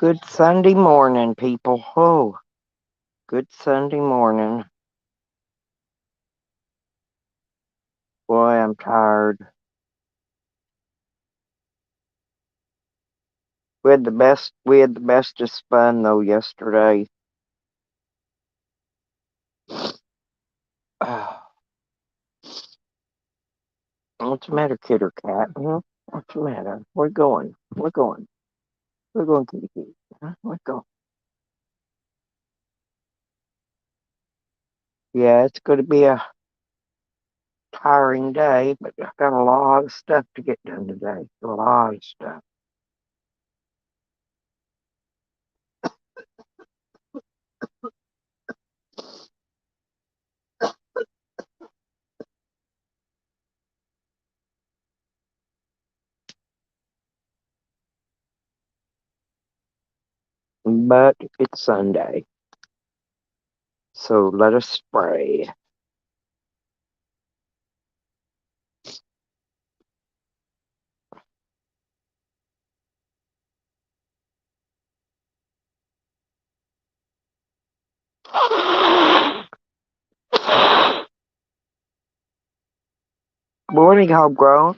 Good Sunday morning, people. Oh, good Sunday morning. Boy, I'm tired. We had the bestest fun though yesterday. What's the matter, kid or cat? Huh? What's the matter? We're going. We're going. We're going, kitty kitty. Huh? We're going. Yeah, it's going to be a tiring day, but I've got a lot of stuff to get done today. A lot of stuff. But it's Sunday, so let us pray. Morning, homegrown.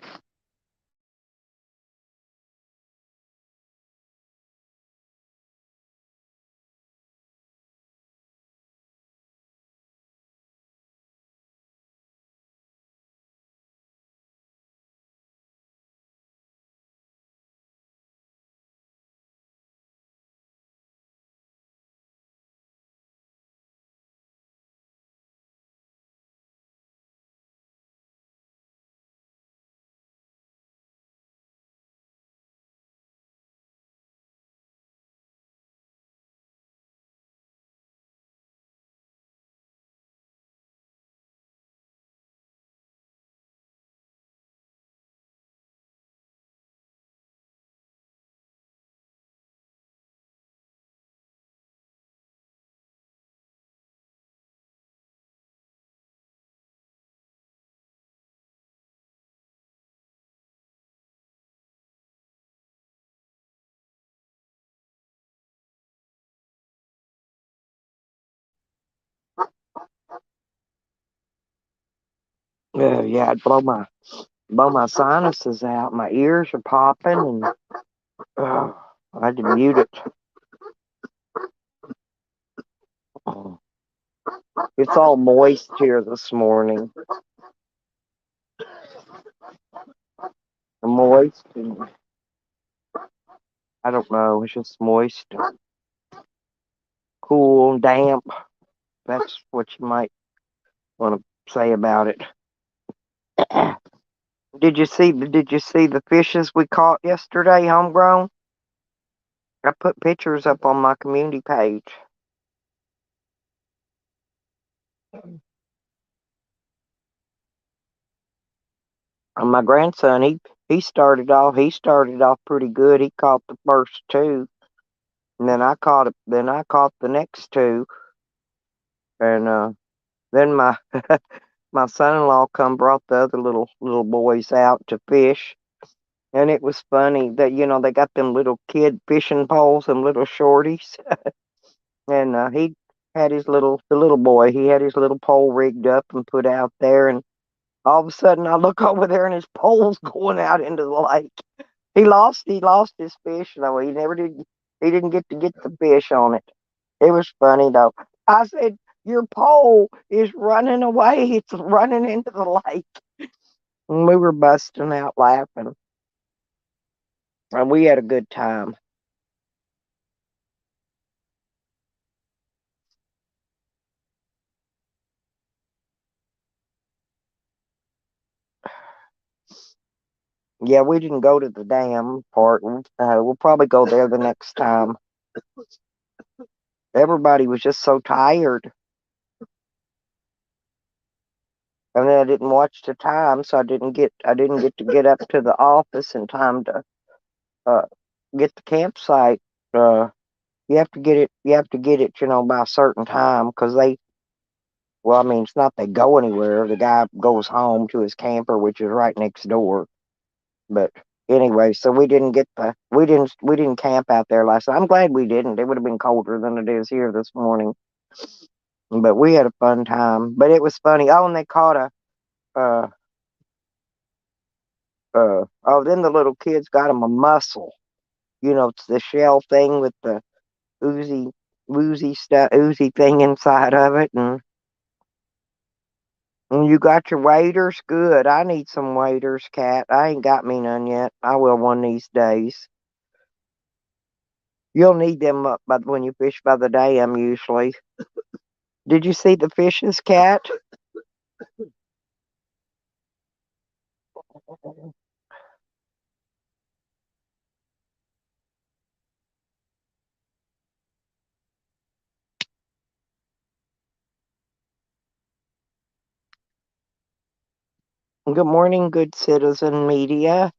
Yeah, I'd blow my sinuses out. My ears are popping, and I had to mute it. Oh, it's all moist here this morning. Moist, and I don't know. It's just moist, and cool, and damp. That's what you might want to say about it. Did you see the fishes we caught yesterday, homegrown? I put pictures up on my community page. And my grandson, he started off pretty good. He caught the first two, and then I caught the next two, and then my son-in-law come brought the other little boys out to fish, and it was funny that they got them little kid fishing poles, and little shorties, and he had the little boy, he had his little pole rigged up and put out there, and all of a sudden I look over there and his pole's going out into the lake. He lost his fish though. He didn't get the fish on it. It was funny though. I said, "Your pole is running away. It's running into the lake." And we were busting out laughing, and we had a good time. Yeah, we didn't go to the dam part. We'll probably go there the next time. Everybody was just so tired, and then I didn't watch the time, so I didn't get to get up to the office in time to uh, get the campsite. Uh, you have to get it. You have to get it, by a certain time because they. Well, I mean, it's not they go anywhere. The guy goes home to his camper, which is right next door. But Anyway, so we didn't camp out there last night. I'm glad we didn't. It would have been colder than it is here this morning. But we had a fun time. But it was funny. Oh, and they caught a uh oh, then the little kids got them a mussel. It's the shell thing with the oozy woozy stuff oozy thing inside of it, and you got your waders? Good. I need some waders, Cat. I ain't got me none yet. I will one of these days. You'll need them up by when you fish by the dam usually. Did you see the fishes, Cat? Good morning, good citizen media.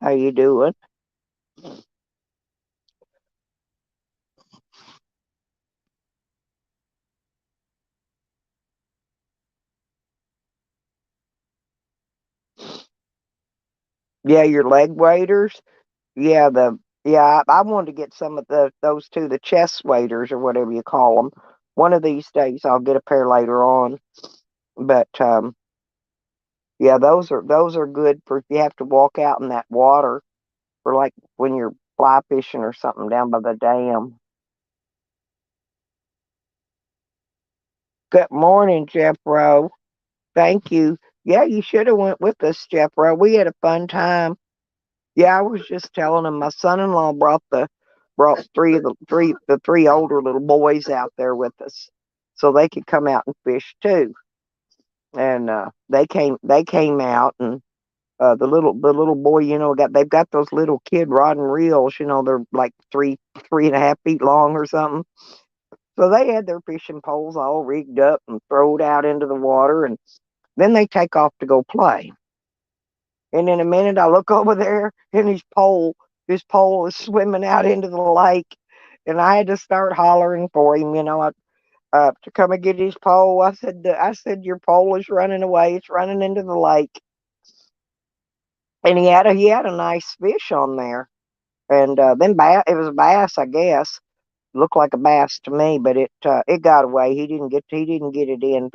How you doing? Yeah, your leg waders. Yeah, I wanted to get some of those two, the chest waders or whatever you call them. One of these days I'll get a pair later on. But yeah, those are good for if you have to walk out in that water for like when you're fly fishing or something down by the dam. Good morning, Jeffro. Thank you. Yeah, you should have went with us, Jeffro. We had a fun time. Yeah, I was just telling him my son-in-law brought three older little boys out there with us, so they could come out and fish too. And they came out, and the little boy, they've got those little kid rod and reels. They're like 3.5 feet long or something. So they had their fishing poles all rigged up and throwed out into the water, and then they take off to go play. And in a minute, I look over there, and his pole is swimming out into the lake, and I had to start hollering for him, to come and get his pole. I said, your pole is running away. It's running into the lake, and he had a nice fish on there, and then it was a bass, I guess. Looked like a bass to me, but it got away. He didn't get it in.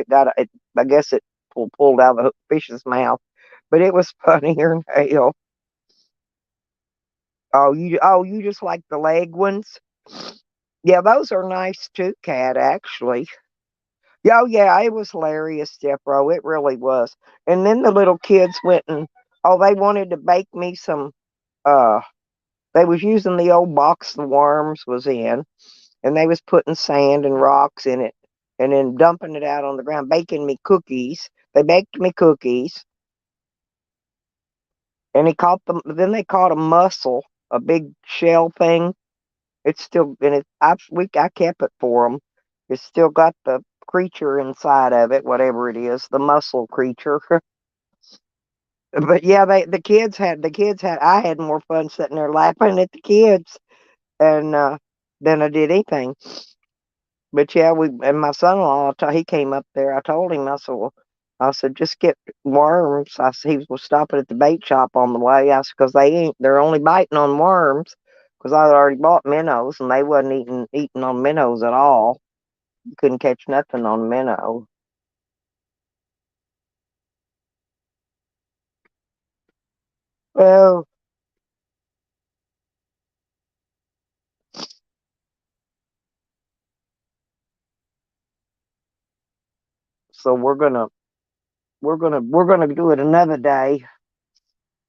I guess it pulled out of the fish's mouth, but it was funnier than hell. Oh, you just like the leg ones? Yeah, those are nice too, Cat, actually. Yeah, oh, yeah, it was hilarious, Jeffro. It really was. And then the little kids went and they wanted to bake me some uh they was using the old box the worms was in, and they was putting sand and rocks in it and then dumping it out on the ground, baking me cookies. They baked me cookies, and he caught them. Then they caught a mussel, a big shell thing. It's still and it. I kept it for them. It's still got the creature inside of it, whatever it is, the mussel creature. But yeah, the kids had. I had more fun sitting there laughing at the kids and than I did anything. But yeah, we and my son-in-law, he came up there. I told him, I said, just get worms. I said he was stopping at the bait shop on the way. I said, because they're only biting on worms. Because I had already bought minnows, and they wasn't eating on minnows at all. You couldn't catch nothing on minnow. Well, so we're gonna do it another day.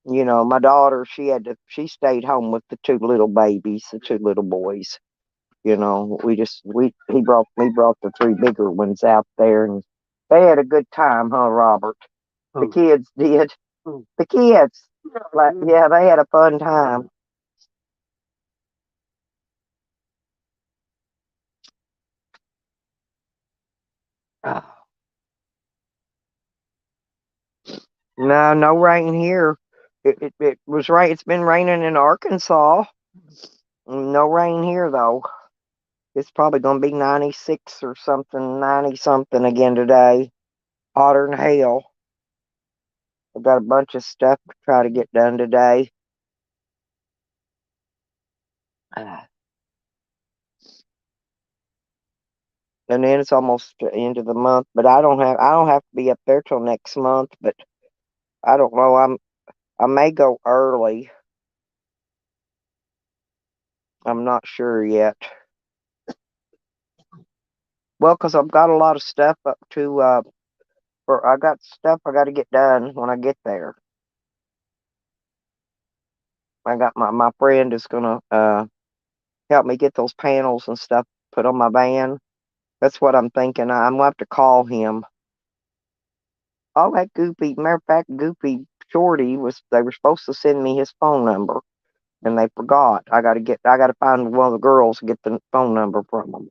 My daughter, she stayed home with the two little babies, the two little boys. We brought the three bigger ones out there, and they had a good time, huh, Robert? The kids did. The kids, like, yeah, they had a fun time. No, no rain here. It was rain. It's been raining in Arkansas. No rain here though. It's probably gonna be 96 or something, 90 something again today. Hotter than hell. I've got a bunch of stuff to try to get done today. And then it's almost the end of the month, but I don't have to be up there till next month, but I don't know. I may go early. I'm not sure yet. Well, 'cause I've got a lot of stuff up to for I got stuff I got to get done when I get there. I got my friend is gonna help me get those panels and stuff put on my van. That's what I'm thinking. I'm gonna have to call him. Oh, that goopy. Matter of fact, goopy Shorty was. They were supposed to send me his phone number, and they forgot. I gotta find one of the girls and get the phone number from them.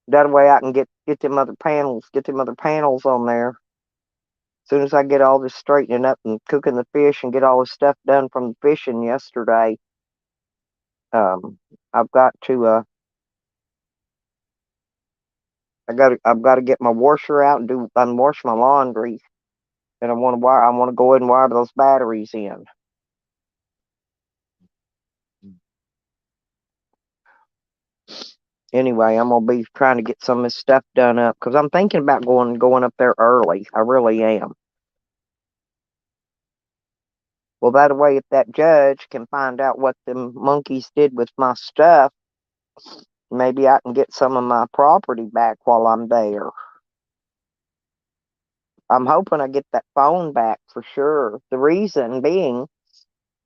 That way I can get them other panels on there. As soon as I get all this straightening up and cooking the fish and get all this stuff done from the fishing yesterday, um, I've got to I've got to get my washer out and do unwash my laundry, and I want to go ahead and wire those batteries in. Anyway, I'm gonna be trying to get some of this stuff done up because I'm thinking about going up there early. I really am. Well, that way, if that judge can find out what them monkeys did with my stuff, maybe I can get some of my property back while I'm there. I'm hoping I get that phone back for sure. The reason being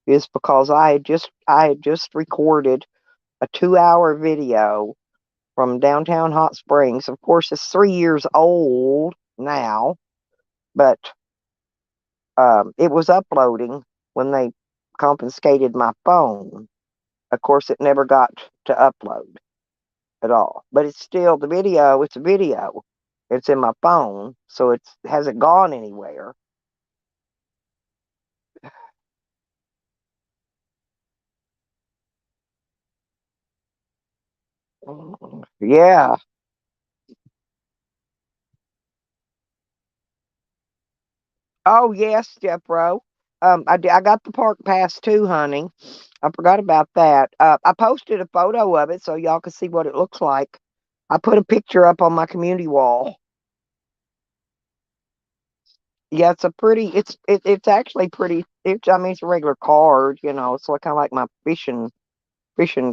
is because I had just recorded a 2-hour video from downtown Hot Springs. Of course, it's 3 years old now, but it was uploading when they confiscated my phone. Of course, it never got to upload at all. But it's still the video. It's a video. It's in my phone, so it hasn't gone anywhere. Yeah. Oh yes, Jeffro. I got the park pass too, honey. I forgot about that. I posted a photo of it so y'all can see what it looks like. I put a picture up on my community wall. Yeah, it's a pretty. It's actually pretty. I mean, it's a regular card. It's like kind of like my fishing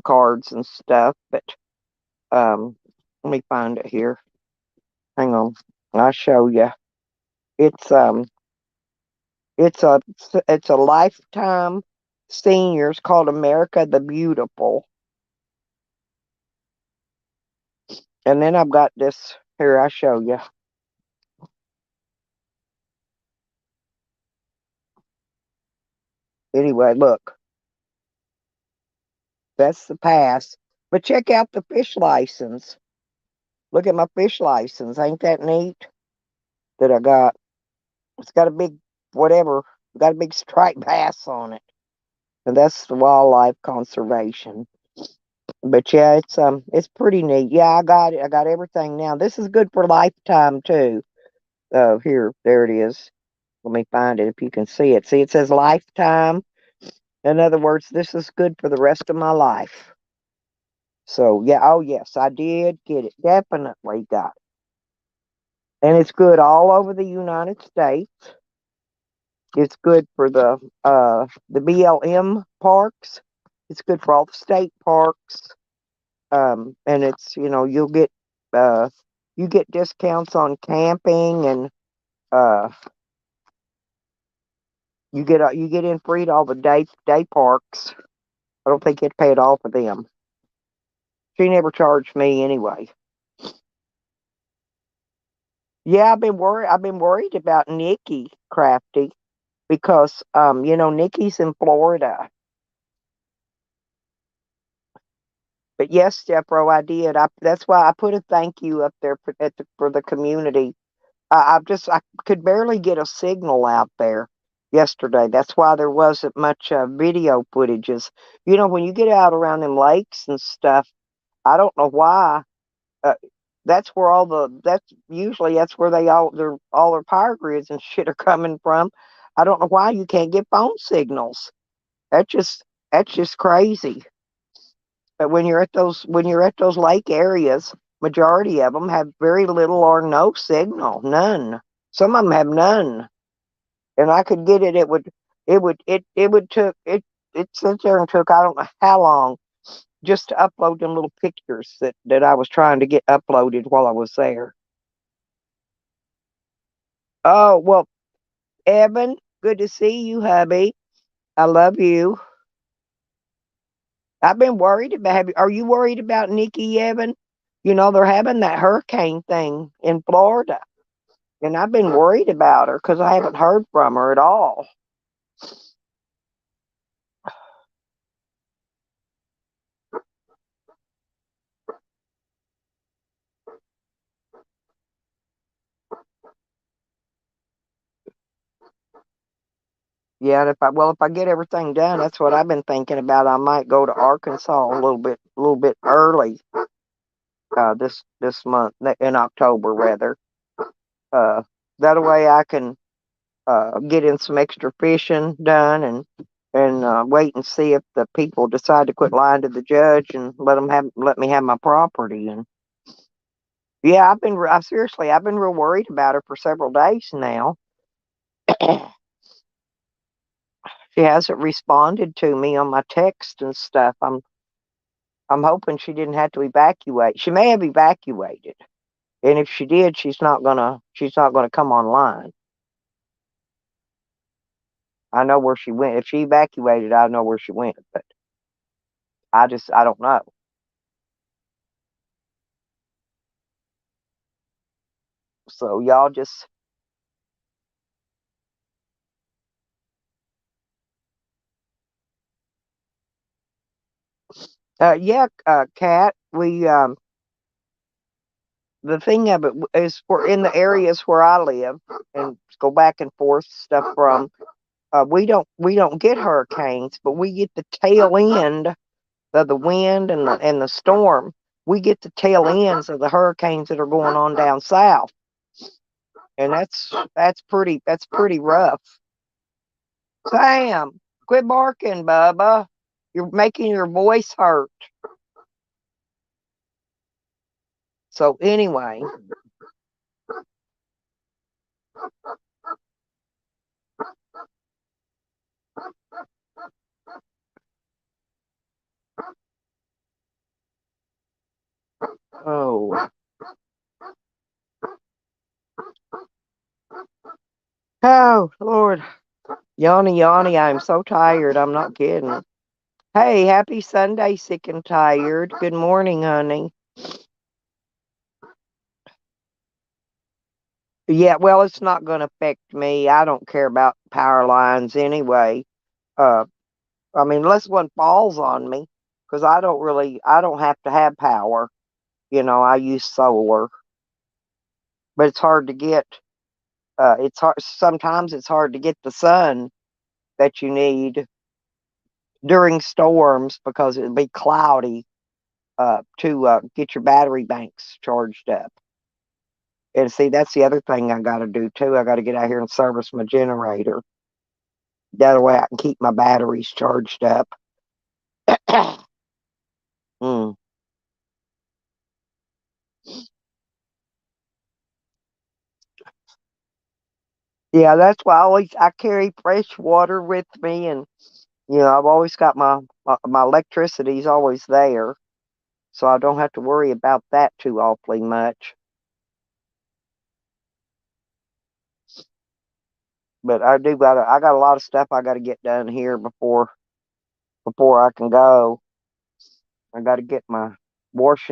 cards and stuff. But um, let me find it here. Hang on, I'll show you. It's it's a lifetime seniors called America the Beautiful. And then I've got this here. I show you. Anyway, look, that's the pass. But check out the fish license. Look at my fish license. Ain't that neat? That I got. It's got a big whatever. Got a big striped bass on it, and that's the wildlife conservation. But yeah, it's pretty neat. Yeah, I got it. I got everything now. This is good for lifetime too. Oh, here, there it is. Let me find it if you can see it. See, it says lifetime. In other words, this is good for the rest of my life. So yeah, oh yes, I did get it. Definitely got it. And it's good all over the United States. It's good for the BLM parks. It's good for all the state parks. And it's uh you get discounts on camping and uh you get in free to all the day parks. I don't think you'd pay it all for them. She never charged me anyway. Yeah, I've been worried about Nikki Crafty because Nikki's in Florida. But yes, Jeffro, I did. That's why I put a thank you up there for the community. I could barely get a signal out there yesterday. That's why there wasn't much video footages. When you get out around them lakes and stuff, I don't know why. Uh, that's where all their power grids and shit are coming from. I don't know why you can't get phone signals. That just That's just crazy. But when you're at those lake areas, majority of them have very little or no signal, none. Some of them have none. And I could get it. It would took it sat there and took I don't know how long just to upload them little pictures that I was trying to get uploaded while I was there. Oh well, Evan, good to see you, hubby. I love you. I've been worried about. Are you worried about Nikki, Evan? You know they're having that hurricane thing in Florida, and I've been worried about her because I haven't heard from her at all. Yeah, and if I get everything done, that's what I've been thinking about. I might go to Arkansas a little bit early this month in October rather. Uh, that way I can get in some extra fishing done and wait and see if the people decide to quit lying to the judge and let me have my property. And yeah, I've been real worried about her for several days now. She hasn't responded to me on my text and stuff. I'm hoping she didn't have to evacuate. She may have evacuated, and if she did, she's not gonna come online. I know where she went. If she evacuated, I know where she went, but I don't know. So y'all just yeah, Kat, we the thing of it is for in the areas where I live and go back and forth stuff from we don't get hurricanes, but we get the tail end of the wind and the storm. We get the tail ends of the hurricanes that are going on down south, and that's pretty rough. Sam, quit barking, Bubba. You're making your voice hurt. So anyway, oh, oh Lord, yawny, yawny. I'm so tired. I'm not kidding. Hey, happy Sunday, sick and tired. Good morning, honey. Yeah, well, it's not going to affect me. I don't care about power lines anyway. Uh, I mean, unless one falls on me, because I don't have to have power. You know, I use solar, but it's hard to get. It's hard. Sometimes it's hard to get the sun that you need during storms because it'd be cloudy to get your battery banks charged up. And see, that's the other thing I got to do too. I got to get out here and service my generator. That way I can keep my batteries charged up. Mm. Yeah, that's why I carry fresh water with me, and you know I've always got my electricity's always there, so I don't have to worry about that too awfully much. But I got a lot of stuff I got to get done here before I can go. I got to get my wash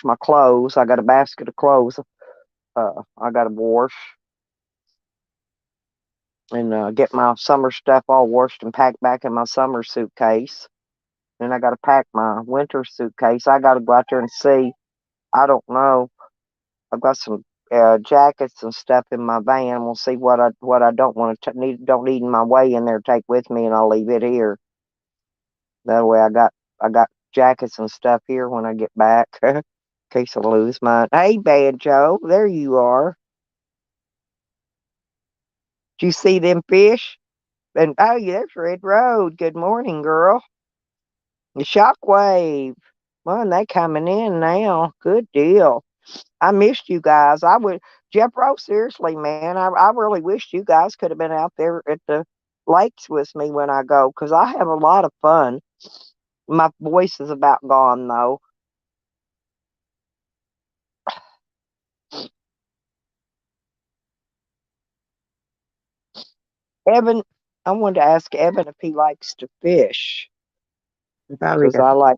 my clothes. I got a basket of clothes. I got to wash and get my summer stuff all washed and packed back in my summer suitcase. Then I got to pack my winter suitcase. I got to go out there and see. I don't know. I've got some jackets and stuff in my van. We'll see what I don't want to don't need in my way in there. Take with me, and I'll leave it here. That way, I got jackets and stuff here when I get back. In case I lose mine. Hey, Bad Joe, there you are. Did you see them fish? And oh, yeah, there's Red Road. Good morning, girl. Shockwave. Well, and they coming in now. Good deal. I missed you guys. I would, Jeffro, seriously, man, I really wished you guys could have been out there at the lakes with me when I go, because I have a lot of fun. My voice is about gone, though. Evan, I wanted to ask Evan if he likes to fish, Probably because does. I like,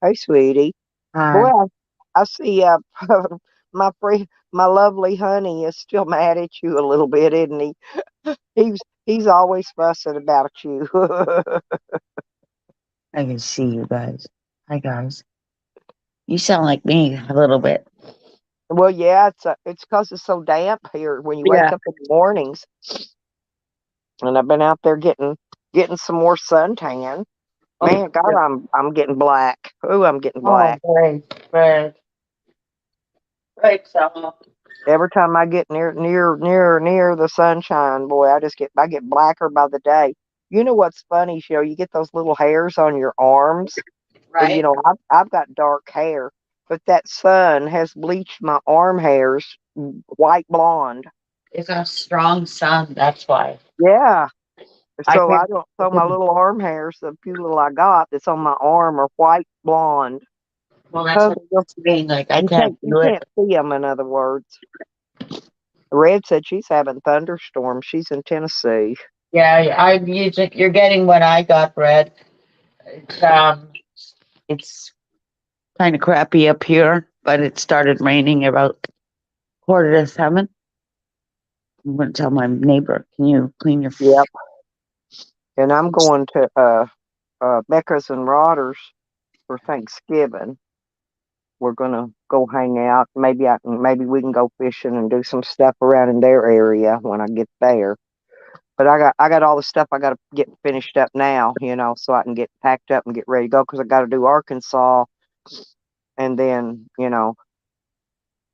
hey, sweetie. Boy, Hi. I see my lovely honey is still mad at you a little bit, isn't he? He's always fussing about you. I can see you guys. Hi, guys. You sound like me a little bit. Well, yeah, it's because it's so damp here when you wake Yeah. up in the mornings. And I've been out there getting some more suntan. Oh, Man, God, yeah. I'm getting black. Ooh, I'm getting Oh, black. great. Great. Great, Selma. Every time I get near the sunshine, boy, I get blacker by the day. You know what's funny, Cheryl? You get those little hairs on your arms. Well, Right? I've got dark hair, but that sun has bleached my arm hairs white blonde. It's a strong sun. That's why. Yeah. I So can. my little arm hairs, the few little I got that's on my arm are white blonde. Well, that's So what I'm saying. Like, I can't you do it. can't see them. In other words, Red said she's having thunderstorms. She's in Tennessee. Yeah, I'm using. You're getting what I got, Red. It's kind of crappy up here, but it started raining about 6:45. I'm going to tell my neighbor, can you clean your Yep. And I'm going to Becca's and Rodders for Thanksgiving. We're gonna go hang out. Maybe we can go fishing and do some stuff around in their area when I get there. But I got all the stuff I got to get finished up now, so I can get packed up and get ready to go because I got to do Arkansas and then,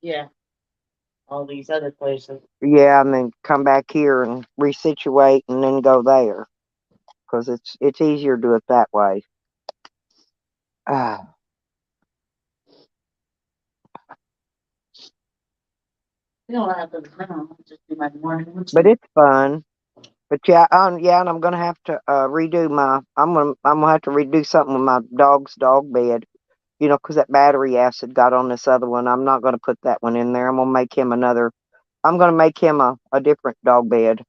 Yeah, all these other places. yeah, and then come back here and resituate and then go there because it's easier to do it that way. Ah, You don't have to know. Just do my morning but routine. it's fun. But yeah, and I'm gonna have to redo my. I'm gonna have to redo something with my dog's dog bed. Because that battery acid got on this other one. I'm not gonna put that one in there. I'm gonna make him another. I'm gonna make him a different dog bed.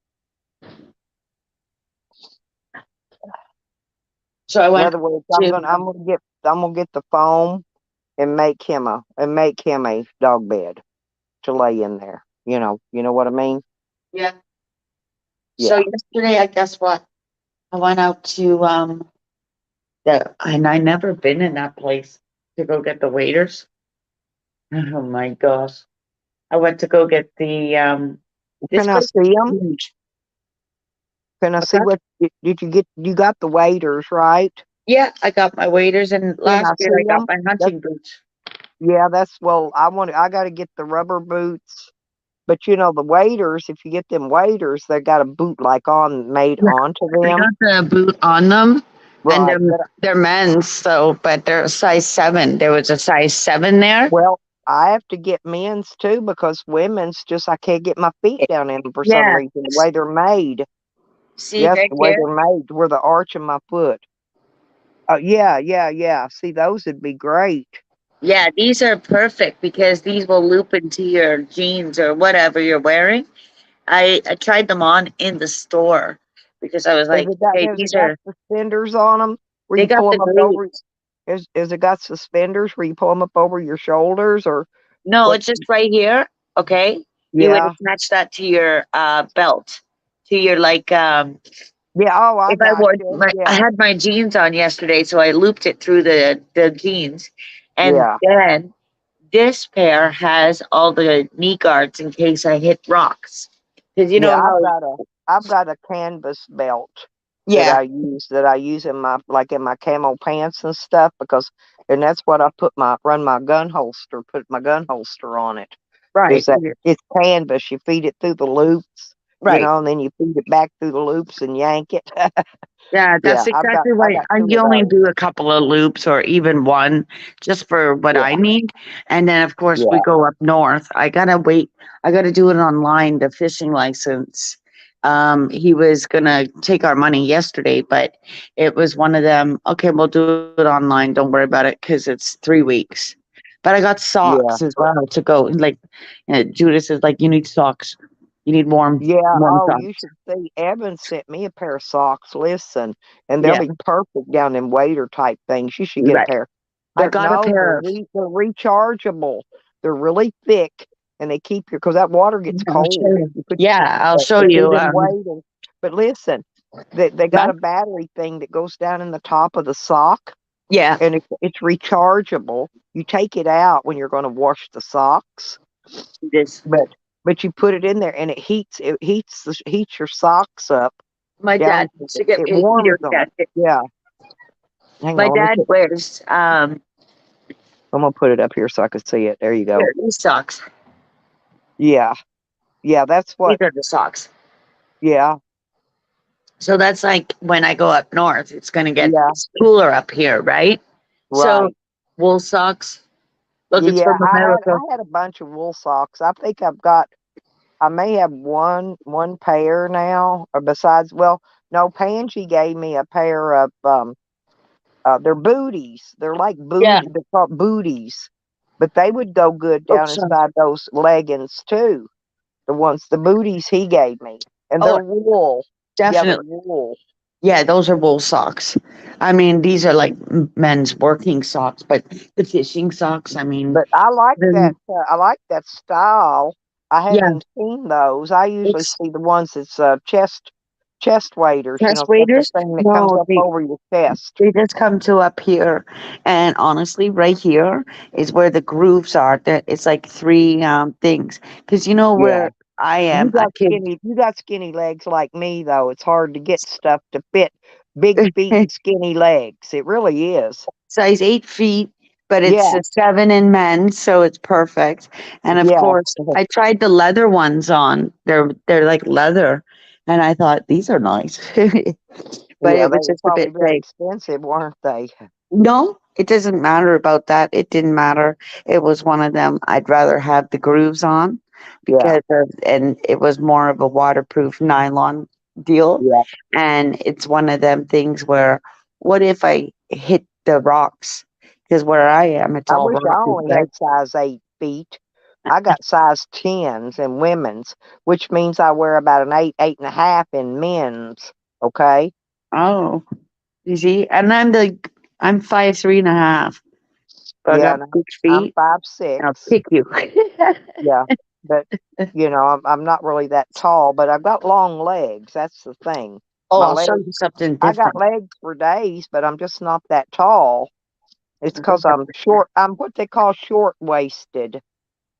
So I In went other words, to, I'm gonna get the foam and make him a dog bed to lay in there. You know what I mean? yeah. So Yeah. yesterday, I guess what? I went out to, and I never been in that place to go get the waiters. Oh my gosh. I went to go get this Can I place see is them? huge. Can I What's see that? what did you get? You got the waders, right? Yeah, I got my waders, and Can last I year I see got them? my That's hunting boots. yeah. That's well. I got to get the rubber boots. But the waders. If you get them waders, they got a boot like on made Yeah, onto they them. got the boot on them, and Right. they're men's, so but they're a size 7. There was a size 7 there. Well, I have to get men's too because women's just I can't get my feet down in them for some Yeah. reason. The way they're made. See Yes, right the way here? they're made, where the arch of my foot. Yeah, yeah, yeah. See, those would be great. Yeah, these are perfect because these will loop into your jeans or whatever you're wearing. I tried them on in the store because I was like, okay, Has these it got are suspenders on them where they you got pull the them up over? glutes. Is it got suspenders where you pull them up over your shoulders or No, what? it's just right here. Okay. You would Yeah, attach that to your belt, to your yeah. Oh, I if I got wore you. I Yeah, had my jeans on yesterday, so I looped it through the jeans. And yeah, then this pair has all the knee guards in case I hit rocks. Because you yeah. know how I've got a canvas belt yeah, that I use in my in my camo pants and stuff and that's what I run my gun holster, put my gun holster on it. right. Is that it's canvas. You feed it through the loops Right. and then you feed it back through the loops and yank it. Yeah, Yeah, that's exactly I why got I two you of only those. do a couple of loops or even one just for what Yeah, I need. And then of course we yeah, go up north. I gotta wait. I gotta do it online, the fishing license. He was gonna take our money yesterday, but it was one of them, okay, we'll do it online. Don't worry about it because it's 3 weeks. But I got socks yeah. as well to go. Like Judas is like, you need socks. You need Yeah, warm oh, you socks. should see. Evan sent me a pair of socks. Listen, and they'll Yeah. be perfect down in waiter type things. You should get a Right. pair. I They're got a no, pair of they're rechargeable. They're really thick, and they keep your because that water gets I'll show cold. you. You put Yeah, I'll show the feet you. in waiting. But listen, they got But a battery thing that goes down in the top of the sock, yeah, and it's rechargeable. You take it out when you're going to wash the socks, this but you put it in there and heats your socks up my down dad to used to get it me a warms heater them. jacket. Yeah. Hang My on, let me dad put wears I'm gonna put it up here so I can see it. There you go. these socks. Yeah. Yeah, that's These what are the socks. yeah, So that's like when I go up north, it's gonna get yeah, it's cooler up here, right? So right. wool socks. Look, it's Yeah, from America. I had a bunch of wool socks. I think I may have one pair now, or besides no, Pansy gave me a pair of they're booties. They're like Yeah. they're called booties. But they would go good down Oops, sorry. inside those leggings too. The booties he gave me. And Oh, they're wool. Yeah, they're definitely. wool. Yeah, those are wool socks. I mean, these are like men's working socks, but the fishing socks, I mean, But I like the, I like that style. I yeah, haven't seen those. I usually it's see the ones that's chest waders, chest so the waders. thing that comes No, up over your chest. they just come to up here, and honestly, right here is where the grooves are. That it's like three things. Because you know Yeah. where I am, a kid, You got skinny legs like me though. It's hard to get stuff to fit big feet and skinny legs. It really is. size 8 feet, but it's Yeah. a 7 in men, so it's perfect. And of Yeah. course, I tried the leather ones on. They're like leather, and I thought these are nice, but Yeah, it they was were just a probably bit very big. expensive, weren't they? No, it doesn't matter about that. It didn't matter. It was one of them. I'd rather have the grooves on Yeah. and it was more of a waterproof nylon deal. Yeah. And it's one of them things where, what if I hit the rocks? Because where I am, it's I all wish I rocky, only right? had size 8 feet. I got size 10s in women's, which means I wear about an 8.5 in men's. Okay. Oh, you see, and I'm 5'3.5", but I Yeah, got and big I'm feet, five and I'll six. kick you. Yeah, but I'm not really that tall, but I've got long legs. That's the thing. Oh, My I'll show legs, you something I got different. legs for days, but I'm just not that tall. It's I'll go because here I'm for sure. short. I'm what they call short waisted,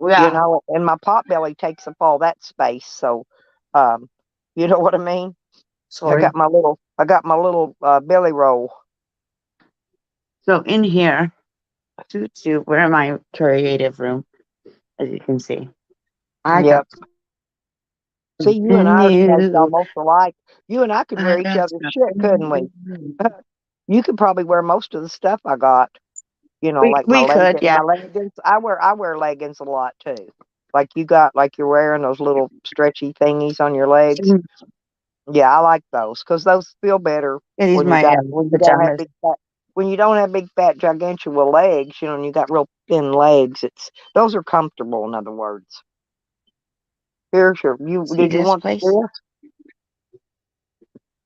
Yeah, and my pot belly takes up all that space. So, um, you know what I mean? sorry. I got my little belly roll. So in here, we're in my creative room, as you can see. I got Yep. See, you and something I are shaped new. almost alike. You and I could I wear each got other's shit, something couldn't we? new. You could probably wear most of the stuff I got. We Like we could, yeah. my leggings. I wear leggings a lot too. Like you're wearing those little stretchy thingies on your legs. Mm, Yeah, I like those because those feel better yeah, these are my when you don't have pajamas. big fat gargantuan legs. And you got real thin legs. Those are comfortable. In other words, here's your. You See did you this want place? this?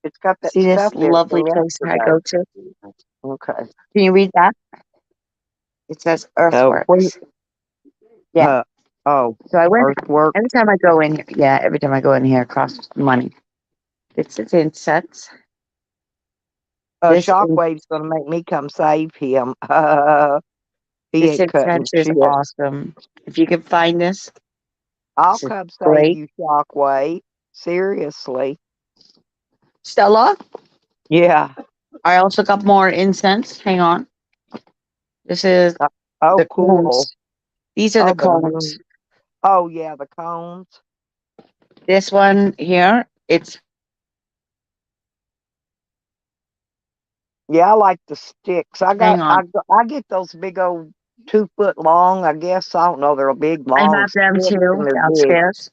It's got that See this stuff in lovely from place I yesterday. go to? Okay. Can you read that? It says Oh, Earthworks. Yeah. uh, oh, So I went earthwork. every time I go in. Yeah, every time I go in here, it costs money. It's incense. This in- Shockwave's gonna make me come save him. He this ain't cutting incense is shit. awesome. If you can find this, I'll this is come save great. you, Shockwave. Seriously. Stella, Yeah. I also got more incense. Hang on. This is Uh, oh, the cool. cones. These are Oh, the cones. oh yeah, the cones. This one here, it's Yeah, I like the sticks. hang on. I get those big old 2 foot long. I guess I don't know. They're a big I long have them sticks too and they're big. downstairs.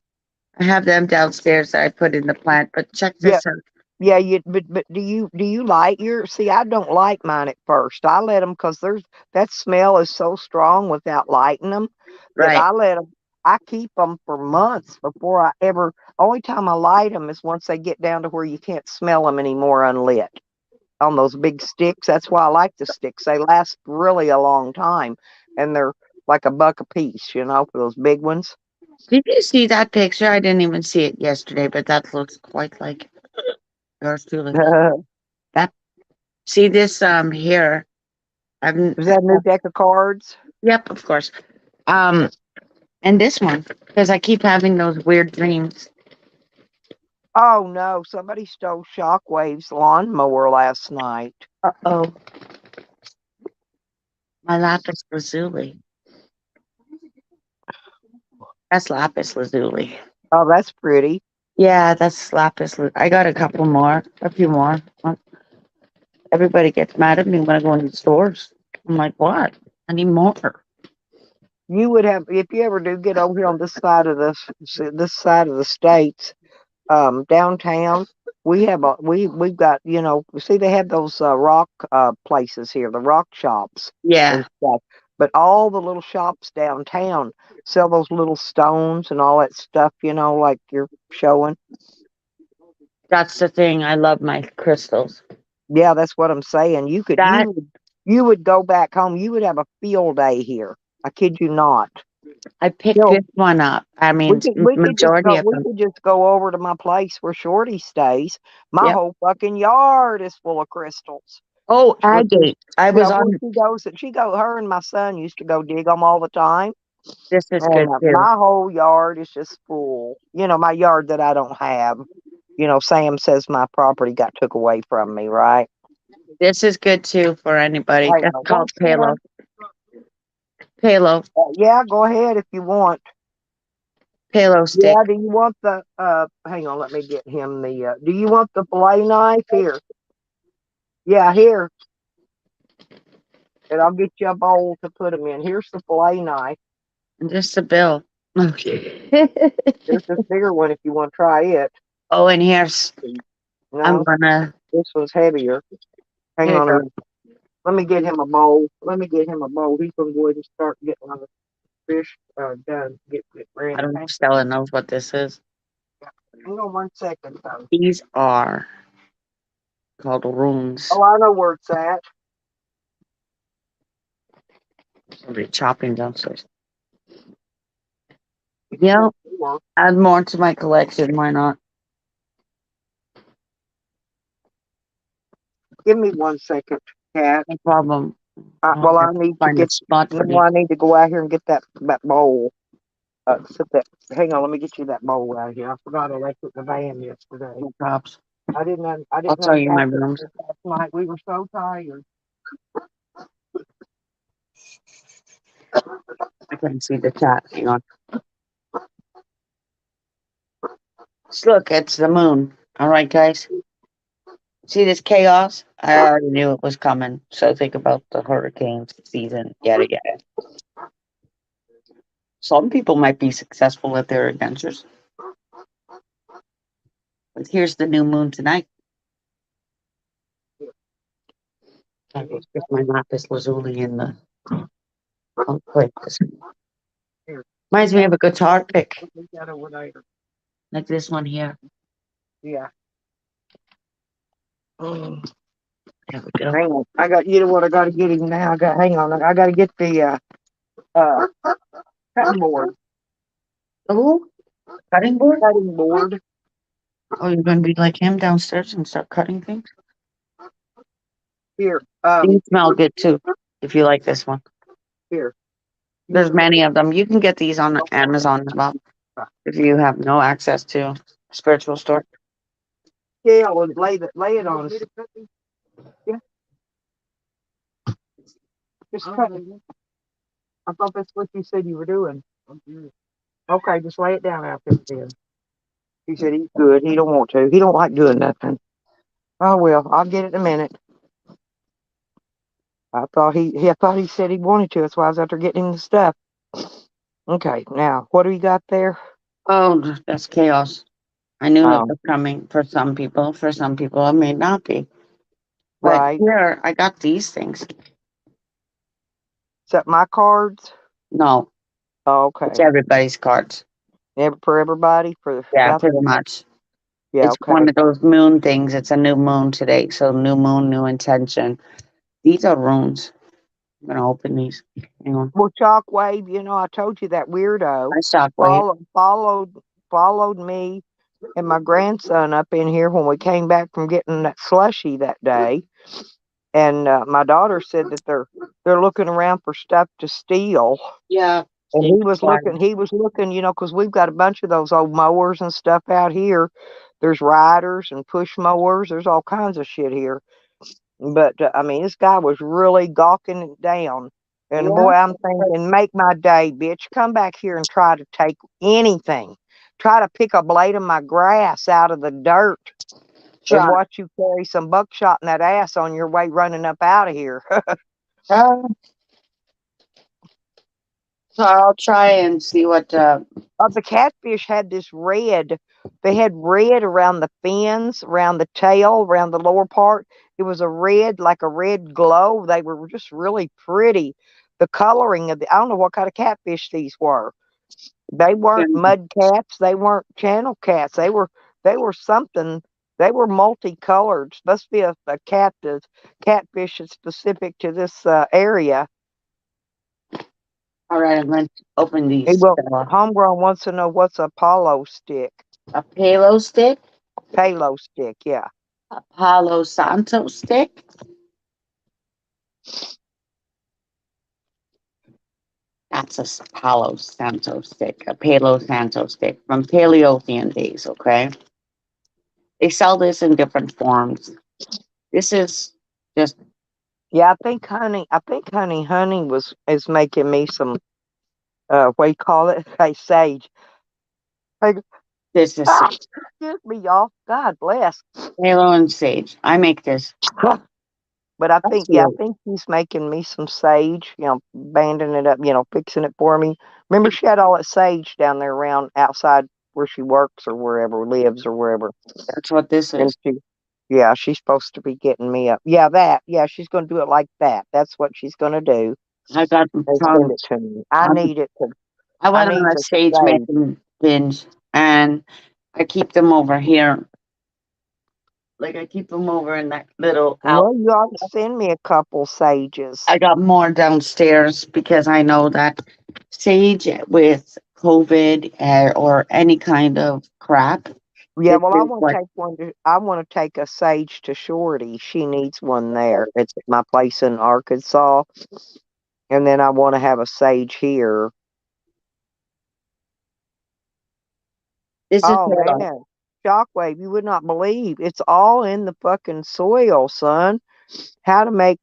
I have them downstairs that I put in the plant, but check Yeah, this out. yeah. But do you light your? See, I don't light mine at first. I let them because there's that smell is so strong without lighting them that Right. I let them. I keep them for months before I ever. Only time I light them is once they get down to where you can't smell them anymore unlit on those big sticks. That's why I like the sticks. They last really a long time, and they're like a buck a piece, for those big ones. Did you see that picture? I didn't even see it yesterday, but that looks quite like yours truly. That see this here. I'm Is that a new deck of cards? yep, of course. Um and this one because I keep having those weird dreams. Oh no, somebody stole Shockwave's lawnmower last night. Oh, my lapis lazuli. That's lapis lazuli. Oh, that's pretty. Yeah, that's lapis. I got a couple more, a few more. Everybody gets mad at me when I go in the stores. I'm like, what? I need more. You would have if you ever do get over here on this side of the states, downtown. We've got see they have those rock places here, the rock shops Yeah, and stuff. But all the little shops downtown sell those little stones and all that stuff, like you're showing. that's the thing. I love my crystals. Yeah, that's what I'm saying. You could That you would go back home. You would have a field day here. I kid you not. I You picked know, this one up. I we mean, could we could just majority go of we them. could just go over to my place where Shorty stays. My Yep. whole fucking yard is full of crystals. Oh, Where she, agate. I yeah, was where on. her and my son used to go dig them all the time. This is And good too. my whole yard is just full. My yard that I don't have. Sam says my property got took away from me, right? This is good too for anybody. Hang That's on, called what, Sam? Palo. Palo. Yeah, go ahead if you want. Palo Yeah, stick. do you want the hang on, let me get him the do you want the fillet knife here? Yeah, here. And I'll get you a bowl to put them in. Here's the fillet knife. And just a bill. Okay. There's this bigger one if you want to try it. Oh, and here's. I'm No, gonna. this one's heavier. Hang Here you on a go. minute. Let me get him a bowl. Let me get him a bowl. He's gonna go ahead and start getting our fish done. Get I ready. don't know if Stella knows what this is. Hang on 1 second though. These are called runes. Oh, I know where it's at. Somebody chopping downstairs. Yeah, add more to my collection. Why not? Give me 1 second, Cat. No problem. I'll Well, I have to need to find a get. spot for No, you. I need to go out here and get that bowl. Sit that. Hang on, let me get you that bowl out here. I forgot I left it in the van yesterday. No props. I I'll didn't tell you my unpack it rooms. last night. We were so tired. I can see the chat. Hang on. Just look, it's the moon. All right, guys. See this chaos? I already knew it was coming. So think about the hurricane season, yada yada. Some people might be successful at their adventures. But here's the new moon tonight. I will stick my lapis lazuli in the oh, wait, this Here, reminds me of a guitar pick, we got over there. like this one here. Yeah. Mm. There we go. Hang on. I got. You know what? I got to get him now. Hang on. I got to get the uh cutting board. Oh, cutting board? Cutting board. Oh, you're gonna be like him downstairs and start cutting things? Here. These smell good too, if you like this one. Here. There's many of them. You can get these on Amazon as well if you have no access to a spiritual store. Scale and lay it on. Yeah. Just cut it. I thought that's what you said you were doing. Okay, just lay it down out there then. He said he's good. He don't want to. He don't like doing nothing. Oh well, I'll get it in a minute. I thought he said he wanted to. That's why I was out there getting him the stuff. Okay, now what do you got there? Oh, that's chaos. I knew that Oh, was coming for some people. For some people, it may not be. But right. here, I got these things. Is that my cards? No, Oh, it's okay. everybody's cards. For everybody for Yeah, about pretty the much. yeah. It's one Okay. of those moon things. It's a new moon today. So, new moon, new intention. These are runes. I'm going to open these. Hang on. Well, Shockwave, I told you that weirdo My shockwave. followed followed followed me and my grandson up in here when we came back from getting that slushy that day. And my daughter said that they're looking around for stuff to steal. Yeah. And Stay quiet. he was looking, because we've got a bunch of those old mowers and stuff out here. There's riders and push mowers. There's all kinds of shit here. But I mean, this guy was really gawking it down. And boy, Yeah. I'm thinking, make my day, bitch. Come back here and try to take anything. Try to pick a blade of my grass out of the dirt and Try. watch you carry some buckshot in that ass on your way running up out of here. Uh, so I'll try and see what. The catfish had this red. They had red around the fins, around the tail, around the lower part. It was a red, like a red glow. They were just really pretty. The coloring of I don't know what kind of catfish these were. They weren't mud cats. They weren't channel cats. They were something. They were multicolored. Must be a catfish that's specific to this area. All right, I'm going to open Hey, these. well, homegrown wants to know what's a palo stick. A Palo stick, Palo stick, yeah. a Palo Santo stick. That's a Palo Santo stick, a Palo Santo stick from Paleolithian days, okay? They sell this in different forms. This is just, Yeah, I think honey is making me some what do you call it? Hey, sage. Hey, this is excuse me, y'all. God bless. Palo and sage. I make this. But I think, yeah, I Absolutely. think he's making me some sage, banding it up, fixing it for me. Remember, she had all that sage down there around outside where she works or wherever lives or wherever. That's what this And is. yeah, she's supposed to be getting me up. Yeah, that. Yeah, she's going to do it like that. That's what she's going to do I got and send it tons. to me. I Um, need it to. I I went need on a the sage sage. making binge and I keep them over here. Like I keep them over in that little out. Well, you ought to send me a couple sages. I got more downstairs because I know that sage with COVID or any kind of crap, Yeah, this well, is what I want to take a sage to Shorty. She needs one there. It's at my place in Arkansas, and then I want to have a sage here. this is. Oh man, Shockwave, you would not believe it's all in the fucking soil, son. How to make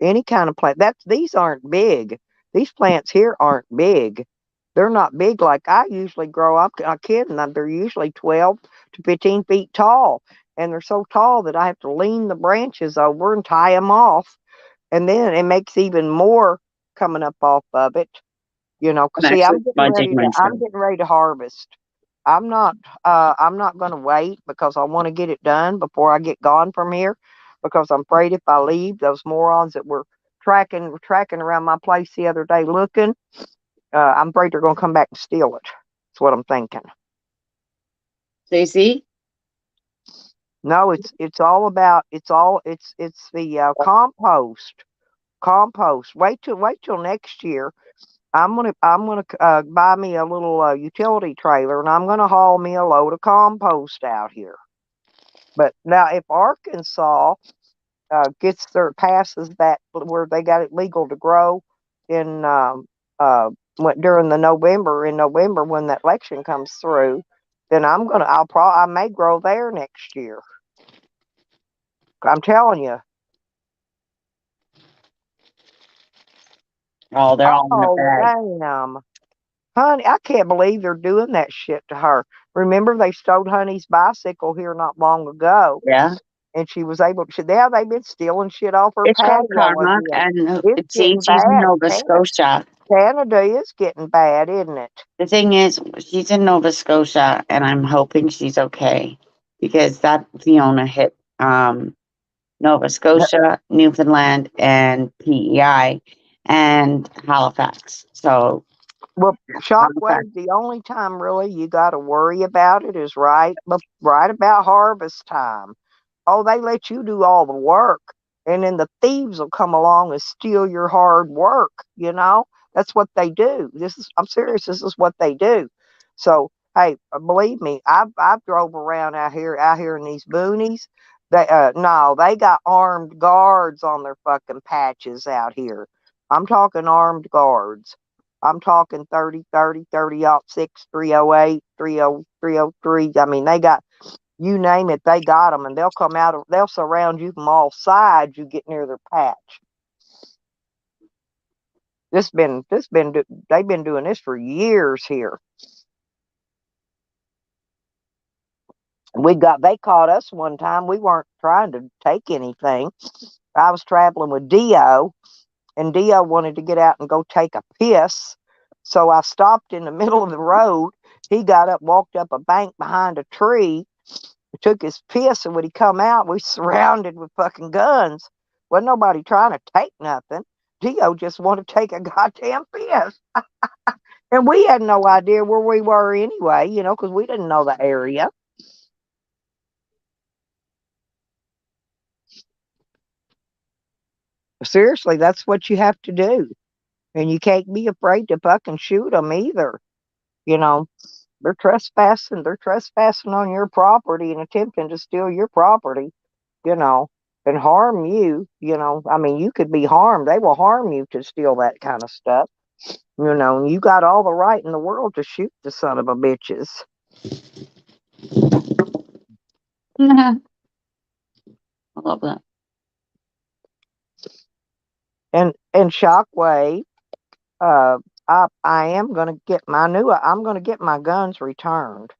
any kind of plant. These aren't big. These plants here aren't big. They're not big like I usually grow. I'm not kidding. They're usually 12 to 15 feet tall, and they're so tall that I have to lean the branches over and tie them off, and then it makes even more coming up off of it. I'm 'Cause see, actually smudging I'm myself. getting ready to harvest. I'm not going to wait because I want to get it done before I get gone from here because I'm afraid if I leave, those morons that were tracking around my place the other day looking, I'm afraid they're going to come back and steal it. That's what I'm thinking. Stacy, No, it's the compost. Compost. Wait till next year. I'm gonna buy me a little utility trailer, and I'm gonna haul me a load of compost out here. But now, if Arkansas passes that where they got it legal to grow in during the November when that election comes through, then I may grow there next year. I'm telling you. oh, they're all in the Oh bag. damn! Honey, I can't believe they're doing that shit to her. Remember, they stole Honey's bicycle here not long ago, Yeah. and she was able to. Yeah, they've been stealing shit off her It's called patio karma, again. and It's it getting seems she's in bad. Nova Scotia. Canada is getting bad, isn't it? The thing is, she's in Nova Scotia, and I'm hoping she's okay because that Fiona hit Nova Scotia, Newfoundland, and PEI, and Halifax. So Well, Halifax, Shockwave, the only time really you got to worry about it is right about harvest time. Oh, they let you do all the work, and then the thieves will come along and steal your hard work. That's what they do. I'm serious. This is what they do. So, hey, believe me, I've drove around out here in these boonies. No, they got armed guards on their fucking patches out here. I'm talking armed guards. I'm talking 30, 308, 303. I mean, they got, you name it, they got them, and they'll come out, they'll surround you from all sides. You get near their patch. They've been doing this for years here. They caught us one time. We weren't trying to take anything. I was traveling with Dio, and Dio wanted to get out and go take a piss. So I stopped in the middle of the road. He got up, walked up a bank behind a tree, took his piss, and when he come out, we surrounded with fucking guns. Wasn't nobody trying to take nothing. Dio just wanted to take a goddamn piss. And we had no idea where we were anyway, because we didn't know the area. Seriously, that's what you have to do. And you can't be afraid to fucking shoot them either. You know, they're trespassing. They're trespassing on your property and attempting to steal your property, you know, and harm you. I mean, you could be harmed. They will harm you to steal that kind of stuff. And you got all the right in the world to shoot the son of a bitches. I love that. And Shockwave, uh, I am gonna get I'm gonna get my guns returned.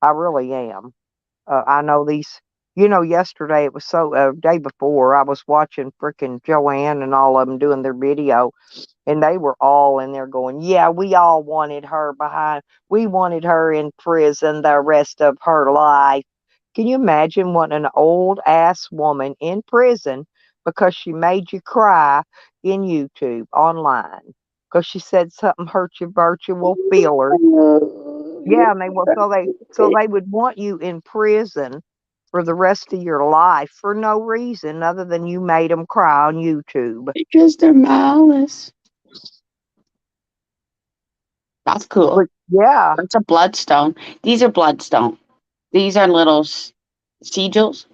I really am. I know these. Yesterday it was day before I was watching freaking Joanne and all of them doing their video, and they were all in there going, "Yeah, we all wanted her behind. We wanted her in prison the rest of her life." Can you imagine wanting an old ass woman in prison because she made you cry in YouTube online because she said something hurt your virtual feelers? Yeah, and they will. So they would want you in prison for the rest of your life for no reason other than you made them cry on YouTube. Because they're malice. That's cool. But yeah. That's a bloodstone. These are bloodstone. These are little sigils.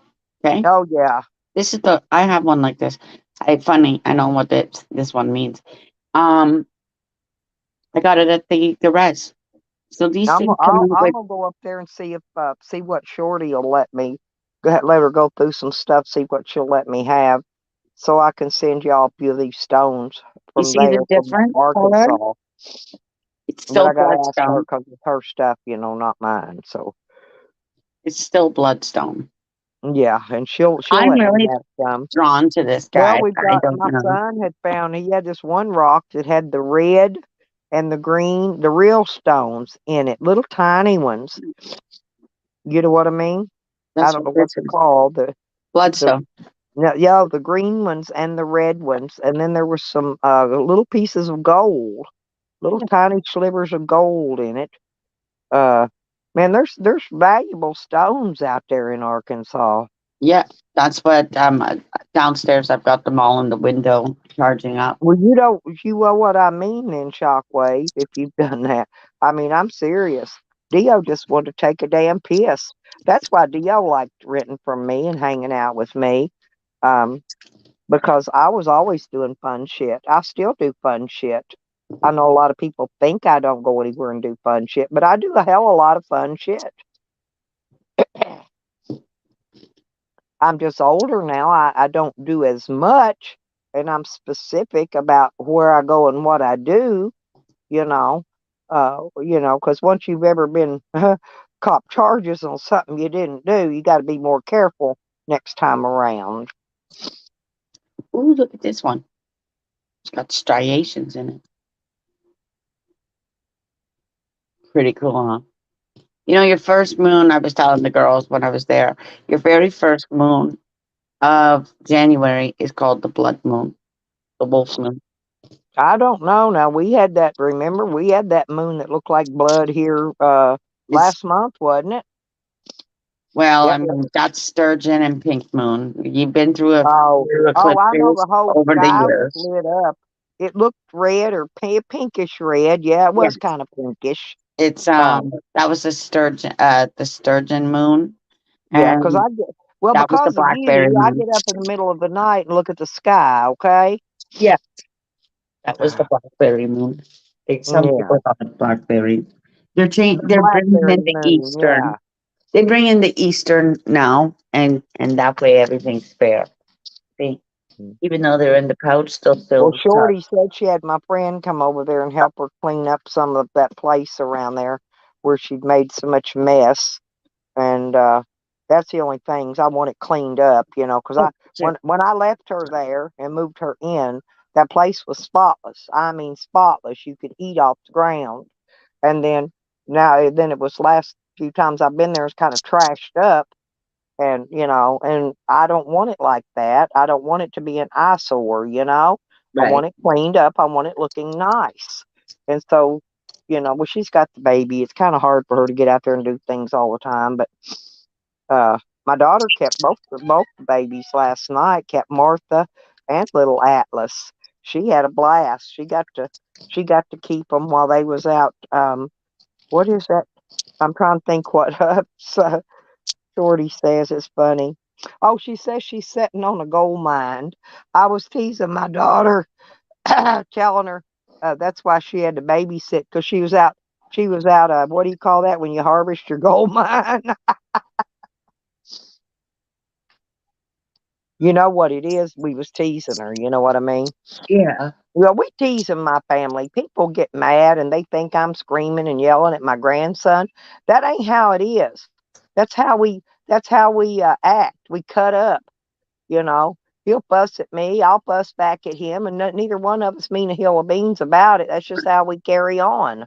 Okay. Oh yeah. This is I have one like this. Funny. I know what this one means. Um, I got it at the res. So these I'm things come I'll, in I'm with. gonna go up there and see what Shorty will let me. Let her go through some stuff, see what she'll let me have, so I can send y'all a few of these stones You from see there, the from different color? Arkansas. It's But still I gotta ask her bloodstone. because it's her stuff, not mine. So It's still bloodstone. yeah, and she'll I'm let me really have some. drawn to this Well, guy. we've I got don't my know. son had found he had this one rock that had the red and the green, the real stones in it, little tiny ones. You know what I mean? I That's don't what know what this they're is. called. The Bloodstone. Yeah, the green ones and the red ones, and then there were some little pieces of gold, little tiny slivers of gold in it. Uh, Man, there's valuable stones out there in Arkansas. Yeah, that's what downstairs I've got them all in the window charging up. Well, you know what I mean then, Shockwave, if you've done that. I mean, I'm serious. Dio just wanted to take a damn piss. That's why Dio liked renting from me and hanging out with me. Um, because I was always doing fun shit. I still do fun shit. I know a lot of people think I don't go anywhere and do fun shit, but I do a hell of a lot of fun shit. I'm just older now. I don't do as much, and I'm specific about where I go and what I do, you know. Because once you've ever been cop charges on something you didn't do, you got to be more careful next time around. Ooh, look at this one. It's got striations in it. Pretty cool, huh? You know, your first moon, I was telling the girls when I was there, your very first moon of January is called the blood moon, the wolf moon. I don't know. Now we had that. Remember, we had that moon that looked like blood here It's last month, wasn't it? well, Yep. I mean, that's sturgeon and pink moon. You've been through a Oh, few oh, I know eclipses the whole over the sky was years. lit up. It looked red or pinkish red. Yeah, it Yeah. was kind of pinkish. It's Um, that was the sturgeon moon, yeah, because and I get well that was the because of blackberry you. I moon. get up in the middle of the night and look at the sky. Okay. Yeah, that was the blackberry moon. Some Yeah, people call it blackberry. the They're bringing in blackberry the moon. eastern. Yeah. They bring in the eastern now, and that way everything's fair. See, even though they're in the pouch, still Well, silver touch. Shorty said she had my friend come over there and help her clean up some of that place around there where she'd made so much mess. And that's the only things I want it cleaned up, because Oh, I sure. when I left her there and moved her in, that place was spotless. I mean, spotless. You could eat off the ground. And then it was last few times I've been there, it's kind of trashed up. And I don't want it like that. I don't want it to be an eyesore. I Right. want it cleaned up. I want it looking nice. And so, well, she's got the baby. It's kind of hard for her to get out there and do things all the time. But my daughter kept both the babies last night, kept Martha and little Atlas. She had a blast. She got to keep them while they was out. What is that? I'm trying to think what Shorty says. It's funny. Oh, she says she's sitting on a gold mine. I was teasing my daughter, telling her that's why she had to babysit because she was out. She was out. What do you call that when you harvest your gold mine? You know what it is? We was teasing her. You know what I mean? Yeah. Well, we tease in my family. People get mad and they think I'm screaming and yelling at my grandson. That ain't how it is. That's how we. That's how we act. We cut up. You know, he'll fuss at me. I'll fuss back at him, and neither one of us mean a hill of beans about it. That's just how we carry on.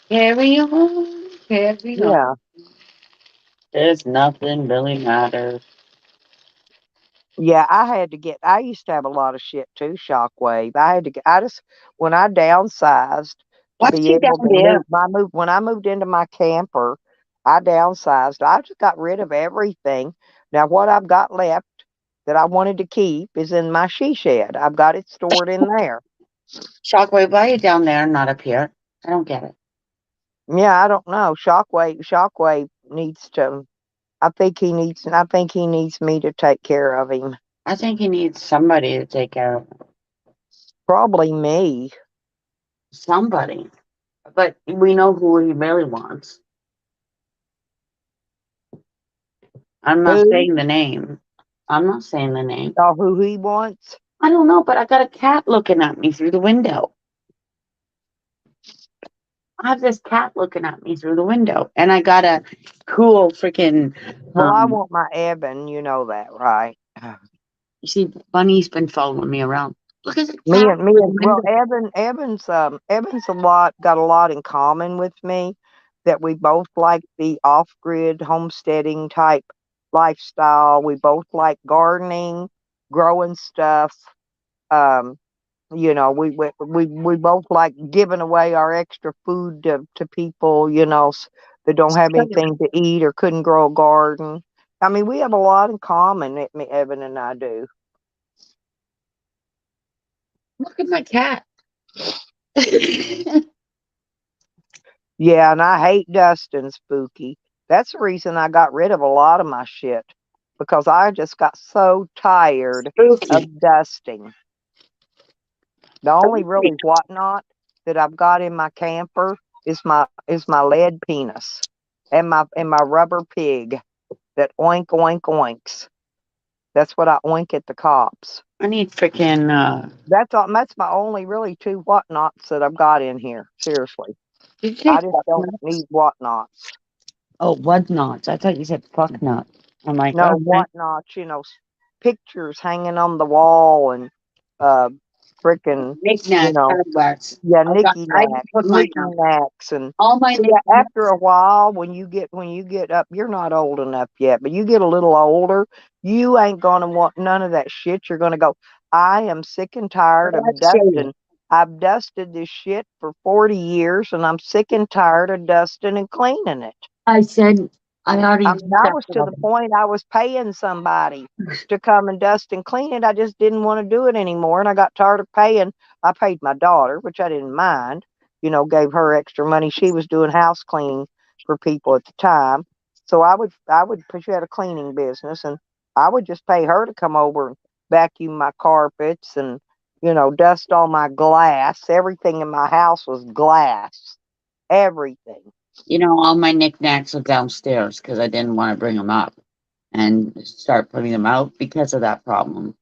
Carry on, carry on. Yeah. There's nothing really matters. Yeah, I used to have a lot of shit too, Shockwave. I had to get, I just, when I downsized to What's be she down able to there? when I moved into my camper, I downsized. I just got rid of everything. Now, what I've got left that I wanted to keep is in my she shed. I've got it stored in there. Shockwave, why are you down there and not up here? I don't get it. Yeah, I don't know. Shockwave needs to, I think he needs me to take care of him. I think he needs somebody to take care of him. Probably me. Somebody. But we know who he really wants. I'm not Who? saying the name. I'm not saying the name. Or who he wants? I don't know, but I got a cat looking at me through the window. I have this cat looking at me through the window, and I got a cool freaking. Well, I want my Evan, you know that, right? You see, Bunny's been following me around. Look at the Me cat and me through and the well, window. Evan's got a lot in common with me, that we both like the off-grid homesteading type lifestyle. We both like gardening, growing stuff. Um, we both like giving away our extra food to people, that don't have anything to eat or couldn't grow a garden. I mean, we have a lot in common, Evan and I do. Look at my cat. Yeah, and I hate dusting, Spooky. That's the reason I got rid of a lot of my shit, because I just got so tired Spooky. of dusting. The only really whatnot that I've got in my camper is my lead penis and my rubber pig that oink oink oinks. That's what I oink at the cops. I need freaking, That's all. That's my only really two whatnots that I've got in here. Seriously, did you say I just fuck don't nuts? need whatnots. Oh, what nuts? I thought you said fuck nut. I'm like, No okay. whatnots. Pictures hanging on the wall and uh, freaking, you Knickknack, know, paddywhacks. yeah, I put mine Nicky up. Knacks, and All my see, after knickknacks. a while, when you get up, you're not old enough yet, but you get a little older, you ain't gonna want none of that shit. You're gonna go, I am sick and tired of That's shit. dusting. I've dusted this shit for 40 years, and I'm sick and tired of dusting and cleaning it. I said, I I already mean, I was stepped to on the point I was paying somebody to come and dust and clean it. I just didn't want to do it anymore. And I got tired of paying. I paid my daughter, which I didn't mind, gave her extra money. She was doing house cleaning for people at the time. So she had a cleaning business, and I would just pay her to come over and vacuum my carpets and, dust all my glass. Everything in my house was glass. Everything. all my knickknacks are downstairs because I didn't want to bring them up and start putting them out because of that problem.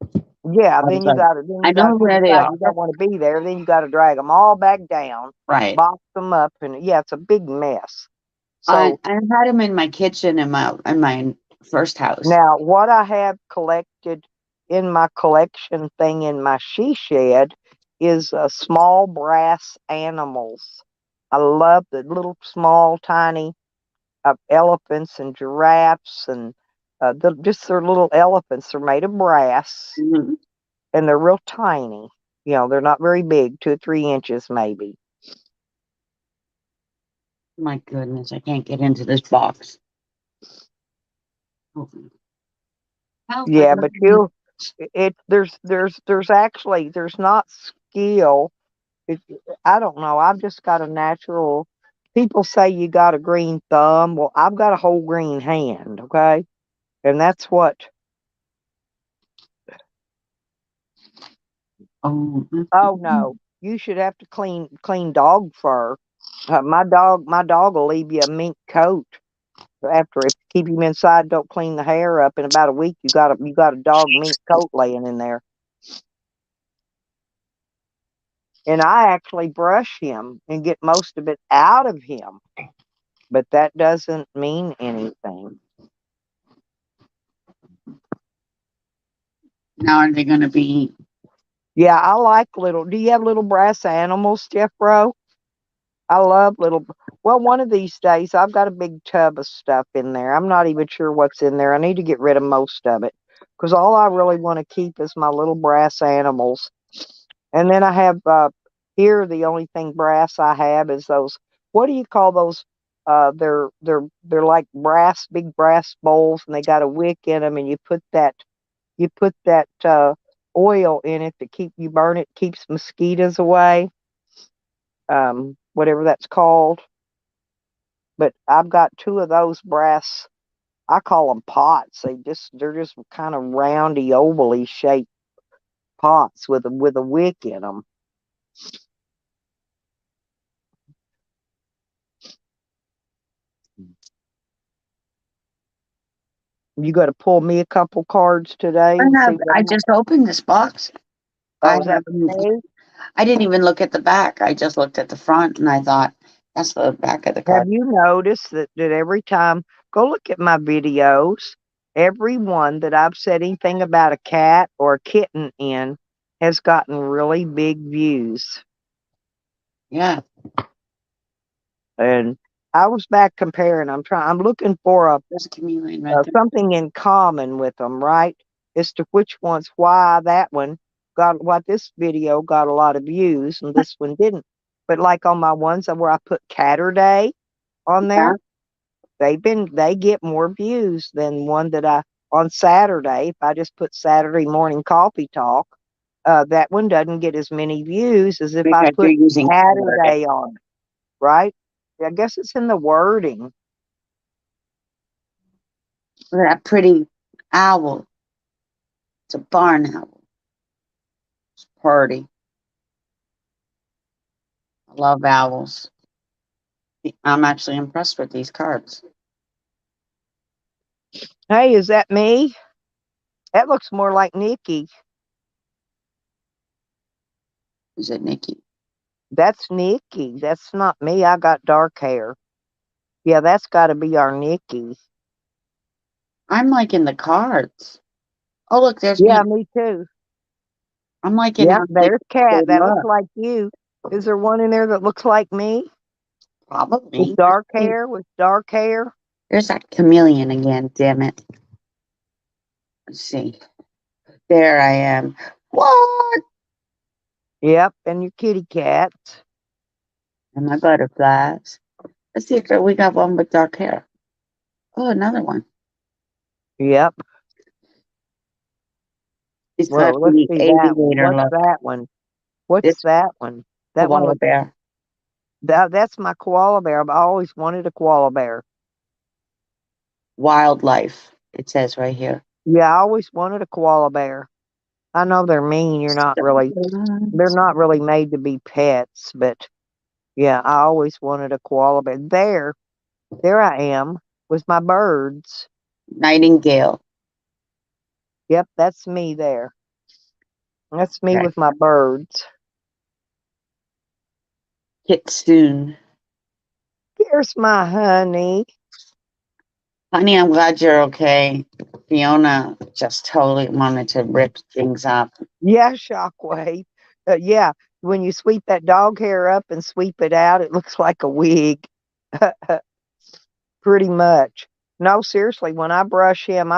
Yeah, I was like, I you know got to where they decide are. you don't want to be there. Then you got to drag them all back down, Right. box them up, and yeah, it's a big mess. I So I had them in my kitchen in my first house. now, what I have collected in my collection thing in my she shed is small brass animals. I love the little small tiny elephants and giraffes and just their little elephants. They're made of brass Mhm. and they're real tiny. They're not very big, 2 or 3 inches maybe. My goodness, I can't get into this box. Help! I Yeah, got but there's not skill. It, I don't know. I've just got a natural. People say you got a green thumb. Well, I've got a whole green hand. Okay, and that's what. Oh, Oh no, you should have to clean dog fur. My dog will leave you a mink coat after if you keep him inside. Don't clean the hair up in about a week. You got a dog mink coat laying in there. And I actually brush him and get most of it out of him, but that doesn't mean anything. now are they going to be? Yeah, I like do you have little brass animals, Jeffro? I love well, one of these days I've got a big tub of stuff in there. I'm not even sure what's in there. I need to get rid of most of it because all I really want to keep is my little brass animals. And then I have here the only thing brass I have is those. What do you call those? They're like big brass bowls, and they got a wick in them, and you put that oil in it to keep you burn it keeps mosquitoes away. Whatever that's called. But I've got two of those brass. I call them pots. They're just kind of roundy, ovally shaped pots with a wick in them. You got to pull me a couple cards today I and see have. what. I just opened this box. I Oh, is that haven't. for me? I didn't even look at the back. I just looked at the front, and I thought that's the back of the Have card. you noticed that every time, go look at my videos, every one that I've said anything about a cat or a kitten in has gotten really big views. Yeah, And I was back comparing. I'm looking for there's a chameleon right there. something in common with them, right? As to which ones, why this video got a lot of views and this one didn't. But like on my ones where I put Catterday on Yeah, there, they get more views than one that I on Saturday. If I just put Saturday morning coffee talk, that one doesn't get as many views as if I because you're put using Saturday. Saturday on it, right? I guess it's in the wording. Look at that pretty owl. It's a barn owl. It's pretty. I love owls. I'm actually impressed with these cards. Hey, is that me? That looks more like Nikki. Is it Nikki? That's Nikki. That's not me. I got dark hair. Yeah, that's got to be our Nikki. I'm like in the cards. Oh, look, there's Yeah, me. me too. I'm like in Yep, how they there's Cat. That looks look. like you. Is there one in there that looks like me? With Probably. dark hair? With dark hair? There's that chameleon again. Damn it. Let's see. There I am. What? Yep, and your kitty cats. And my butterflies. Let's see if we got one with dark hair. Oh, another one. Yep. He's got Well, let's the see that one. aviator What's look. that one? What's This that one? That one koala looks. bear. That's my koala bear. I've always wanted a koala bear. Wildlife. It says right here. Yeah, I always wanted a koala bear. I know they're mean. They're not really made to be pets, but yeah, I always wanted a koala bear. There I am with my birds. Nightingale. Yep, that's me there. That's me Okay. with my birds. Kitsune. Here's my honey. Honey, I'm glad you're okay. Fiona just totally wanted to rip things up. Yeah, Shockwave. Yeah, when you sweep that dog hair up and sweep it out, it looks like a wig. Pretty much. No, seriously, when I brush him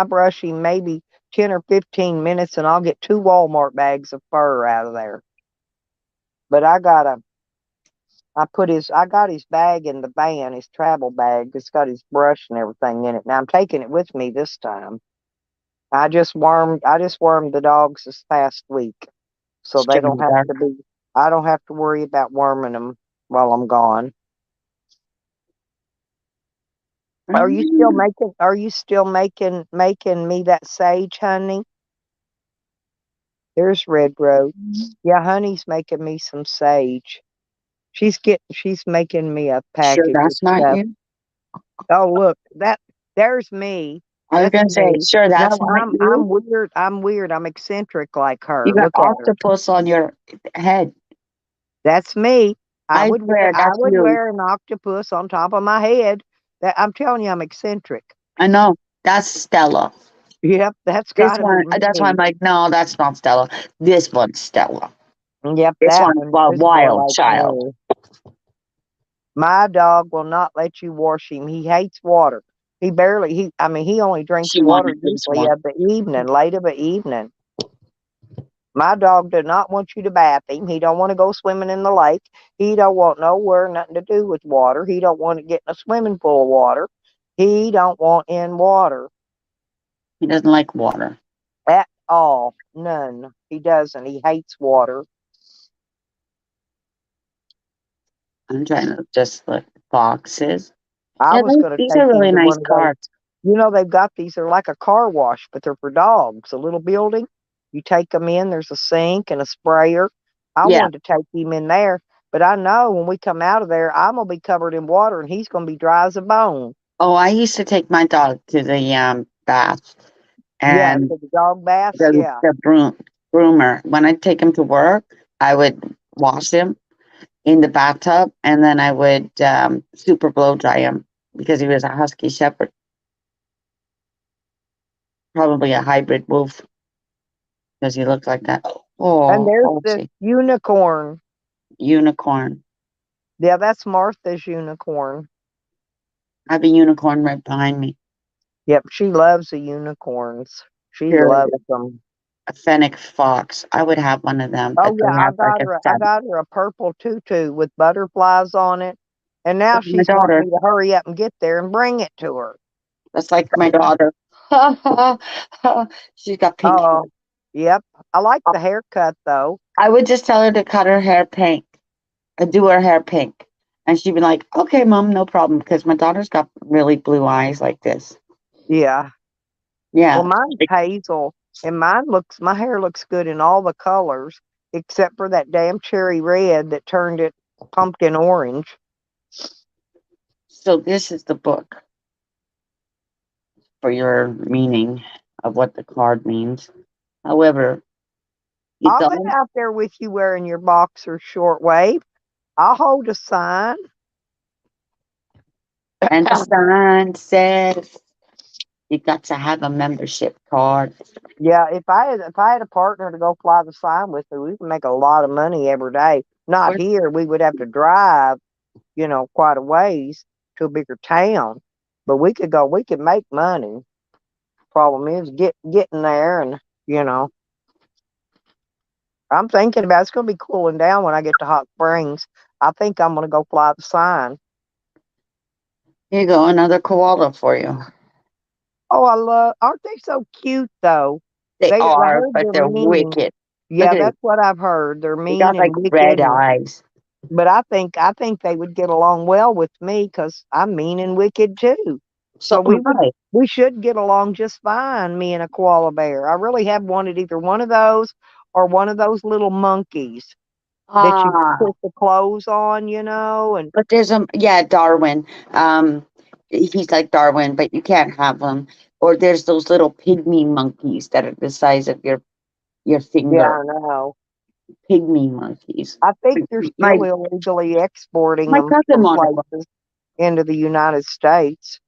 maybe 10 or 15 minutes and I'll get 2 Walmart bags of fur out of there. But I got his bag in the van, his travel bag. It's got his brush and everything in it. Now I'm taking it with me this time. I just wormed the dogs this past week. So they Shim in don't the have dark. to be, I don't have to worry about worming them while I'm gone. Are you still making me that sage, honey? There's Red Rose. Yeah, honey's making me some sage. She's making me a Sure, package of that's not stuff. you. Oh, look, there's me. I was That's gonna say, me. sure, No, that's not you. I'm weird. I'm weird. I'm eccentric like You her. got Look at her. octopus on your head. That's me. I swear, I that's would you. wear an octopus on top of my head. That I'm telling you, I'm eccentric. I know. That's Stella. Yep, that's This gotta be one, that's why I'm me. like, no, that's not Stella. This one's Stella. Yep, This one's is more Wild like Child. me. My dog will not let you wash him. He hates water. He only drinks She water wanted this usually one. of the evening, late of the evening. My dog does not want you to bath him. He don't want to go swimming in the lake. He don't want nowhere, nothing to do with water. He don't want to get in a swimming pool of water. He don't want in water He doesn't like water. at all. None. He doesn't. He hates water. I'm trying to just look boxes. I Yeah, was going to these take are him really to nice one of those. cards. You know, they've got these. They're like a car wash, but they're for dogs. A little building. You take them in. There's a sink and a sprayer. I Yeah. wanted to take him in there, but I know when we come out of there, I'm gonna be covered in water, and he's gonna be dry as a bone. Oh, I used to take my dog to the bath Yeah, and to the dog baths. the Yeah, the groomer. When I take him to work, I would wash him in the bathtub, and then I would super blow dry him because he was a husky shepherd, probably a hybrid wolf because he looked like that. and Oh, there's this Halsey, unicorn. unicorn. Yeah, that's Martha's unicorn. I have a unicorn right behind me. Yep, she loves the unicorns. She Here, loves them. a fennec fox. I would have one of them, Oh but yeah, they have like a I stud. got her a purple tutu with butterflies on it. And now That's my she's wanting daughter. me to hurry up and get there and bring it to her. That's like my daughter. She's got pink hair. Oh, yep. I like the haircut though. I would just tell her to cut her hair pink, do her hair pink. And she'd be like, okay, mom, no problem. Because my daughter's got really blue eyes like this. Yeah. Well, Yeah. mine's hazel, and my hair looks good in all the colors except for that damn cherry red that turned it pumpkin orange. So this is the book for your meaning of what the card means. However, You I'll get going? out there with you wearing your boxer shortwave. I'll hold a sign. And the sign says you got to have a membership card. Yeah, if I had a partner to go fly the sign with me, we could make a lot of money every day. Not Where- here. We would have to drive, quite a ways to a bigger town. But we could go, we could make money. Problem is getting there and you know. I'm thinking about it's gonna be cooling down when I get to Hot Springs. I think I'm gonna go fly the sign. Here you go, another koala for you. Oh, aren't they so cute though? They I are, heard but they're they're mean. wicked. Look Yeah, at it. that's what I've heard. They're They mean got like and red wicked, eyes. but I think they would get along well with me because I'm mean and wicked too. So So am I. we should get along just fine, me and a koala bear. I really have wanted either one of those or one of those little monkeys that you Ah, put the clothes on, and but there's yeah, Darwin. He's like Darwin, but you can't have them. Or there's those little pygmy monkeys that are the size of your yeah, finger. I know. Pygmy monkeys. I think they're My still illegally exporting my them cousin from wanted one. places into the United States.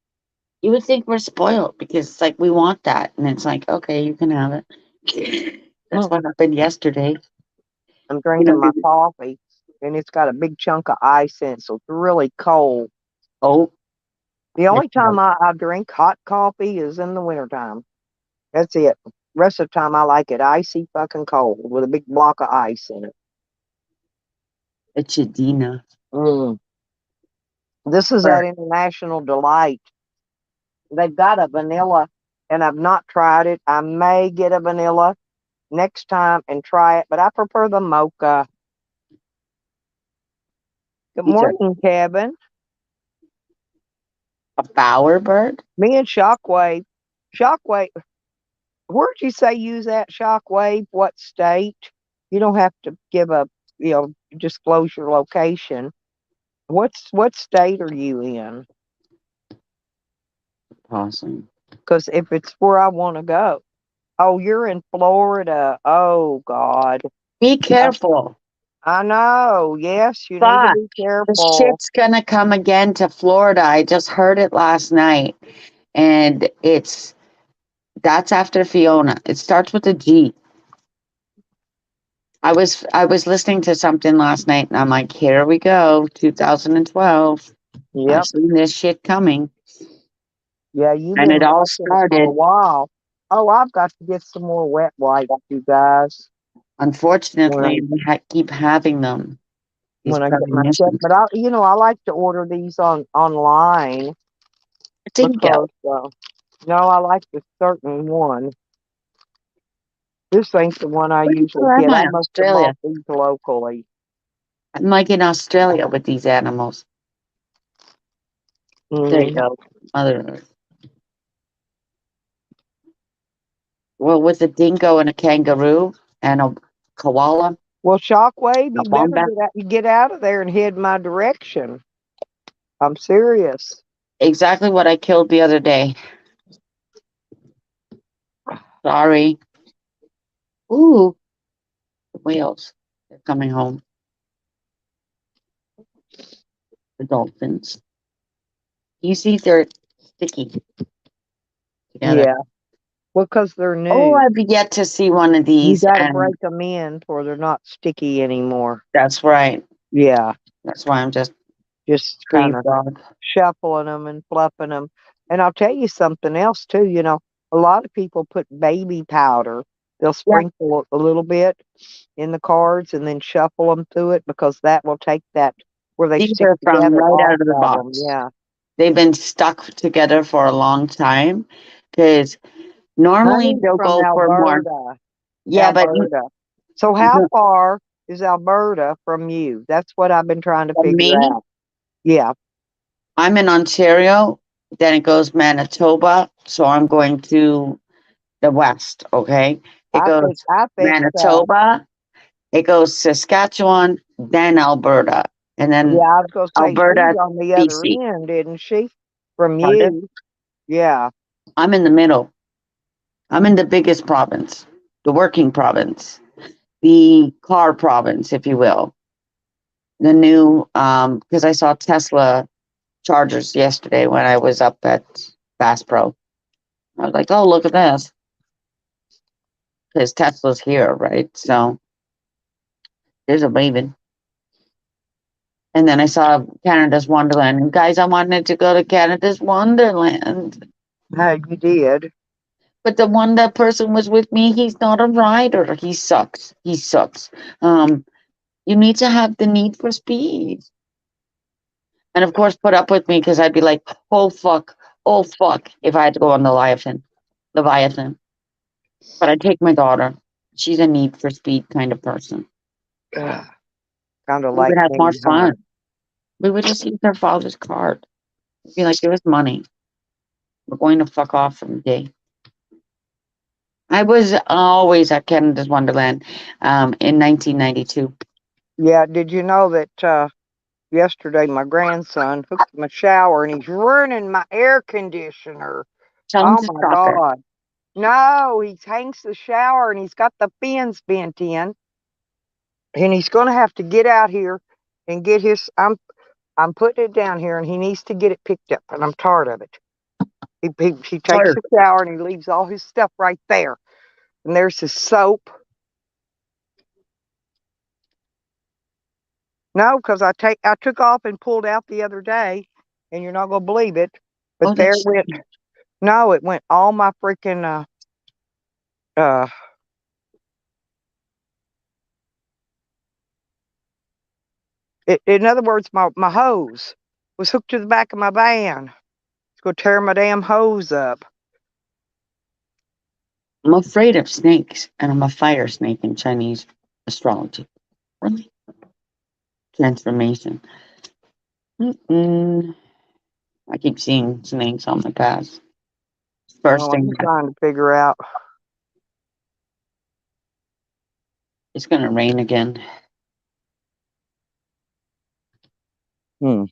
You would think we're spoiled because it's like we want that, and it's like okay, you can have it. That's what happened yesterday. I'm You know, drinking my coffee, and it's got a big chunk of ice in it, so it's really cold. oh, The it's only time I drink hot coffee is in the wintertime. That's it. Rest of the time, I like it icy fucking cold with a big block of ice in it. a Chidina. Mm. This is at International Delight. They've got a vanilla, and I've not tried it. I may get a vanilla next time and try it, but I prefer the mocha. Good These are morning, Kevin. a bowerbird. Me and Shockwave. Shockwave, where'd you say you was at, Shockwave? What state? You don't have to give disclose your location. What state are you in? Awesome. Because if it's where I want to go. Oh, you're in Florida. Oh God. Be Uh, careful. I know. Yes, you need to But be the careful. shit's gonna come again to Florida. I just heard it last night, and that's after Fiona. It starts with a G. I was listening to something last night, and I'm like, here we go, 2012. I've Yep. seen this shit coming, Yeah, you've and been it all watching it for a started. while. Oh, I've got to get some more wet wipes, you guys, Unfortunately, when we I keep having them. These when I get my check. premonitions. But I like to order these online Dingo. because no, I like the certain one. This ain't the one I usually Where am get. I I? must have Australia. bought these locally. I'm like in Australia with these animals. There you Hmm. go. Mother Earth. Well, with a dingo and a kangaroo and a koala, Well, Shockwave, a you better wombat. get out of there and head my direction. I'm serious. Exactly what I killed the other day. Sorry. Ooh, the whales. They're coming home. The dolphins. You see, they're sticky together. Yeah, well, because they're Oh, new. I've yet to see one of You these, got to and break them in, or they're not sticky anymore. that's right. Yeah, That's why I'm just just kind free of frog. shuffling them and fluffing them. And I'll tell you something else too. A lot of people put baby powder. They'll Yeah, sprinkle a little bit in the cards and then shuffle them through it because that will take that where they these stick are from together right off out of the of them. box. Yeah. They've been stuck together for a long time because normally Honey's they'll from go for more. Alberta. Yeah, but Alberta. So how far is Alberta from you? That's what I've been trying to for figure me, out. Yeah. I'm in Ontario, then it goes Manitoba, so I'm going to the west, okay? It goes I think Manitoba, it goes Saskatchewan, then Alberta, and yeah, then I was gonna say she's Alberta, on the other BC. end, isn't she? From Pardon? you. Yeah. I'm in the middle. I'm in the biggest province, the working province, the car province, if you will. The new, because I saw Tesla chargers yesterday when I was up at Bass Pro. I was like, oh, look at this. Because Tesla's here, right? So there's a raven. And then I saw Canada's Wonderland. And guys, I wanted to go to Canada's Wonderland. Hey, you did. But the one that person was with me, he's not a rider. He sucks. He sucks. You need to have the need for speed. And of course, put up with me because I'd be like, oh fuck, if I had to go on the Leviathan. But I'd take my daughter. She's a need for speed kind of person. Kind of We like would have me, more huh? fun. We would just use our father's card. We'd be like, give us money. We're going to fuck off from the day. I was always at Canada's Wonderland in 1992. Yeah, did you know that yesterday my grandson hooked my shower and he's running my air conditioner? Tell him Oh to my stop it. God. No, he hangs the shower and he's got the fins bent in. And he's gonna have to get out here and get his I'm putting it down here and he needs to get it picked up and I'm tired of it. He takes Tired. a shower and he leaves all his stuff right there. And there's his soap. No, because I took off and pulled out the other day, and you're not gonna believe it, but Oh, there that's went. No, it went all my freaking uh. In other words, my hose was hooked to the back of my van. It's gonna tear my damn hose up. I'm afraid of snakes, and I'm a fire snake in Chinese astrology. Really? Transformation. Mm-mm. I keep seeing snakes on my path. First Well, thing, I'm trying to figure out. it's going to rain again. Hmm.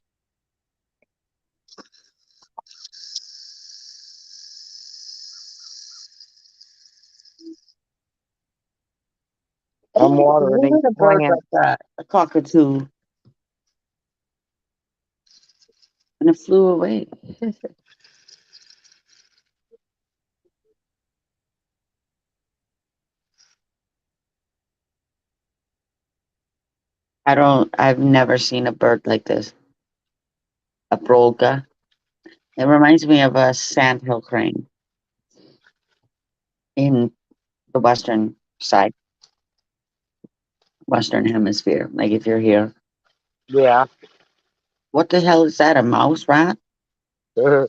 I'm watering Look these at a bird like plants. that, a cockatoo, and it flew away. I've never seen a bird like this. A brolga. It reminds me of a sandhill crane in the western side, western hemisphere. Like if you're here, Yeah. what the hell is that? A mouse rat? Uh,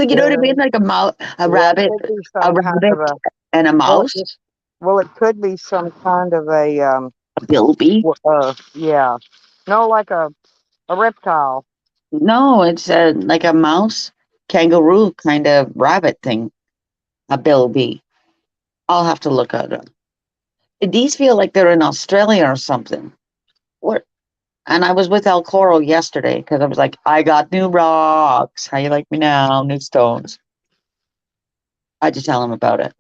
You know what I mean? Like a mouse, yeah, it could be a some kind rabbit, of a. and a Well, mouse, it could be some kind of a a bilby. yeah. No, like a reptile. No, it's like a mouse, kangaroo kind of rabbit thing. A bilby. I'll have to look at it. These feel like they're in Australia or something. What? And I was with El Coro yesterday because I was like, I got new rocks. How you like me now? New stones. I had to tell him about it.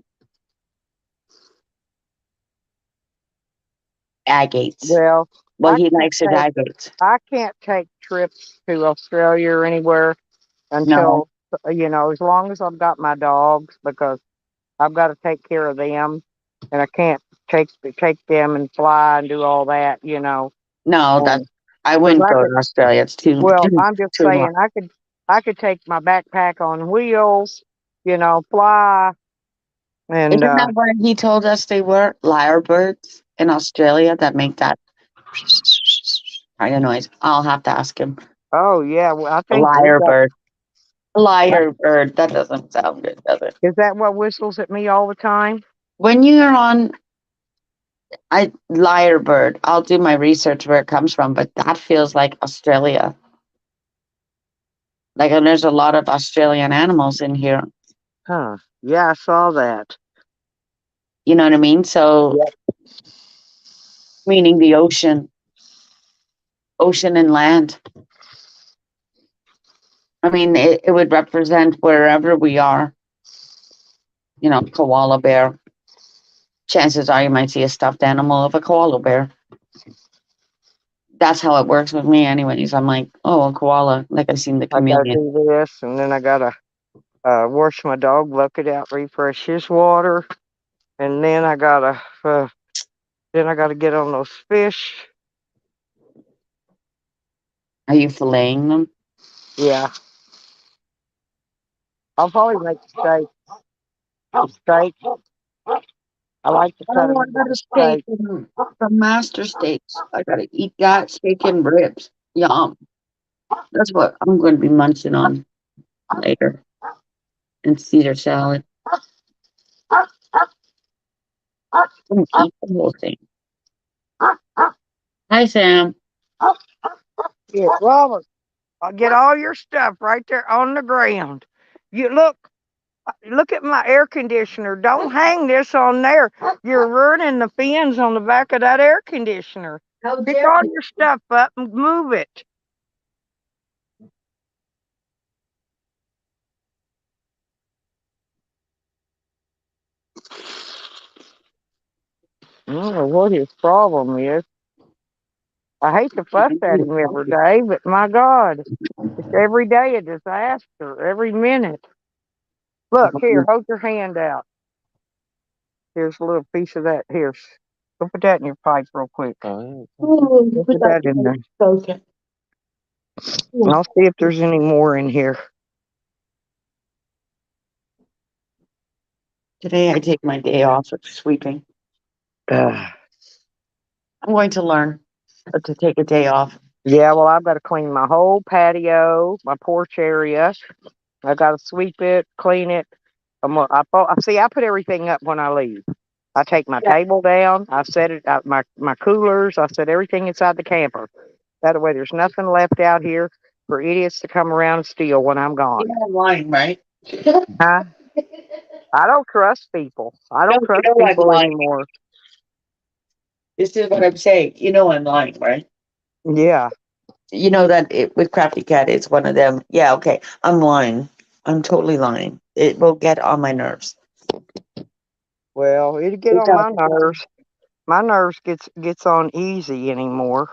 Agates. Well, Well, I he can't likes his take agates. I can't take trips to Australia or anywhere No, until as long as I've got my dogs because I've got to take care of them, and I can't take them and fly and do all that. no, that Um, I 'cause wouldn't I go could, to Australia. It's too well, too I'm just too hot. saying I could take my backpack on wheels, fly, and Isn't that where he told us they were lyrebirds in Australia that make that kind of noise? I'll have to ask him. oh yeah, well, I think we got. Lyrebird. Lyrebird. That doesn't sound good, does it? Is that what whistles at me all the time? When you're on lyrebird, I'll do my research where it comes from, but that feels like Australia. Like, and there's a lot of Australian animals in here. Huh? Yeah, I saw that. You know what I mean? So, Yep. meaning the ocean and land. I mean, it would represent wherever we are. Koala bear, chances are you might see a stuffed animal of a koala bear. That's how it works with me, anyways. I'm like, oh, a koala, like I seen the I gotta chameleon. do this, and then I gotta wash my dog bucket out, refresh his water, and then I gotta get on those fish. Are you filleting them? Yeah, I'll probably make steak. Steak. I like to cut Oh, them I got into a steak steak. from Master Steaks. I gotta eat that steak and ribs. Yum. That's what I'm going to be munching on later. And Caesar salad. I'm gonna eat the whole thing. Hi, Sam. Yeah, Robert, I'll get all your stuff right there on the ground. You look at my air conditioner. Don't hang this on there. You're ruining the fins on the back of that air conditioner. How Pick dare all you? your stuff up and move it. I don't know what his problem is. I hate to fuss at him every day, but my God, it's every day a disaster, every minute. Look, here, hold your hand out. Here's a little piece of that. Here, go put that in your pipe real quick. Oh, Go put put that that in there. okay. And I'll see if there's any more in here. Today I take my day off of sweeping. Uh, I'm going to learn to take a day off. yeah, well, I've got to clean my whole patio, my porch area. I got to sweep it, clean it. See, I put everything up when I leave. I take my Yeah, table down. I set it out, my coolers. I set everything inside the camper. That way, there's nothing left out here for idiots to come around and steal when I'm you gone. know I'm lying, right? Huh? I don't trust people. I No, don't you trust know I'm people lying. anymore. This is what I'm saying. You know I'm lying, right? Yeah. You know that with Crafty Cat, it's one of them. Yeah, okay. I'm lying. I'm totally lying. It will get on my nerves. Well, it'd get It on my does. nerves. My nerves gets on easy anymore.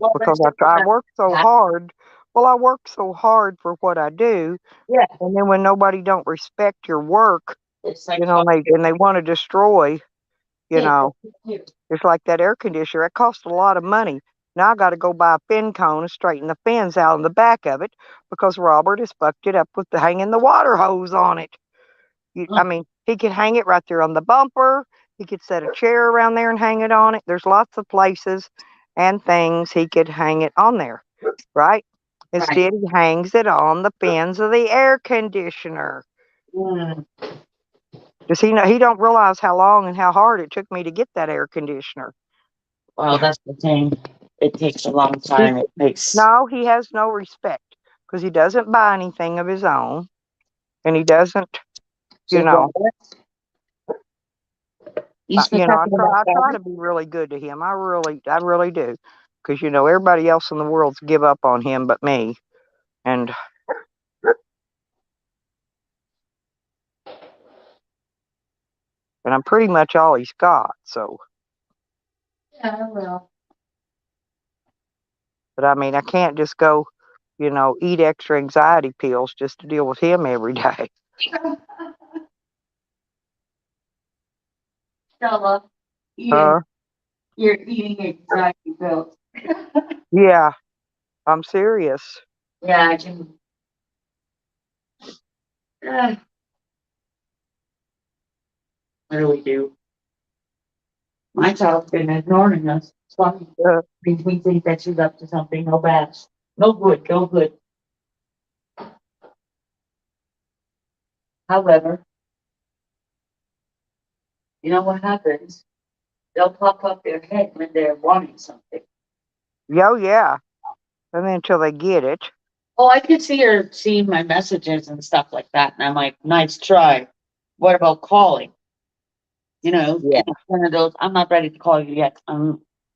Well, Because that's just I enough. work so hard. Well, I work so hard for what I do, Yeah, and then when nobody don't respect your work, it's like and they want to destroy, you yeah, know, it's like that air conditioner. It costs a lot of money. Now I got to go buy a fin cone and straighten the fins out in the back of it because Robert has fucked it up with hanging the water hose on it. I mean, he could hang it right there on the bumper. He could set a chair around there and hang it on it. There's lots of places and things he could hang it on there, right? right. Instead, he hangs it on the fins of the air conditioner. Mm. Does he know? He don't realize how long and how hard it took me to get that air conditioner. Well, that's the thing. It takes a long He, time. It takes. no, he has no respect because he doesn't buy anything of his own, and he doesn't, you See, know. you still talking about I try that? to be really good to him. I really do, because everybody else in the world's give up on him but me, and I'm pretty much all he's got. So, Yeah, well. but I mean, I can't just go, eat extra anxiety pills just to deal with him every day. Stella, yeah, Uh, you're eating anxiety pills. yeah, I'm serious. Yeah, I can. Uh, what do we do? My child's been ignoring us. It's funny. Uh, Makes me think that she's up to something. No bad. No good. No good. However, you know what happens? They'll pop up their head when they're wanting something. yeah, and then until they get it. Oh, I could see her seeing my messages and stuff like that. And I'm like, nice try. What about calling? Yeah. And it's one of those, I'm not ready to call you yet.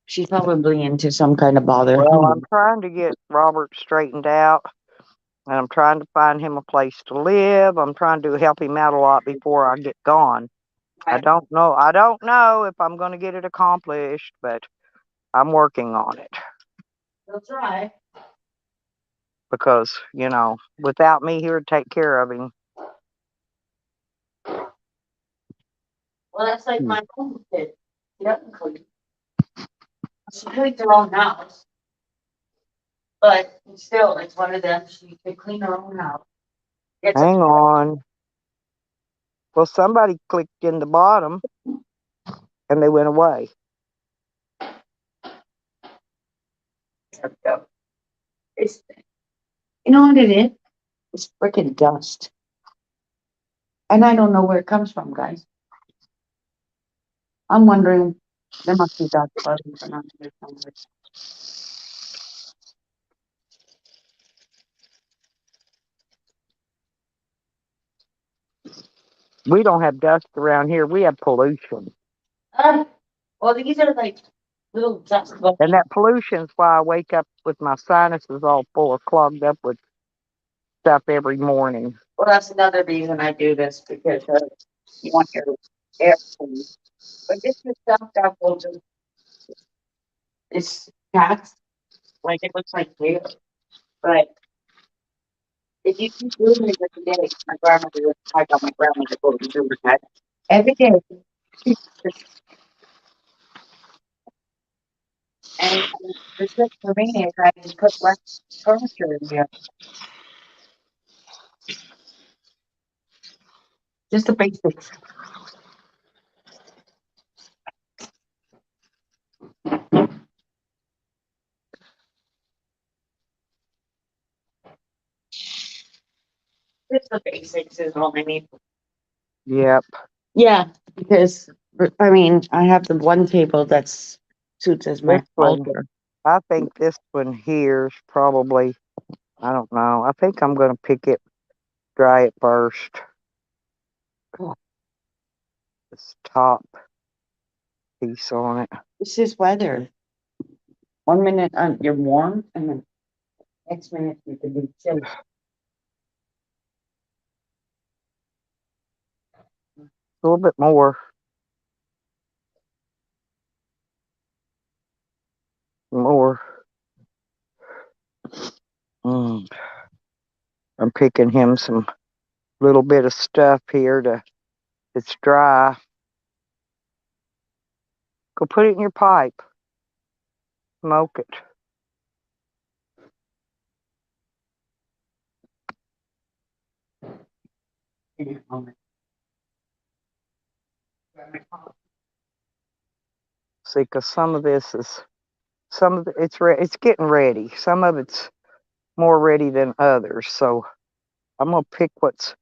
She's probably into some kind of bother. Well, I'm trying to get Robert straightened out, and I'm trying to find him a place to live. I'm trying to help him out a lot before I get gone. I don't know. I don't know if I'm going to get it accomplished, but I'm working on it We'll try. because, without me here to take care of him. Well, that's like my own kid. She doesn't clean. She cleans her own house. But still, it's one of them. She could clean her own house. It's a Hang on. Well, somebody clicked in the bottom and they went away. It's, you know what it is? It's freaking dust. And I don't know where it comes from, guys. I'm wondering, there must be dust bugs around here somewhere. We don't have dust around here. We have pollution. Uh, well, these are like little dust bugs. And that pollution's why I wake up with my sinuses all full of clogged up with stuff every morning. Well, that's another reason I do this because you want your air clean. But this is stuff that will just, it's cats. Like it looks like hair. But if you keep doing it every day, my grandmother, I got my grandmother to do that every day. And the trick for me is I just put less furniture in there. Just the basics. Just the basics is all I need. Yep. Yeah, because I mean, I have the one table that's suits as This my one, altar. I think this one here's probably, I don't know. I think I'm going to pick it, dry it first. This top piece on it. This is weather. 1 minute you're warm, and then next minute you can be chilly. A little bit more. More. Mm. I'm picking him some little bit of stuff here it's dry. Go put it in your pipe. Smoke it. See, because some of this is, it's getting ready. Some of it's more ready than others. So I'm going to pick what's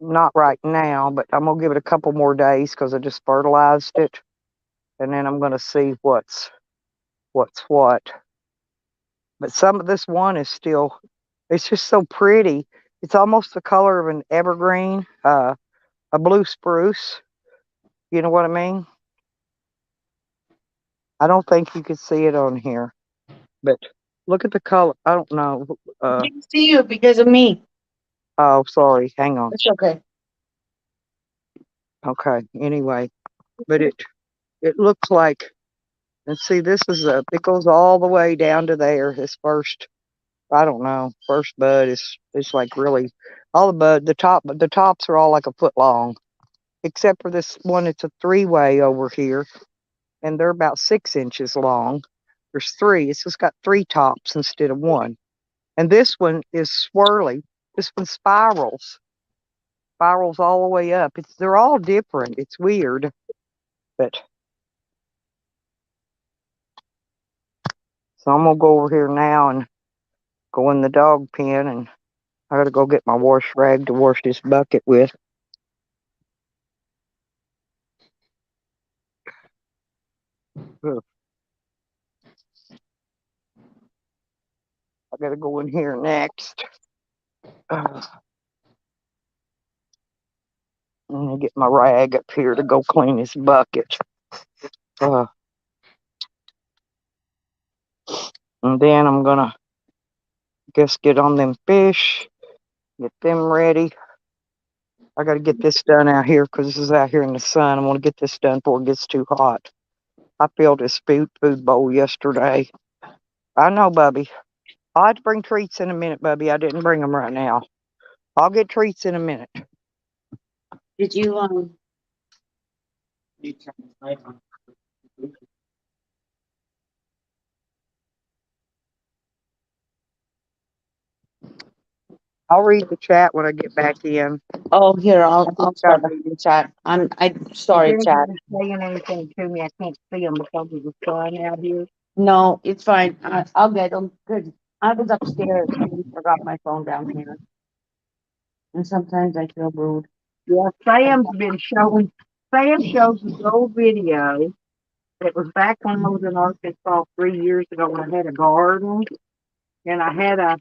not right now, but I'm going to give it a couple more days because I just fertilized it. And then I'm going to see what's what. But some of this one is still, it's just so pretty. It's almost the color of an evergreen, a blue spruce. You know what I mean? I don't think you could see it on here, but look at the color. I don't know. I can see you because of me. Oh, sorry. Hang on. It's okay. Okay. Anyway, but it looks like, and see, it goes all the way down to there. This first, I don't know, first bud is like really, all the tops are all like a foot long, except for this one. It's a three-way over here, and they're about 6 inches long. There's three. It's just got three tops instead of one. And this one is swirly. This one spirals all the way up. They're all different. It's weird, but so I'm gonna go over here now and go in the dog pen, and I gotta go get my wash rag to wash this bucket with. Ugh. I gotta go in here next. I'm gonna get my rag up here to go clean this bucket. And then I'm gonna get on them fish, get them ready. I got to get this done out here because this is out here in the sun. I want to get this done before it gets too hot. I filled this food bowl yesterday. I know, Bubby. I'll have to bring treats in a minute, Bubby. I didn't bring them right now. I'll get treats in a minute. Did you you turn the light on? I'll read the chat when I get back in. Oh, here, I I'll just start gotta. reading chat. Is Sorry, chat. anybody saying anything to me? I can't see them because of the sun out here. No, it's fine. I'll get them. Good. I was upstairs and forgot my phone down here. And sometimes I feel rude. Yeah, Sam's been showing. Sam shows this old video. It was back when I was in Arkansas 3 years ago when I had a garden and I had a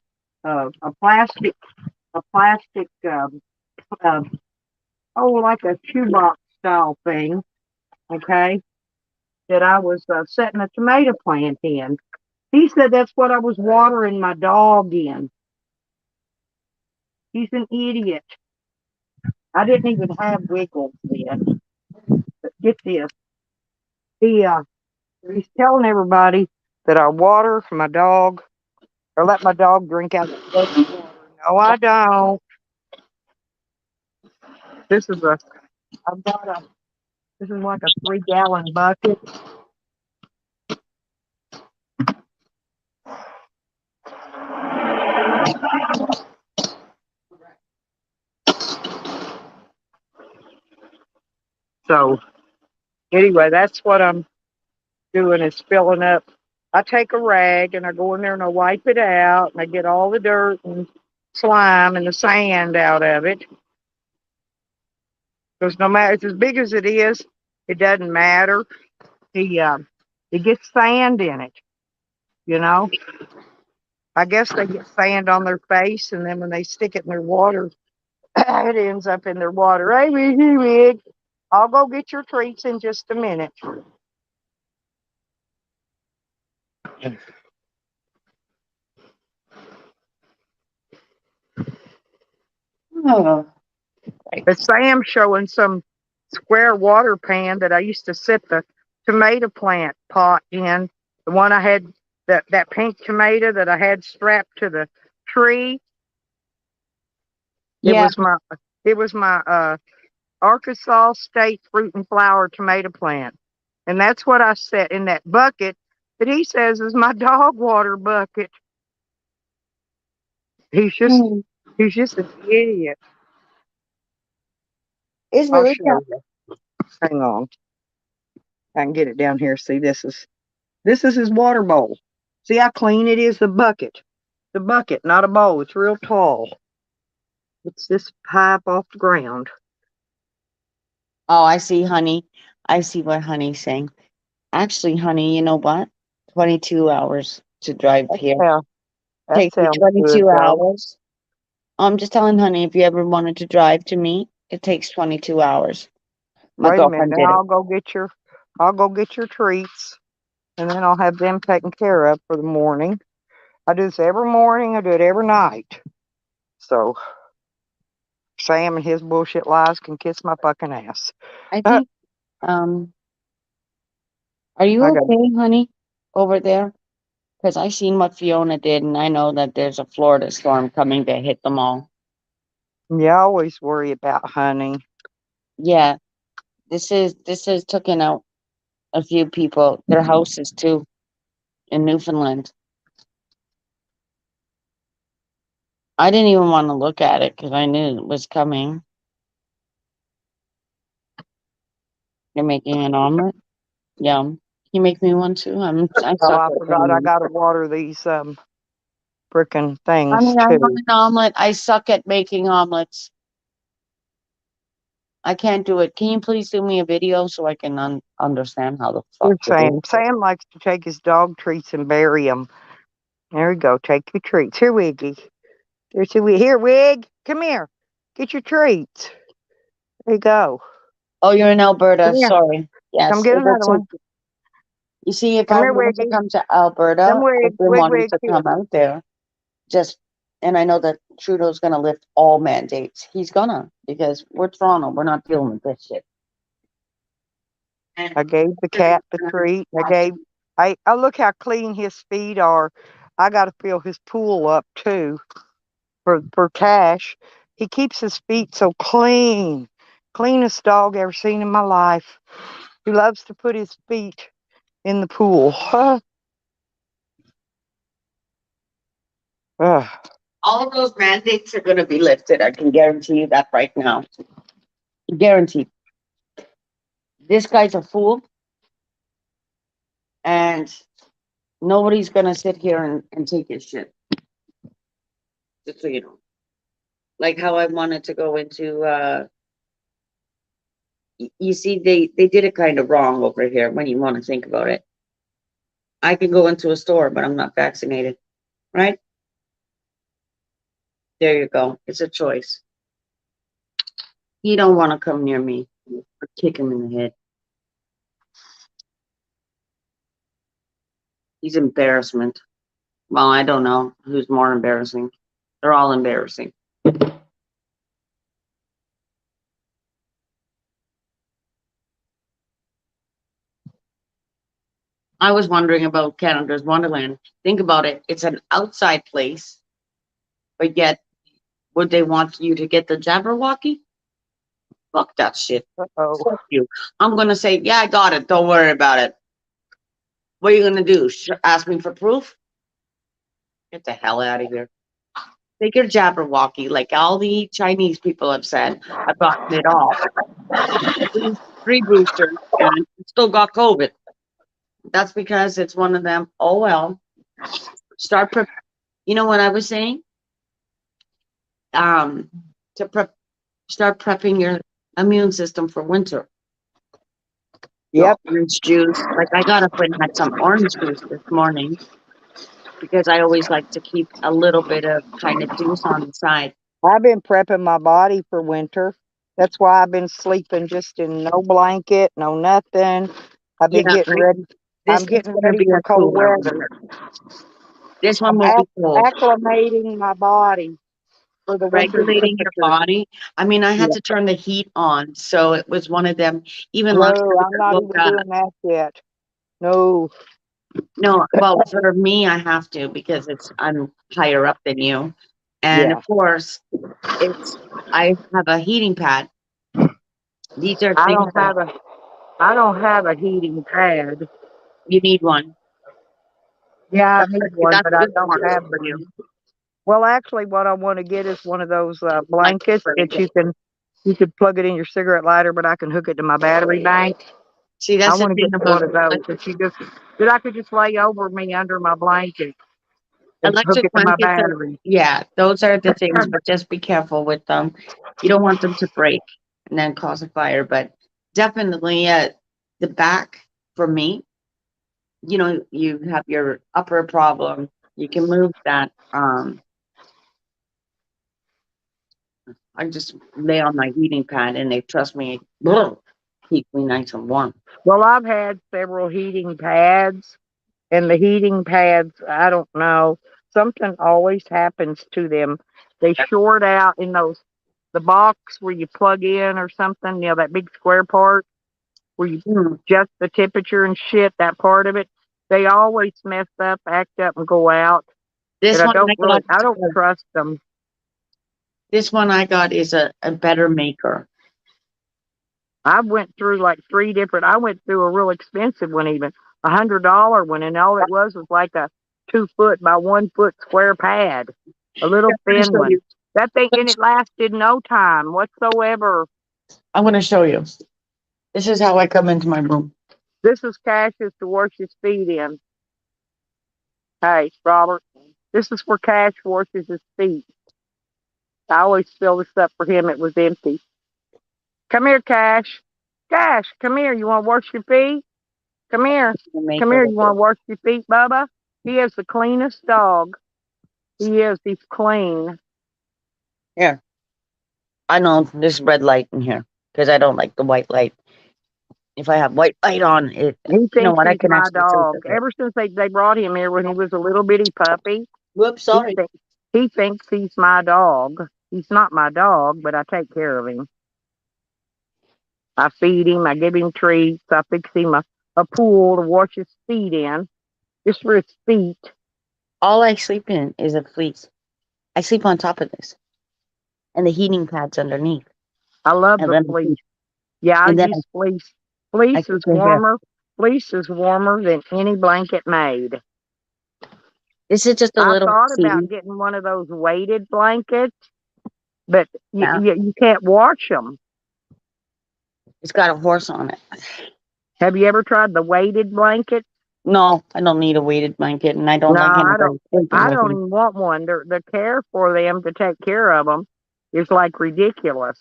plastic uh, oh like a shoebox style thing, okay, that I was setting a tomato plant in. He said that's what I was watering my dog in. He's an idiot. I didn't even have Wiggles then. But get this, he he's telling everybody that I water for my dog or let my dog drink out of the water. No, I don't. This is a I've got a this is like a 3-gallon bucket. So anyway, that's what I'm doing is filling up. I take a rag and I go in there and I wipe it out and I get all the dirt and slime and the sand out of it. Because no matter it's as big as it is, it doesn't matter. He it gets sand in it, you know. I guess they get sand on their face and then when they stick it in their water, it ends up in their water. Hey, Wig, I'll go get your treats in just a minute. Oh, But Sam's showing some square water pan that I used to set the tomato plant pot in. The one I had, that pink tomato that I had strapped to the tree. It yeah. was my Arkansas State Fruit and Flower tomato plant, and that's what I set in that bucket that he says is my dog water bucket. He's just Hmm. he's just an idiot. It's I'll really show tough. you. Hang on, I can get it down here. See, this is his water bowl. See how clean it is? The bucket. The bucket, not a bowl. It's real tall. It's this pipe off the ground. Oh, I see, honey. I see what honey's saying. Actually, honey, you know what? 22 hours to drive That here. sounds, that Take me sounds good, 22 though. hours. I'm just telling honey, if you ever wanted to drive to me, it takes 22 hours. My Wait a minute. girlfriend Now did it. I'll go get your treats, and then I'll have them taken care of for the morning. I do this every morning. I do it every night. So Sam and his bullshit lies can kiss my fucking ass. I I think, are you got. okay, honey, over there? Because I seen what Fiona did, and I know that there's a Florida storm coming to hit them all. Yeah, I always worry about honey. Yeah, this is taking out a few people, their houses too, in Newfoundland. I didn't even want to look at it because I knew it was coming. You're making an omelet? Yum. Can you make me one too? I Oh, suck I at forgot. I making. gotta water these frickin' I things mean, I want too. an omelet. I suck at making omelets. I can't do it. Can you please do me a video so I can understand how the fuck Good to do Sam. it? Sam likes to take his dog treats and bury them. There we go. Take your treats. Here, Wiggy. There's a Wig. Here, Wig. Come here. Get your treats. There you go. Oh, you're in Come Alberta. here. Sorry. Come Yes, get it would another take. one. You see, if Come I here, wanted to Wiggy. come to Come, Alberta, Wig. I've been Wig, wanting Wig. to Here. come out there. Just, and I know that Trudeau's gonna lift all mandates. He's gonna, because we're Toronto. We're not dealing with this shit. I gave the cat the treat. I look how clean his feet are. I got to fill his pool up too for Cash. He keeps his feet so clean. Cleanest dog ever seen in my life. He loves to put his feet in the pool. All of those mandates are gonna be lifted. I can guarantee you that right now. Guaranteed. This guy's a fool, and nobody's gonna sit here and take his shit. Just so you know. Like how I wanted to go into you see, they did it kind of wrong over here when you want to think about it. I can go into a store, but I'm not vaccinated, right? There you go. It's a choice. You don't want to come near me or kick him in the head. He's embarrassment. Well, I don't know who's more embarrassing. They're all embarrassing. I was wondering about Canada's Wonderland. Think about it. It's an outside place, but yet would they want you to get the Jabberwocky? Fuck that shit. Uh-oh. Fuck you. I'm gonna say, yeah, I got it. Don't worry about it. What are you gonna do? Ask me for proof? Get the hell out of here. Take your Jabberwocky, like all the Chinese people have said. I've gotten it all. Three boosters and still got COVID. That's because it's one of them. Oh well. Start prep. You know what I was saying? To prep. Start prepping your immune system for winter. Yep. Orange juice. Like I got up and had some orange juice this morning because I always like to keep a little bit of kind of juice on the side. I've been prepping my body for winter. That's why I've been sleeping just in no blanket, no nothing. I've been getting ready. This I'm getting is gonna ready be for a cold cooler weather. This one I'm will be cold. acclimating my body for the winter Regulating your temperature. body. I mean, I had Yeah. to turn the heat on, so it was one of them. Even No, last night, I'm I not woke even up. doing that yet. No. No, well, for me, I have to because I'm higher up than you, and Yeah. of course, I have a heating pad. These are I things don't that have a heating pad. you need one. Yeah, I need one, That's but I don't important have for you. one. Well, actually, what I want to get is one of those Like blankets that you could plug it in your cigarette lighter, but I can hook it to my battery bank. see, I that's the want to thing get about one of those that I could just lay over me under my blanket and hook electric it to my blankets. battery. Yeah, those are the things, but just be careful with them. You don't want them to break and then cause a fire. But definitely, the back for me, you have your upper problem. You can move that. I just lay on my heating pad, and they trust me, keep me nice and warm. Well, I've had several heating pads, and the heating pads, I don't know, something always happens to them. They short out in the box where you plug in or something, that big square part where you adjust the temperature and shit, that part of it. They always mess up, act up, and go out. This And one I don't trust them. This one I got is a better maker. I went through like I went through a real expensive one, even $100 one, and all it was like a 2 foot by 1 foot square pad, a little thin one. That thing, and it lasted no time whatsoever. I'm going to show you. This is how I come into my room. This is Cash's to wash his feet in. Hey, Robert, this is where Cash washes his feet. I always fill this up for him. It was empty. Come here, Cash. Cash, come here. You want to wash your feet? Come here. Come here. You want to wash your feet, Bubba? He is the cleanest dog. He is. He's clean. Here. I know there's red light in here because I don't like the white light. If I have white light on, He thinks you know what? I he's can my actually dog. Ever since they brought him here when he was a little bitty puppy, Whoops, sorry. He thinks he's my dog. He's not my dog, but I take care of him. I feed him, I give him treats, I fix him a pool to wash his feet in, just for his feet. All I sleep in is a fleece. I sleep on top of this, and the heating pad's underneath. I love And the then, fleece. Yeah, I and then use fleece. I Fleece keep is it here. warmer. Fleece is warmer than any blanket made. This is just a I little thought about seat. getting one of those weighted blankets, but Yeah, you can't wash them. it's got a horse on it. Have you ever tried the weighted blanket? No, I don't need a weighted blanket, and I don't No, like I don't. anybody sleeping I with don't me. even want one. The care for them to take care of them is like ridiculous.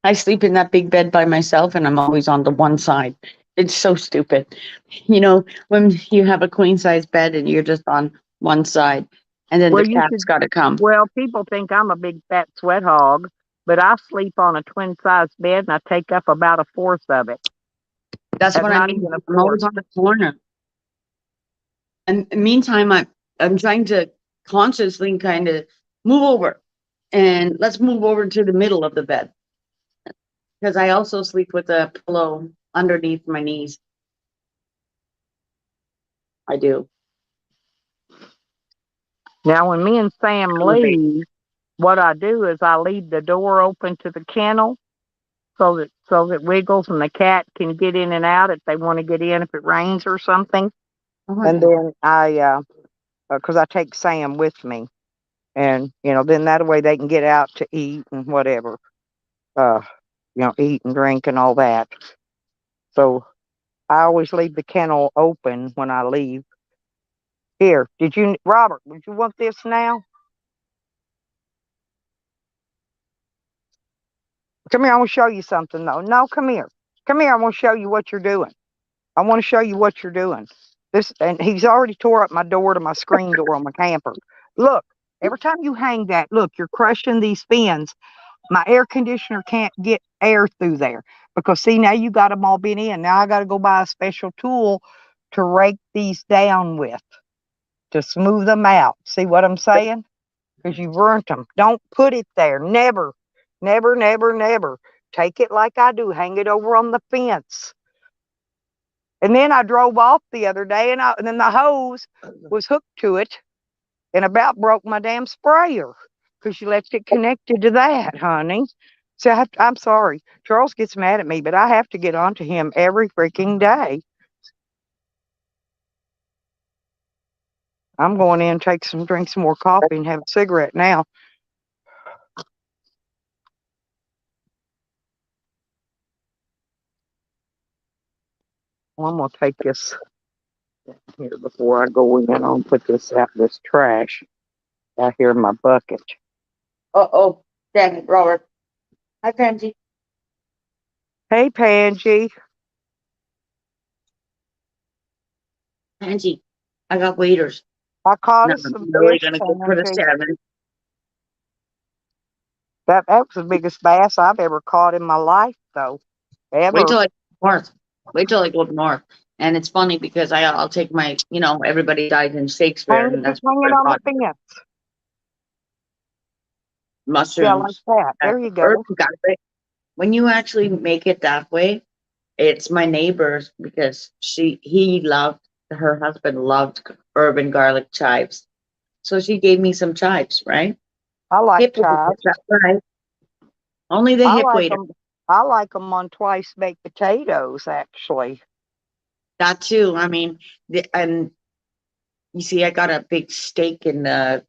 I sleep in that big bed by myself, and I'm always on the one side. It's so stupid. When you have a queen size bed and you're just on one side, and then Well, the you cat's should. got to come. Well, people think I'm a big fat sweat hog, but I sleep on a twin size bed and I take up about a fourth of it. That's That's what I not mean. even a I'm fourth. always on the corner. And meantime, I'm trying to consciously kind of move over, and let's move over to the middle of the bed because I also sleep with a pillow underneath my knees. I do. Now, when me and Sam Elevate. leave, what I do is I leave the door open to the kennel so that Wiggles and the cat can get in and out if they want to get in if it rains or something. Oh, And yeah. then because I take Sam with me, and then that way they can get out to eat and whatever, uh, eat and drink and all that. So I always leave the kennel open when I leave. Here, Robert? Would you want this now? Come here. I want to show you something though. No, come here. Come here. I want to show you what you're doing. I want to show you what you're doing. And he's already tore up my door to my screen door on my camper. Look, every time you hang that, look, you're crushing these fins. My air conditioner can't get air through there because see, now you got them all bent in. Now I got to go buy a special tool to rake these down with to smooth them out. See what I'm saying? Because you've ruined them. Don't put it there. Never, never, never, never. Take it like I do. Hang it over on the fence. And then I drove off the other day, and then the hose was hooked to it, and about broke my damn sprayer because you left it connected to that, honey. So I'm sorry. Charles gets mad at me, but I have to get on to him every freaking day. I'm going in, drink some more coffee, and have a cigarette now. Well, I'm gonna take this here before I go in. I'll put this trash out here in my bucket. Oh, dang it, Robert. Hi, Pansy. Hey, Pansy. Pansy, I got waiters. I caught No, us I'm some really fish, gonna go for the Pansy. salmon. That was the biggest bass I've ever caught in my life, though. Wait Ever. till I go north. Wait till I go north. And it's funny because I'll take my, everybody dies in Shakespeare, and Just that's hang what it I on the brought. fence. Yeah, like Mushrooms. that. There you Herb go. garlic. When you actually make it that way, it's my neighbor's because her husband loved herb and garlic chives. So she gave me some chives, right? I like Hip waiters, chives. that's right. Only the I hip like waiter. them. I like them on twice baked potatoes, actually. That too. I mean, and you see, I got a big steak in the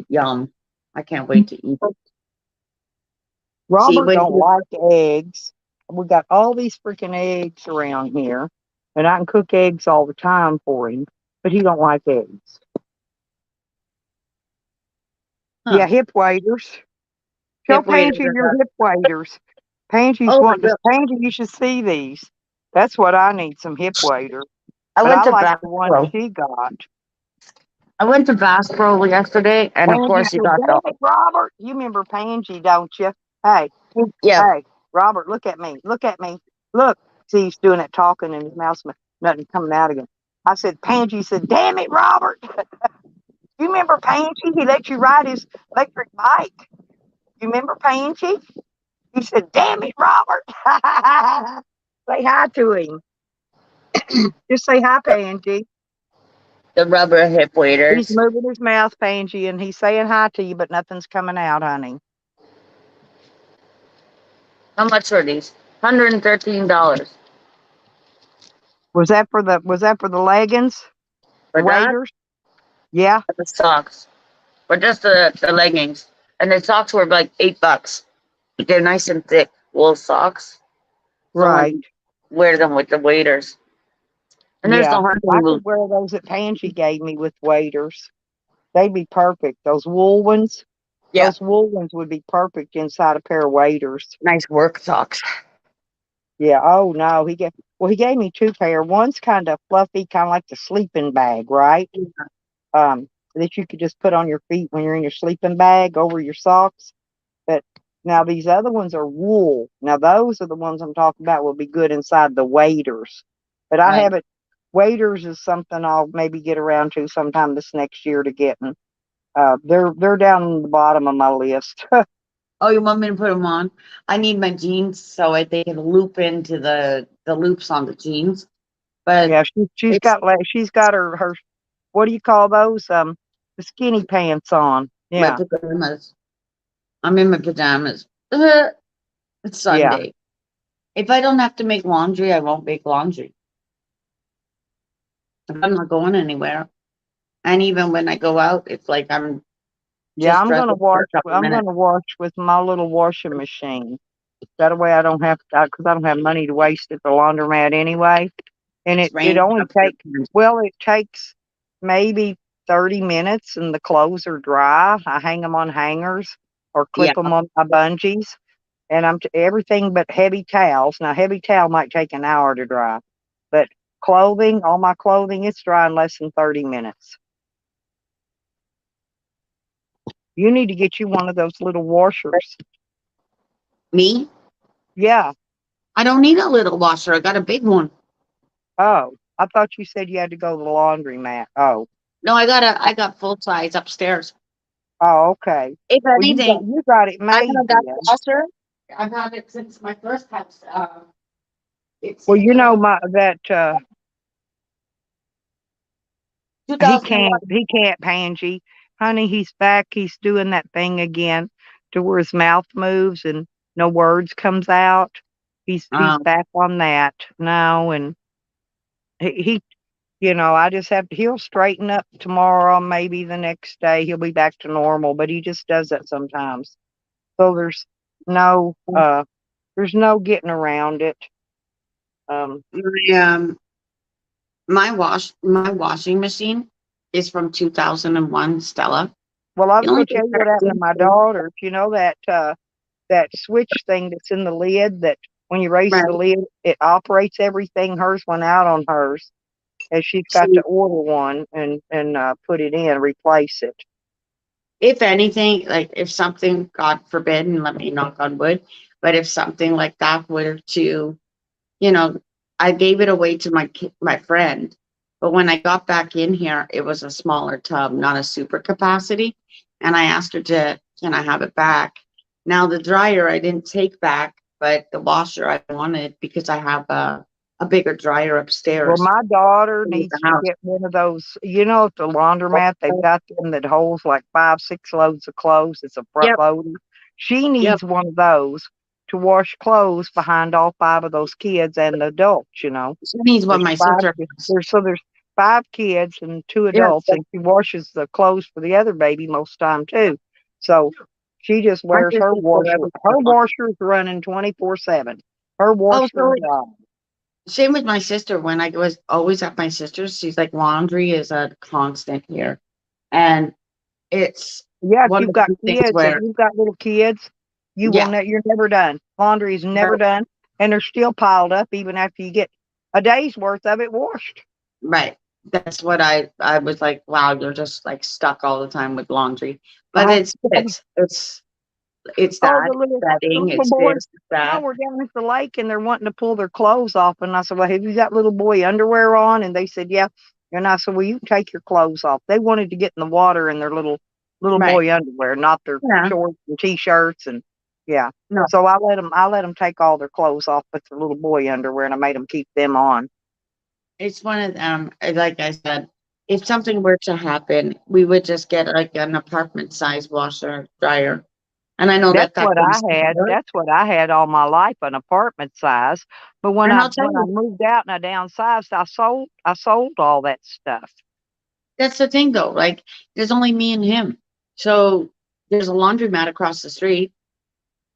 yum. I can't wait to eat it. See, Robert don't like eggs. We got all these freaking eggs around here, and I can cook eggs all the time for him, but he don't like eggs. Yeah, huh? hip waders. Show Hip waiters Pansy are your hip waders. Pansy's Oh, I wanting to. will. Pansy, you should see these. That's what I need, some hip waders. I But went I to like Bass the one Pro. she got. I went to Bass Pro yesterday, and of Pansy course you said, got "Damn it, Robert! You remember Pansy, don't you? Hey, yeah. hey, Robert, look at me. Look at me. Look. See, he's doing it, talking, and his mouth's nothing coming out again. I said, Pansy said, "Damn it, Robert!" You remember Pansy? He let you ride his electric bike. You remember Pansy? He said, "Damn it, Robert." Say hi to him. Just say hi, Pansy. The rubber hip He's waders. moving his mouth, Pansy, and he's saying hi to you, but nothing's coming out, honey. How much are these? $113. Was that for the leggings? For that, Waders? Yeah, and the socks. Or just the leggings. And the socks were like $8. They're nice and thick wool socks. Someone right. wear them with the waders. And there's Yeah. the hunting I boots. could wear those that Pansy gave me with waders. They'd be perfect. Those wool ones. Yeah, Those wool ones would be perfect inside a pair of waders. nice work socks. Yeah. Oh no, he gave me two pair. One's kind of fluffy, kind of like the sleeping bag, right? That you could just put on your feet when you're in your sleeping bag over your socks. But now these other ones are wool. Now those are the ones I'm talking about will be good inside the waders. But I Right. haven't. Waders is something I'll maybe get around to sometime this next year to getting. They're down the bottom of my list. Oh, you want me to put them on? I need my jeans so they can loop into the loops on the jeans. But Yeah, she's it's got her what do you call those? The skinny pants on. my Yeah, pajamas. I'm in my pajamas. It's yeah, Sunday. If I don't have to make laundry, I won't make laundry. If I'm not going anywhere. And even when I go out, it's like I'm yeah. just I'm gonna dressing for wash. a couple I'm minutes. gonna wash with my little washing machine. That way I don't have to, because I don't have money to waste at the laundromat anyway. And It's it raining only up here. takes, well, it takes maybe 30 minutes and the clothes are dry. I hang them on hangers or Yeah. clip them on my bungees. And everything but heavy towels. Now, heavy towel might take an hour to dry, but clothing, all my clothing, it's dry in less than 30 minutes. You need to get you one of those little washers. Me? Yeah. I don't need a little washer. I got a big one. Oh, I thought you said you had to go to the laundromat. Oh, No, I got full size upstairs. oh, okay. If Well, you got anything, you got it I got made that then. washer. I've had it since my first house. It's Well, you know my that he 2001. can't Pansy. Honey, he's back. He's doing that thing again to where his mouth moves and no words comes out. He's Um, back on that now and he I just have to he'll straighten up tomorrow, maybe the next day he'll be back to normal, but he just does that sometimes. So no there's no getting around it. Um my, um, my washing machine is from 2001, Stella. well I The was only gonna thing tell you what that's happened to in my daughter. You know that switch thing that's in the lid that when you raise right. the lid, it operates everything. Hers went out on hers, and she's got to See, order one and put it in, replace it. if anything, like if something, God forbid, and let me knock on wood, but if something like that were to, you know, I gave it away to my friend, but when I got back in here, it was a smaller tub, not a super capacity, and I asked her to, can I have it back? Now the dryer I didn't take back, but the washer I wanted because I have a bigger dryer Well, upstairs my daughter in the needs to house. get one of those. At the laundromat, they've got them that holds like 5, 6 loads of clothes. It's a front Yep, loader. She yep. needs one of those to wash clothes behind all 5 of those kids and the adults. She needs what There's my 5 sister ki has. there's 5 kids and 2 Yeah, adults, and she washes the clothes for the other baby most time too. So, she just my wears her sister's washer. whatever. Her washer's running 24/7. Her Oh, washer so job. same with my sister. When I was always at my sister's, she's like, laundry is a constant here. And it's Yeah, if one you've of got the things kids, if where, you've got little kids, yeah, you're never done. Laundry is never done, and they're still piled up even after you get a day's worth of it washed. right. That's what I was like, wow, you're just like stuck all the time with laundry. But Uh, it's oh, that, it's the bedding, little it's boy. this, it's No, that. we're down at the lake and they're wanting to pull their clothes off. And I said, well, have you got little boy underwear on? And they said, yeah. And I said, well, you can take your clothes off. They wanted to get in the water in their little Right. boy underwear, not their Yeah. shorts and t-shirts and yeah. No. So I let them take all their clothes off but their little boy underwear, and I made them keep them on. It's one of them. Like I said, if something were to happen, we would just get like an apartment size washer dryer. And I know That's that what I comes had. together. That's what I had all my life, an apartment size. But when And I I'll tell when I you, moved out and I downsized, I sold all that stuff. that's the thing though. Like, there's only me and him. So there's a laundromat across the street.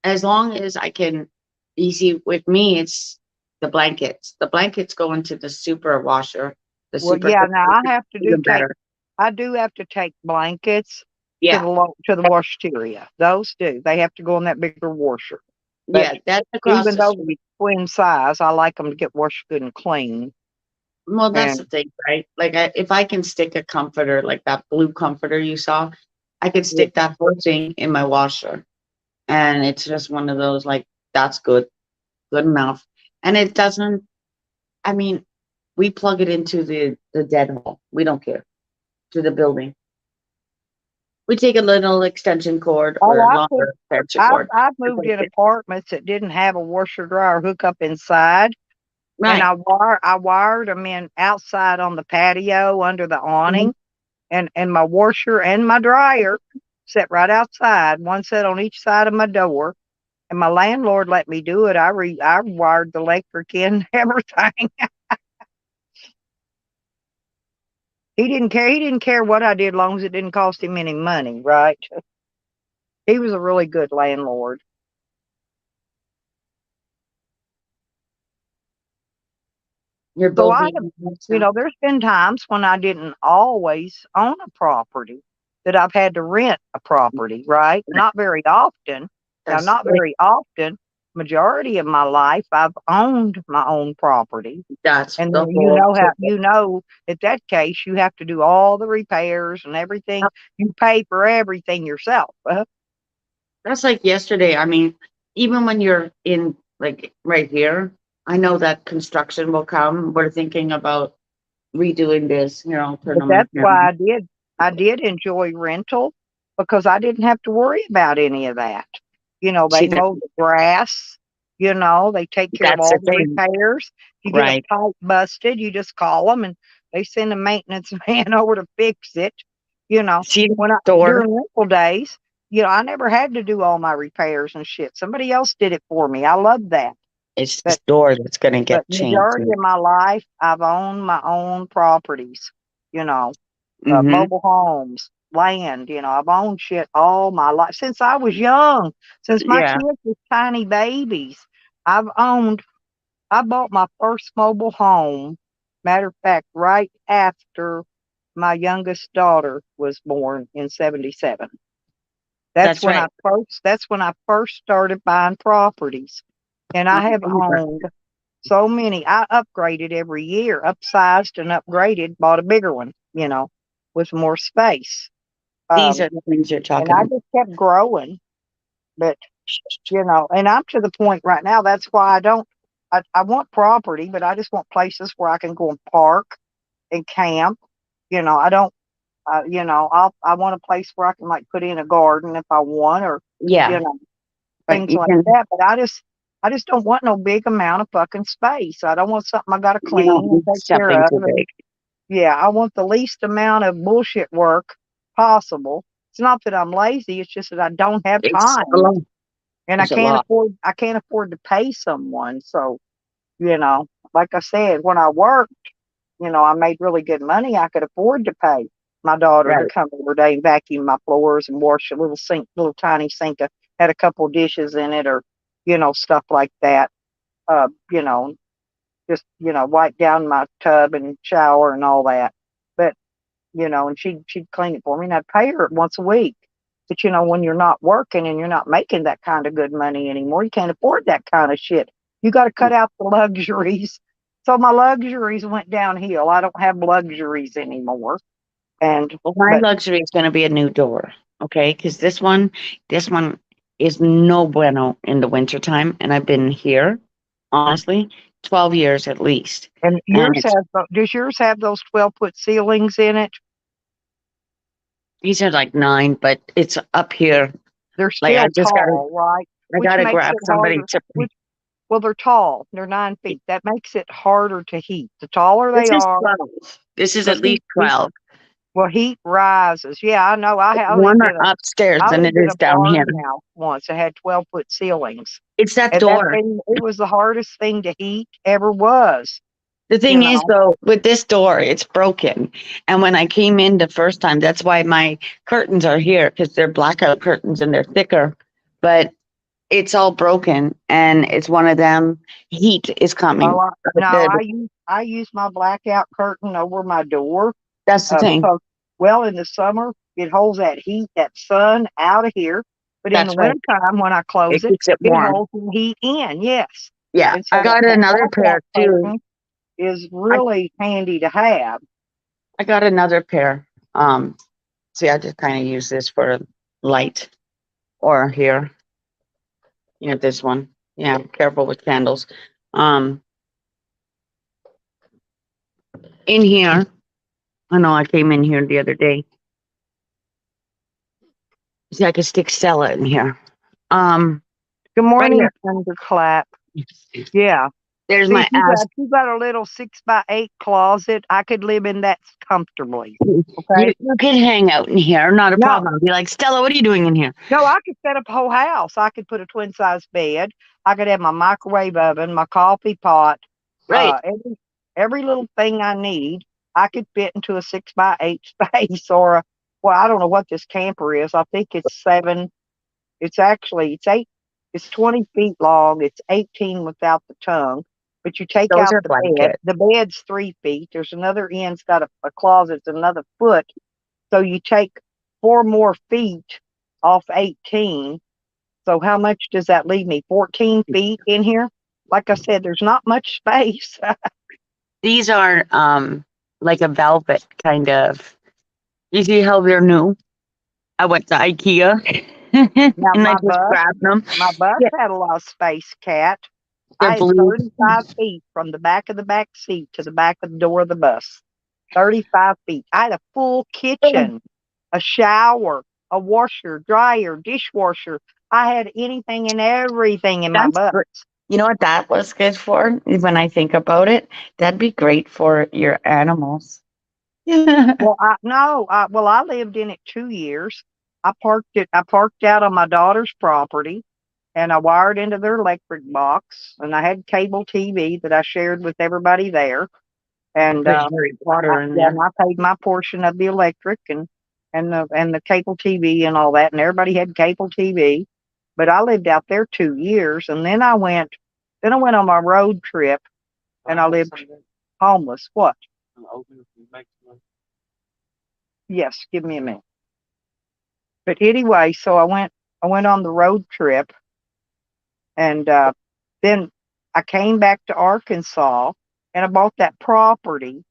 As long as I can, you see, with me, it's the blankets. The blankets go into the super washer, the Well, super, yeah, now even better. I do have to take blankets to Yeah. to the washteria. Those do. They have to go in that bigger washer. But Yeah. That's across even the though street. they're twin size, I like them to get washed good and clean. Well, that's And the thing, right? Like, if I can stick a comforter, like that blue comforter you saw, I could yeah, stick that whole thing in my washer. And it's just one of those, like, that's good enough. And it doesn't, I mean, we plug it into the dead hole. We don't care, to the building. We take a little extension cord oh, or a longer extension cord. I've It's moved like in this. apartments that didn't have a washer dryer hookup inside, and Right. I wired them in outside on the patio under the Mhm. awning, and my washer and my dryer set right outside, one set on each side of my door. And my landlord let me do it. I wired the electric in and everything. He didn't care. He didn't care what I did, long as it didn't cost him any money, right? He was a really good landlord. You're So both eating stuff. there's been times when I didn't always own a property, that I've had to rent a property, right? Not very often. Now, That's not very often. Majority of my life, I've owned my own property. that's And the then whole you know, at that case, you have to do all the repairs and everything. You pay for everything yourself. That's like yesterday. I mean, even when you're in, like, right here, I know that construction will come. We're thinking about redoing this, turn But on my that's camera. why I did enjoy rental, because I didn't have to worry about any of that. They See, mow the grass, they take care of that's the all the thing, repairs. You get a right? pipe busted, you just call them and they send a maintenance man over to fix it. You know, See the when I door? during rental days, I never had to do all my repairs and shit. Somebody else did it for me. I love that. It's But this door that's gonna but get changed. majority of my life, I've owned my own properties. You know, Mm-hmm. mobile homes, land. I've owned shit all my life since I was young, since my Yeah, kids were tiny babies. I've owned, I bought my first mobile home. Matter of fact, right after my youngest daughter was born in 77. that's right. That's when I first started buying properties. And I have owned so many. I upgraded every year, upsized and upgraded, bought a bigger one, with more space. These Um, are the things you're and talking I about. just kept growing. But, and I'm to the point right now, that's why I want property, but I just want places where I can go and park and camp. I don't, I want a place where I can like put in a garden if I want, or, you Yeah, know, but things you like can, that. But I just don't want no big amount of fucking space. I don't want something I got to you don't clean and need take something care of. too And big. yeah, I want the least amount of bullshit work possible. It's not that I'm lazy. It's just that I don't have It's a time, lot. and It's a lot. I can't afford to pay someone. So, like I said, when I worked, I made really good money. I could afford to pay my daughter to Right. come every day and vacuum my floors and wash a little sink, little tiny sink that had a couple of dishes in it, or, stuff like that. Uh, you know, just, wipe down my tub and shower and all that. But, and she'd clean it for me, and I'd pay her once a week. But, when you're not working and you're not making that kind of good money anymore, you can't afford that kind of shit. You got to cut out the luxuries. So my luxuries went downhill. I don't have luxuries anymore. And Well, my but luxury is going to be a new door, okay? Because this one is no bueno in the wintertime, and I've been here, honestly. 12 years at least. And does yours have those 12-foot ceilings in it? He said like 9, but it's up here. They're Like still tall, right? I Which gotta makes grab it somebody harder. to. Well, they're tall. They're 9 feet. That makes it harder to heat. The taller This they is are, 12. This is because at least 12. heat rises. Yeah, I know. I One lived in a upstairs I than it lived in is a down here. farmhouse once. It had 12-foot ceilings, It's that and that door. thing, it was the hardest thing to heat ever was. The thing is, know. though, with this door, it's broken. And when I came in the first time, that's why my curtains are here, because they're blackout curtains and they're thicker. But it's all broken, and it's one of them. Heat is coming. Oh, no, The- I use my blackout curtain over my door That's the thing. because, well, in the summer it holds that heat, that sun out of here. But in the That's right. wintertime, when I It close it, keeps it it warm. holds the heat in. Yes. Yeah, And so I got that another pair blackout too. curtain is really handy to have. I got another pair. See, I just kind of use this for light, or here. You know, this one. Yeah, careful with candles. Um, in here, I know I came in here the other day. See, I could stick Stella in here. Good morning, here. Thunderclap. Yeah. There's See, my ass. you got a little 6x8 closet. I could live in that comfortably. Okay. You can hang out in here, not a No. problem. Be like, Stella, what are you doing in here? No, I could set up a whole house. I could put a twin size bed. I could have my microwave oven, my coffee pot. Right. Every little thing I need, I could fit into a 6x8 space, or well, I don't know what this camper is. I think it's 7. It's 8. It's 20 feet long. It's 18 without the tongue. But you take Those out are the bed. blankets. The bed's 3 feet. There's another end's got a closet. It's another foot. So you take 4 more feet off 18. So how much does that leave me? 14 feet in here? Like I said, there's not much space. These are like a velvet kind of. You see how they're new? I went to IKEA and I just grabbed them. My bus had a lot of space, Cat. They're I had blue. 35 feet from the back of the back seat to the back of the door of the bus. 35 feet. I had a full kitchen, a shower, a washer, dryer, dishwasher. I had anything and everything in my bus. You know what that was good for? When I think about it, that'd be great for your animals. Well, I lived in it 2 years. I parked out on my daughter's property, and I wired into their electric box, and I had cable TV that I shared with everybody there. And Harry Potter in there. and I paid my portion of the electric and the cable TV and all that, and everybody had cable TV. But I lived out there 2 years, and then I went on my road trip, and I lived homeless. What? Yes, give me a minute. But anyway, so I went on the road trip, and then I came back to Arkansas, and I bought that property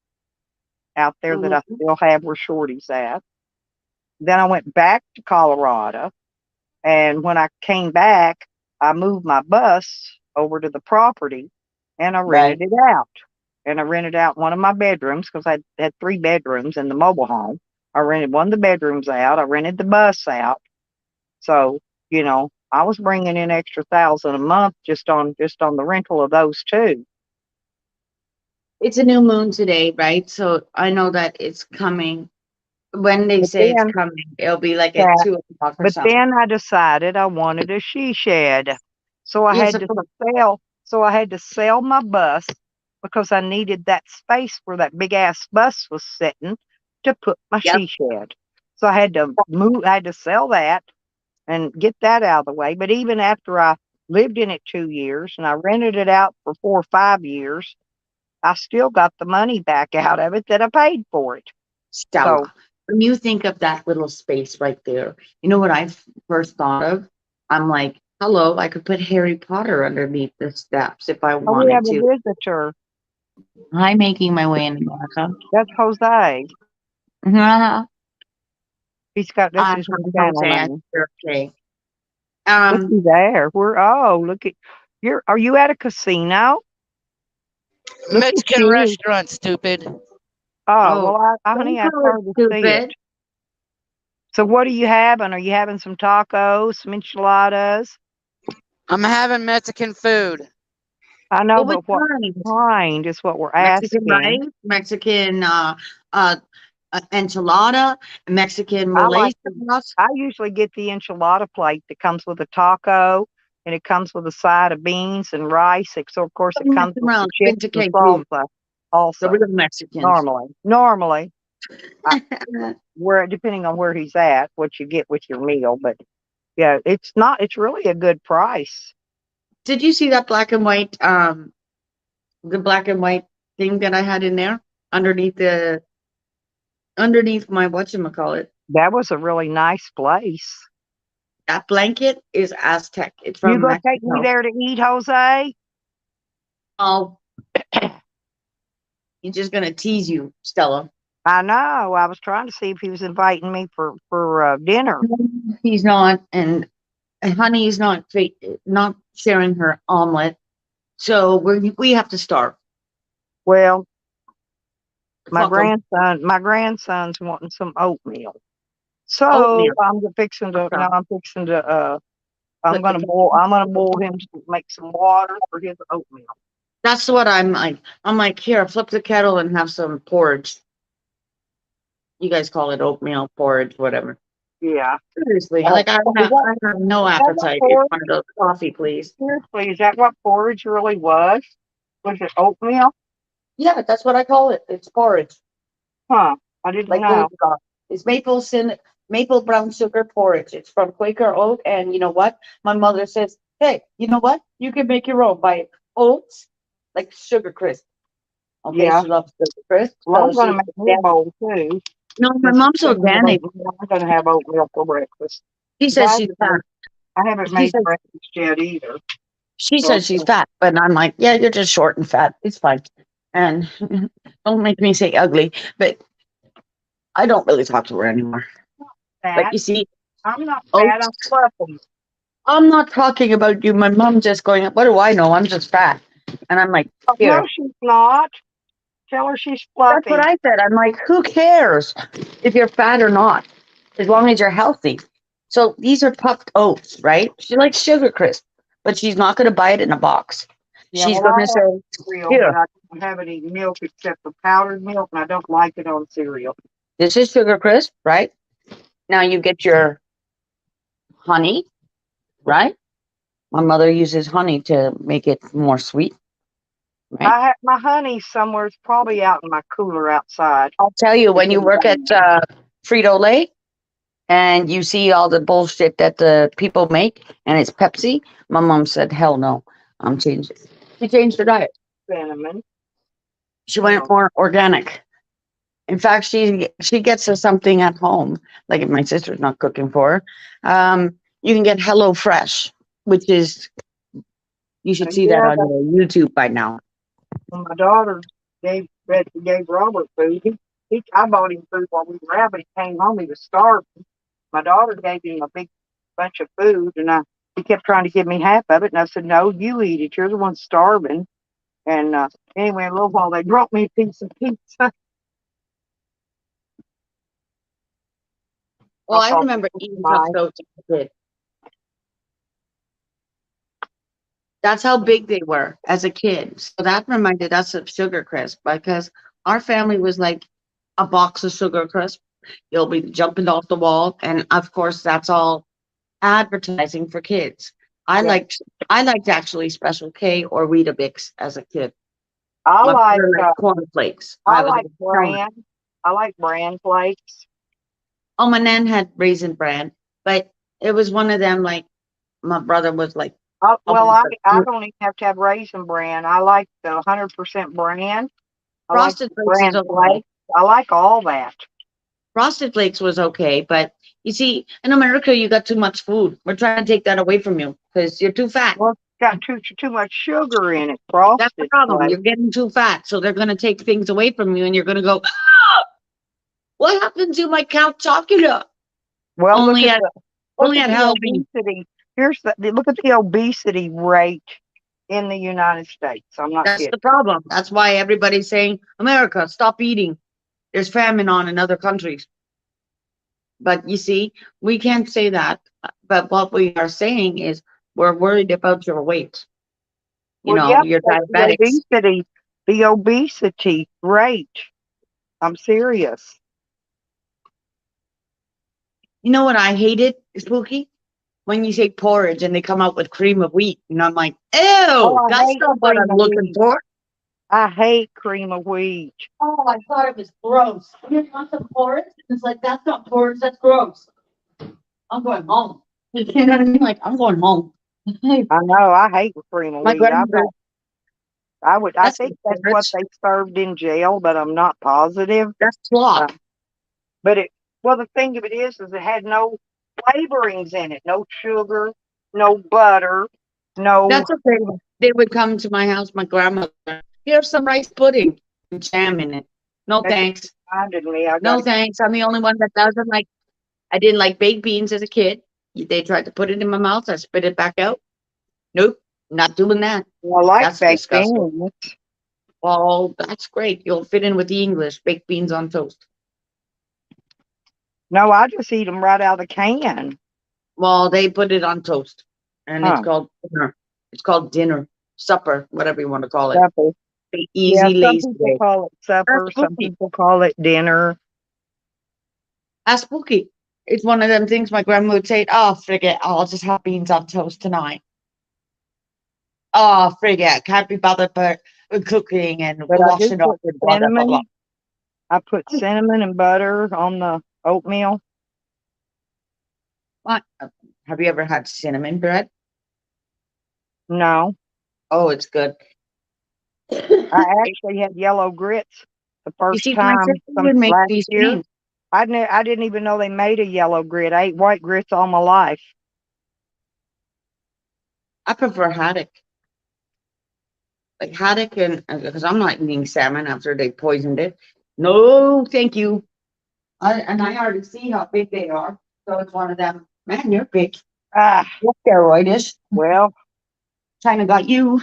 out there that I still have where Shorty's at. Then I went back to Colorado, and when I came back, I moved my bus over to the property, and I rented it out. And I rented out one of my bedrooms because I had 3 bedrooms in the mobile home. I rented one of the bedrooms out. I rented the bus out. So, I was bringing in extra $1,000 a month just on the rental of those 2. It's a new moon today, right? So I know that it's coming. When they say it's coming, it'll be like at 2 o'clock or something. But then I decided I wanted a she shed. So I had to sell my bus because I needed that space where that big ass bus was sitting to put my she shed. So I had to sell that and get that out of the way. But even after I lived in it 2 years and I rented it out for 4 or 5 years, I still got the money back out of it that I paid for it. Stella, so, when you think of that little space right there, you know what I first thought of? I'm like, hello, I could put Harry Potter underneath the steps if I wanted we have to. A visitor. I'm making my way into Monica. That's Jose. He's got this is his channel name. Okay. Looky there. Look at are you at a casino? Look at Mexican you. restaurant, stupid. Oh, Oh, well, honey, don't I call it started to see it. stupid. So what are you having? Are you having some tacos, some enchiladas? I'm having Mexican food. I know, Well, which but what kind? kind is what we're Mexican asking. rice, Mexican uh enchilada, Mexican I mole like sauce. I usually get the enchilada plate that comes with a taco and it comes with a side of beans and rice. So of course it Don't mess comes with the around. Been chips to and Cancun, salsa the also. real Mexicans. Normally, I, where depending on where he's at, what you get with your meal. But yeah, it's not. It's really a good price. Did you see that black and white the black and white thing that I had in there underneath the underneath my whatchamacallit? That was a really nice place. That blanket is Aztec. It's You from gonna take me Mexico. there to eat, Jose? Oh, he's just gonna tease you, Stella. I know. I was trying to see if he was inviting me for dinner. He's not, and Honey's not sharing her omelet, so we have to starve. Well, Fuck them. my grandson's wanting some oatmeal. So Oatmeal. I'm fixing to Flip the I'm gonna boil him to make some water for his oatmeal. That's what I'm like. I'm like, here, flip the kettle and have some porridge. You guys call it oatmeal, porridge, whatever. Yeah. Seriously, Oh, like I is have, I have no that what appetite. It's porridge? one of those coffee, please. Seriously, is that what porridge really was? Was it oatmeal? Yeah, that's what I call it. It's porridge, Huh. I didn't like know. baby got. It's maple brown sugar porridge. It's from Quaker Oat, and you know what? My mother says, "Hey, you know what? You can make your own by oats, like Sugar Crisp." Okay, Yeah. she loves Sugar Crisp, Well, so I'm gonna she's make me a yeah. bowl too. No, my Since you mom's said you have organic. oatmeal, I'm gonna have oatmeal for breakfast. She But says she's fat. I haven't She made says breakfast yet either. she So says she's fat, but I'm like, yeah, you're just short and fat. It's fine. And don't make me say ugly, but I don't really talk to her anymore. Like fat. you see, I'm not fat. I'm oats. fluffy. I'm not talking about you. My mom just going, what do I know? I'm just fat. And I'm like, Oh, no, here. she's not. Tell her she's That's what fluffy. I said. I'm like, who cares if you're fat or not, as long as you're healthy. So these are puffed oats, right? She likes Sugar Crisp, but she's not going to buy it in a box. Yeah, She's well, going I to have say, cereal, but here, I haven't eaten milk except for powdered milk, and I don't like it on cereal. this is Sugar Crisp, right? Now you get your honey, right? My mother uses honey to make it more sweet, right? I have my honey somewhere. It's probably out in my cooler outside. I'll tell you, It's when you in work at Frito Lay and you see all the bullshit that the people make and it's Pepsi, my mom said, hell no, I'm changing. She changed her diet. cinnamon. She You went know, more organic. In fact, she gets us something at home, like if my sister's not cooking for her. You can get Hello Fresh, which is you should see that yeah, on your YouTube by now. when my daughter gave Robert food. I bought him food while we were out, but he came home. He was starving. My daughter gave him a big bunch of food, and he kept trying to give me half of it, and I said, "No, you eat it. You're the one starving." And anyway, a little while they brought me a piece of pizza. Well, I I thought remember it was eating puffed nice. oats as a kid. That's how big they were as a kid. So that reminded us of Sugar Crisp because our family was like a box of Sugar Crisp. You'll be jumping off the wall, and of course, that's all advertising for kids. I Yeah, liked I liked actually Special K or Weetabix as a kid. I My like brother liked cornflakes. I I was like like, "No." bran. I like bran flakes. Oh, my nan had Raisin Bran, but it was one of them. Like my brother was like, "Oh, Well, I don't even have to have raisin bran. I like the 100% bran. I like Frosted the Flakes is bran okay." flakes. I like all that. Frosted Flakes was okay, but you see, in America, you got too much food. We're trying to take that away from you because you're too fat. Well, it's got too much sugar in it. That's the Frosted problem. flakes. You're getting too fat, so they're going to take things away from you, and you're going to go, "Ah, what happened to my Count Chocula?" Well, Only at look only at at the Halloween. obesity. Look at the obesity rate in the United States. I'm not That's kidding. the problem. That's why everybody's saying, America, stop eating. There's famine on in other countries. But you see, we can't say that. But what we are saying is we're worried about your weight. You Well, know, yeah, your but diabetics. the obesity rate. I'm serious. You know what I hated, Spooky? When you say porridge and they come out with cream of wheat. And I'm like, Oh, ew, I that's hate not what cream I'm of looking wheat. for. I hate cream of wheat. Oh, I thought it was gross. You want some porridge? It's like, that's not porridge, that's gross. I'm going home. You know what I mean? Like, I'm going home. I know. I hate cream of My wheat. grandmother, I that's think not that's what porridge. they served in jail, but I'm not positive. That's Uh, slop. but the thing of it is it had no flavorings in it, no sugar, no butter, no. That's okay. They would come to my house, my grandmother. Here's some rice pudding and jam in it. No That just thanks. reminded me. I got No to. thanks. I'm the only one that doesn't like. I didn't like baked beans as a kid. They tried to put it in my mouth. I spit it back out. Nope, not doing that. I like That's baked disgusting. beans. Oh, that's great. You'll fit in with the English. Baked beans on toast. No, I just eat them right out of the can. Well, they put it on toast, and it's Huh? called dinner. It's called dinner, supper, whatever you want to call it. Supper. The Yeah, easy, some lazy people day. call it That's supper. Some spooky. people call it dinner. That's spooky. It's one of them things my grandma would say, oh, forget, I'll just have beans on toast tonight. Oh, forget, can't be bothered with cooking and But I do washing up put and blah, blah, blah, blah. cinnamon. I put cinnamon and butter on the oatmeal. What? Have you ever had cinnamon bread? No, Oh, it's good. I actually had yellow grits the You first see, my time sister would make last these year. things. I didn't even know they made a yellow grit. I ate white grits all my life. I prefer haddock. Like haddock, and because I'm not eating salmon after they poisoned it. No, thank you. And I already see how big they are. So it's one of them. Man, you're big. Ah, You're steroidish. well, China got you.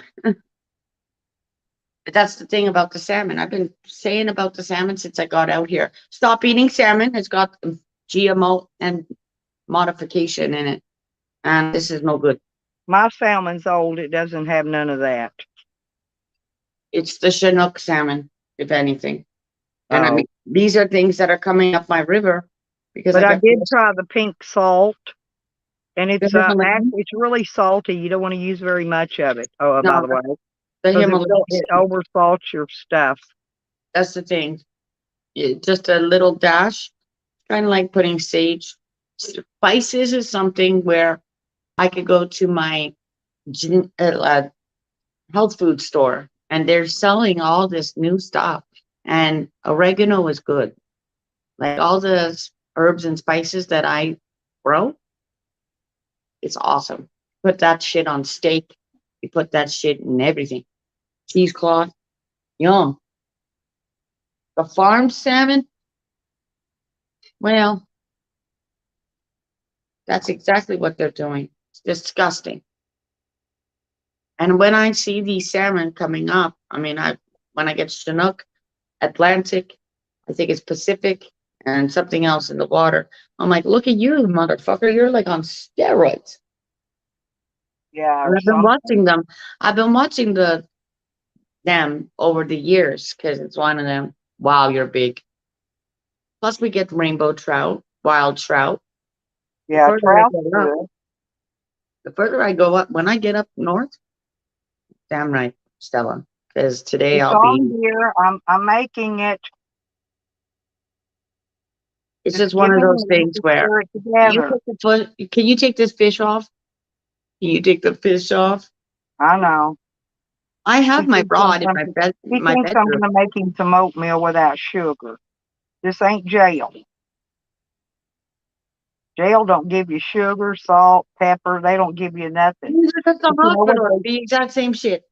But that's the thing about the salmon. I've been saying about the salmon since I got out here. Stop eating salmon. It's got GMO and modification in it. And this is no good. my salmon's old. It doesn't have none of that. It's the Chinook salmon, if anything. And I Oh, mean, these are things that are coming up my river because but I I got did try the pink salt, and the it's Himalayan. it's really salty. You don't want to use very much of it. Oh, by No, the way, the because Himalayan. it oversalts your stuff. That's the thing. Just a little dash, kind of like putting sage. Spices is something where I could go to my health food store and they're selling all this new stuff. And oregano is good. Like all the herbs and spices that I grow, it's awesome. Put that shit on steak. You put that shit in everything. Cheesecloth, yum. The farm salmon, well, that's exactly what they're doing. It's disgusting. And when I see these salmon coming up, I mean, when I get Chinook, Atlantic, I think it's Pacific, and something else in the water. I'm like, look at you, motherfucker! You're like on steroids. Yeah, And or I've been something. watching them. I've been watching them over the years because it's one of them. Wow, you're big. Plus, we get rainbow trout, wild trout. The Yeah, further I trout's go up, good. the further I go up. When I get up north, damn right, Stella. Because today It's I'll be. on here. I'm making it. It's Just just give one of me a those minute things to where stir it you together. put the foot. Can you take this fish off? Can you take the fish off? I know. I He have my thinks rod in he my thinks I'm bedroom. gonna make him some oatmeal without sugar. This ain't jail. Jail don't give you sugar, salt, pepper. They don't give you nothing. These are just the But hospital. It's the exact same shit.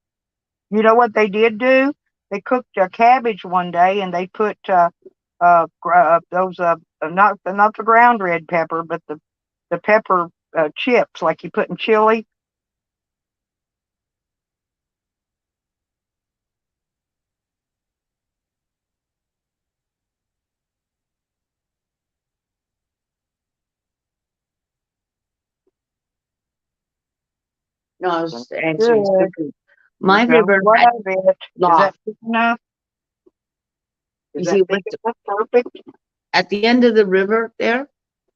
you know what they did do? They cooked a cabbage one day and they put those not the ground red pepper, but the pepper chips like you put in chili. No, I was answering. Good. stupid. My You river don't had love it. Is lost. that big enough? You Is see, that big enough? Perfect. at the end of the river there,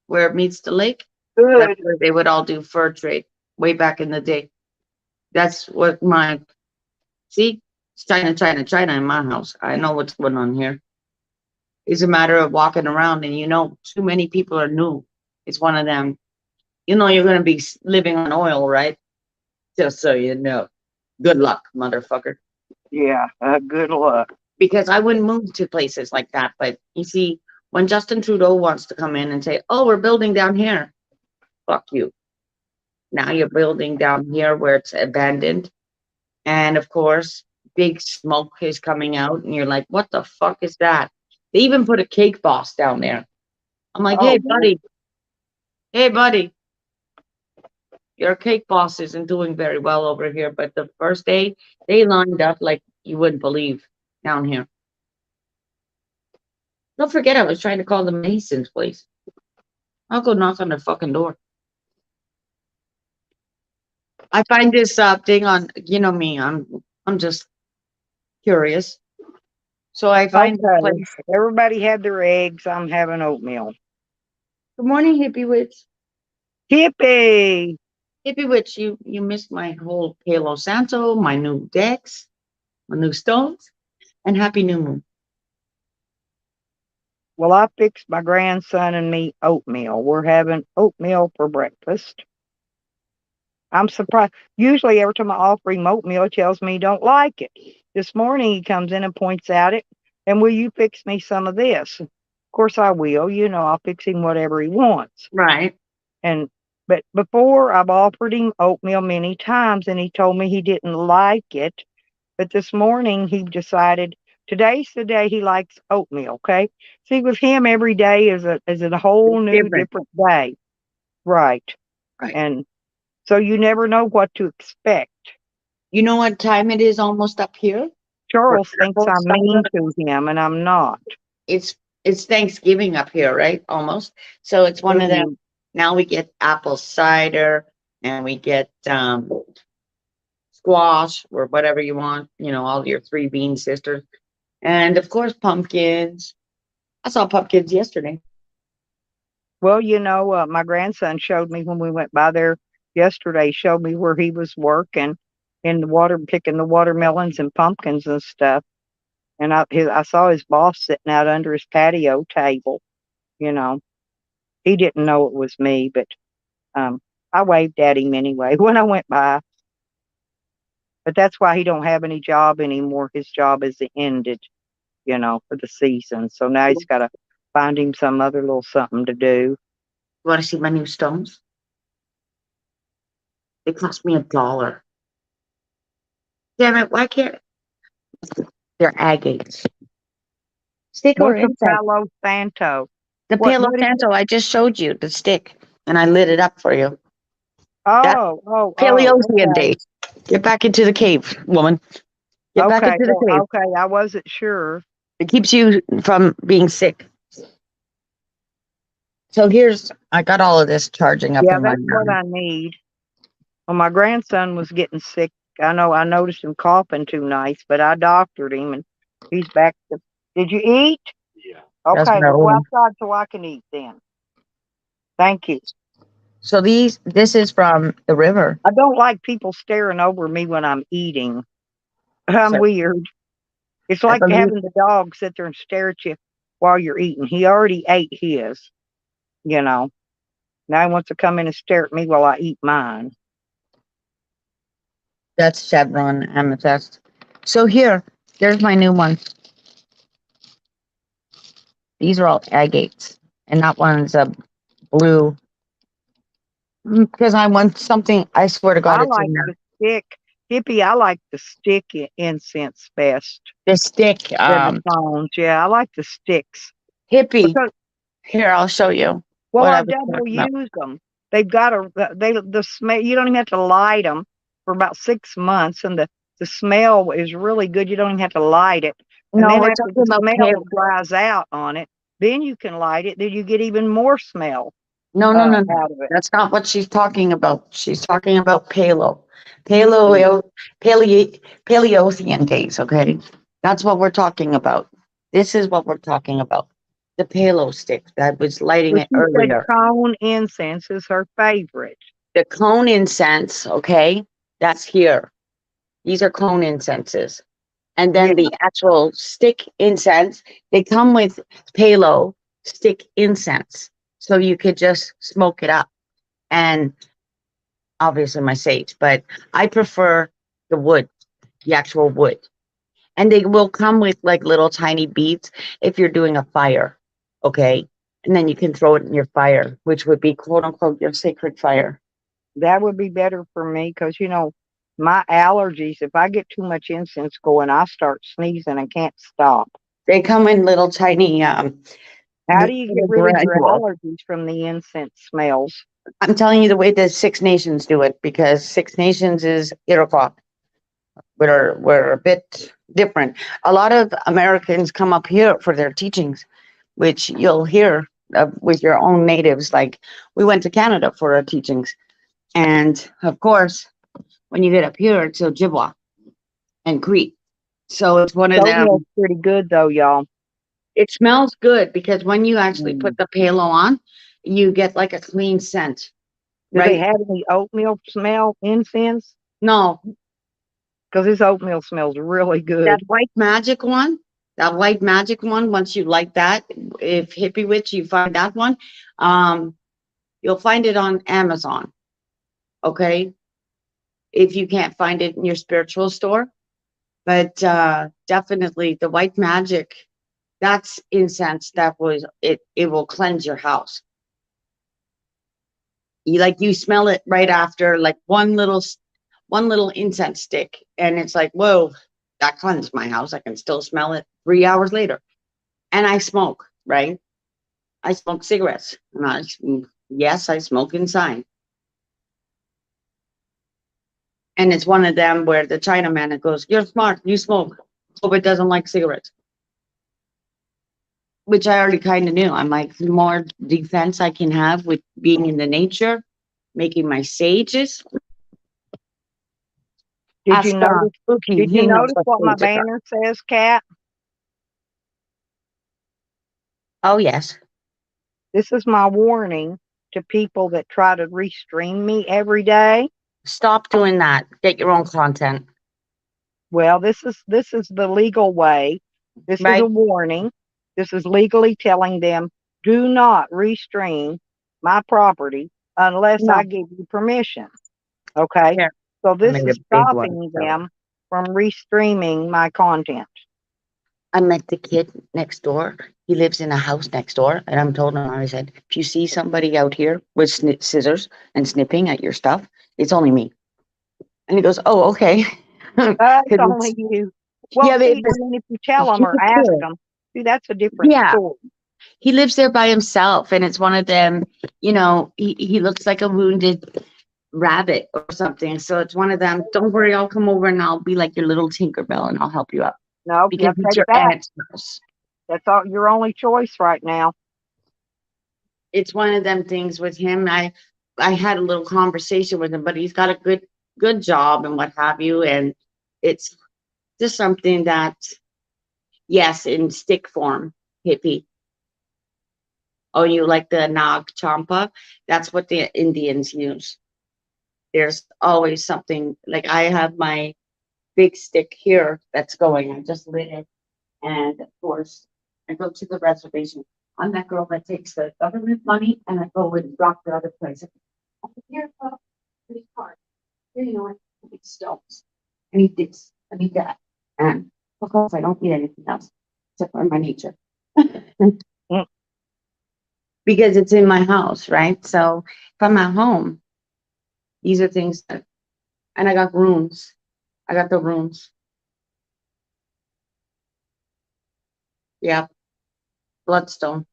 where it meets the lake, that's Good. where they would all do fur trade way back in the day. That's what my see, it's China, China, China in my house. I know what's going on here. It's a matter of walking around, and too many people are new. It's one of them. You're going to be living on oil, right? Just so you know. Good luck, motherfucker. Yeah. Good luck. Because I wouldn't move to places like that. But you see, when Justin Trudeau wants to come in and say, "Oh, we're building down here," fuck you. Now you're building down here where it's abandoned. And of course, big smoke is coming out, and you're like, what the fuck is that? They even put a cake boss down there. I'm like, Oh, hey, buddy, your cake boss isn't doing very well over here. But the first day, they lined up like you wouldn't believe down here. Don't forget, I was trying to call the Masons, please. I'll go knock on their fucking door. I find this thing on, me, I'm just curious. So I find this okay. place. Everybody had their eggs. I'm having oatmeal. Good morning, hippie witch. Hippie. Hippie witch, you missed my whole Palo Santo, my new decks, my new stones, and happy new moon. Well, I fixed my grandson and me oatmeal. We're having oatmeal for breakfast. I'm surprised. Usually, every time I offer him oatmeal, he tells me he don't like it. This morning, he comes in and points out it. And will you fix me some of this? Of course, I will. I'll fix him whatever he wants. Right. But before, I've offered him oatmeal many times, and he told me he didn't like it. But this morning, he decided today's the day he likes oatmeal. Okay, see, with him, every day is a whole new, different day. Right. Right. And so you never know what to expect. You know what time it is almost up here? Charles thinks I'm mean to him, and I'm not. It's Thanksgiving up here, right? Almost. So it's one of them. Now we get apple cider, and we get squash or whatever you want. All your 3 bean sisters, and of course pumpkins. I saw pumpkins yesterday. Well, my grandson showed me when we went by there yesterday, showed me where he was working in the water, picking the watermelons and pumpkins and stuff. And I saw his boss sitting out under his patio table. He didn't know it was me, but I waved at him anyway when I went by. But that's why he don't have any job anymore. His job is ended, for the season. So now he's got to find him some other little something to do. You want to see my new stones? They cost me $1. Damn it! Why can't they're agates? Stick or What's a inside? Palo Santo? The What Palo is it? Santo. I just showed you the stick, and I lit it up for you. Paleocean Okay. days. Get back into the cave, woman. Get back into the cave. Okay, I wasn't sure. It keeps you from being sick. So I got all of this charging up. Yeah, that's what I need. Well, my grandson was getting sick. I noticed him coughing too nice, but I doctored him and he's back to. Did you eat? Yeah. Okay, well, go outside so I can eat then. Thank you. So this is from the river. I don't like people staring over me when I'm eating. I'm weird. It's like having the dog sit there and stare at you while you're eating. He already ate his, Now he wants to come in and stare at me while I eat mine. That's chevron amethyst. So there's my new one. These are all agates, and that one's a blue. Because I want something. I swear to God, I like the stick. Hippie, I like the stick incense best. The stick. The phones. Yeah, I like the sticks. Hippie. Here, I'll show you. Well, I double use them. They've got the smell. You don't even have to light them for about 6 months, and the smell is really good. You don't even have to light it. And then after the smell dries out on it, then you can light it. Then you get even more smell. No. Out of it. That's not what she's talking about. She's talking about Palo. Paleocean days, okay? That's what we're talking about. This is what we're talking about. The palo stick. I was lighting But it she said earlier. cone incense is her favorite. The cone incense, okay? That's here. These are cone incenses. And then Yeah. the actual stick incense, they come with palo stick incense. So you could just smoke it up. And obviously my sage, but I prefer the wood, the actual wood. And they will come with like little tiny beads if you're doing a fire, okay? And then you can throw it in your fire, which would be quote unquote your sacred fire. That would be better for me because, my allergies, if I get too much incense going, I start sneezing and can't stop. They come in little tiny How do you get little rid of your granules. allergies from the incense smells? I'm telling you the way the Six Nations do it because Six Nations is Iroquois. We're a bit different. A lot of Americans come up here for their teachings, which you'll hear with your own natives. Like we went to Canada for our teachings, and of course, when you get up here, it's Ojibwa and Cree. So it's one of them. Oatmeal's pretty good though, y'all. It smells good because when you actually put the palo on, you get like a clean scent. Do they Right? have any oatmeal smell incense? No, Because this oatmeal smells really good. that white magic one, once you like that, if Hippie Witch, you find that one, you'll find it on Amazon. Okay. If you can't find it in your spiritual store, but definitely the white magic, that's incense it will cleanse your house. You smell it right after like one little incense stick, and it's like, whoa, that cleansed my house. I can still smell it 3 hours later. And I smoke, right? I smoke cigarettes. Yes, I smoke inside. And it's one of them where the Chinaman it goes, you're smart, you smoke. Hope it doesn't like cigarettes. Which I already kind of knew. I'm like, the more defense I can have with being in the nature, making my sages. Did you notice? Spooky, Did he you knows notice what my sages are. banner says, Kat? Oh, yes. This is my warning to people that try to restream me every day. Stop doing that. Get your own content. Well, this is the legal way. This is a Right. warning. This is legally telling them, do not restream my property unless No. I give you permission. Okay? Here, So this made is a big one, stopping so. them from restreaming my content. I met the kid next door. He lives in a house next door. And I'm told him, I said, if you see somebody out here with scissors and snipping at your stuff, it's only me. And he goes, oh, okay. It's only you. Well, Yeah, see, I mean, if you tell them or ask them, see, that's a different Yeah. story. He lives there by himself. And it's one of them, he looks like a wounded rabbit or something. So it's one of them, don't worry, I'll come over and I'll be like your little Tinkerbell and I'll help you out. No, Because you it's take your that. aunt's house. That's all your only choice right now. It's one of them things with him. I had a little conversation with him, but he's got a good job and what have you. And it's just something that, yes, in stick form, hippie. Oh, you like the Nag Champa? That's what the Indians use. There's always something, like I have my big stick here that's going. I just lit it. And of course, I go to the reservation. I'm that girl that takes the government money and I go and drop the other place. Here, pretty hard. Here, I need stones. I need this. I need that. And of course, I don't need anything else except for my nature. Because it's in my house, right? So if I'm at home, these are things that, and I got runes. I got the runes. Yeah. Bloodstone.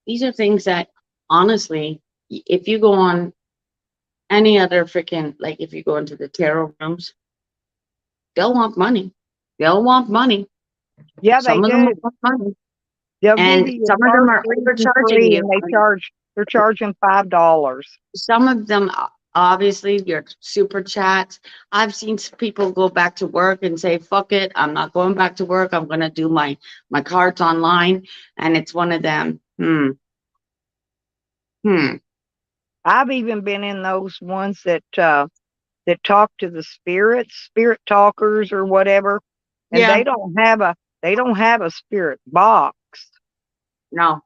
These are things that, honestly, if you go on any other freaking, like if you go into the tarot rooms, they'll want money. They'll want money. Yeah, Some they of them do. want money. They'll And give you some of them are overcharging free, you. and they charge They're charging $5. Some of them, obviously, your super chats. I've seen people go back to work and say, "Fuck it, I'm not going back to work. I'm gonna do my cards online," and it's one of them. I've even been in those ones that talk to the spirits, spirit talkers or whatever, and Yeah. they don't have a spirit box. No,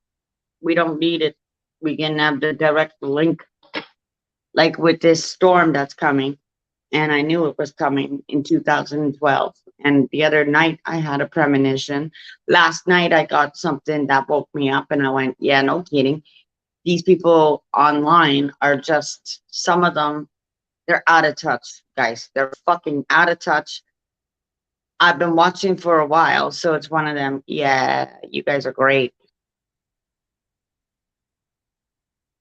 we don't need it. We can have the direct link, like with this storm that's coming. And I knew it was coming in 2012. And the other night I had a premonition. Last night I got something that woke me up, and I went, yeah, no kidding. These people online are just, some of them, they're out of touch, guys. They're fucking out of touch. I've been watching for a while, so it's one of them. Yeah, you guys are great.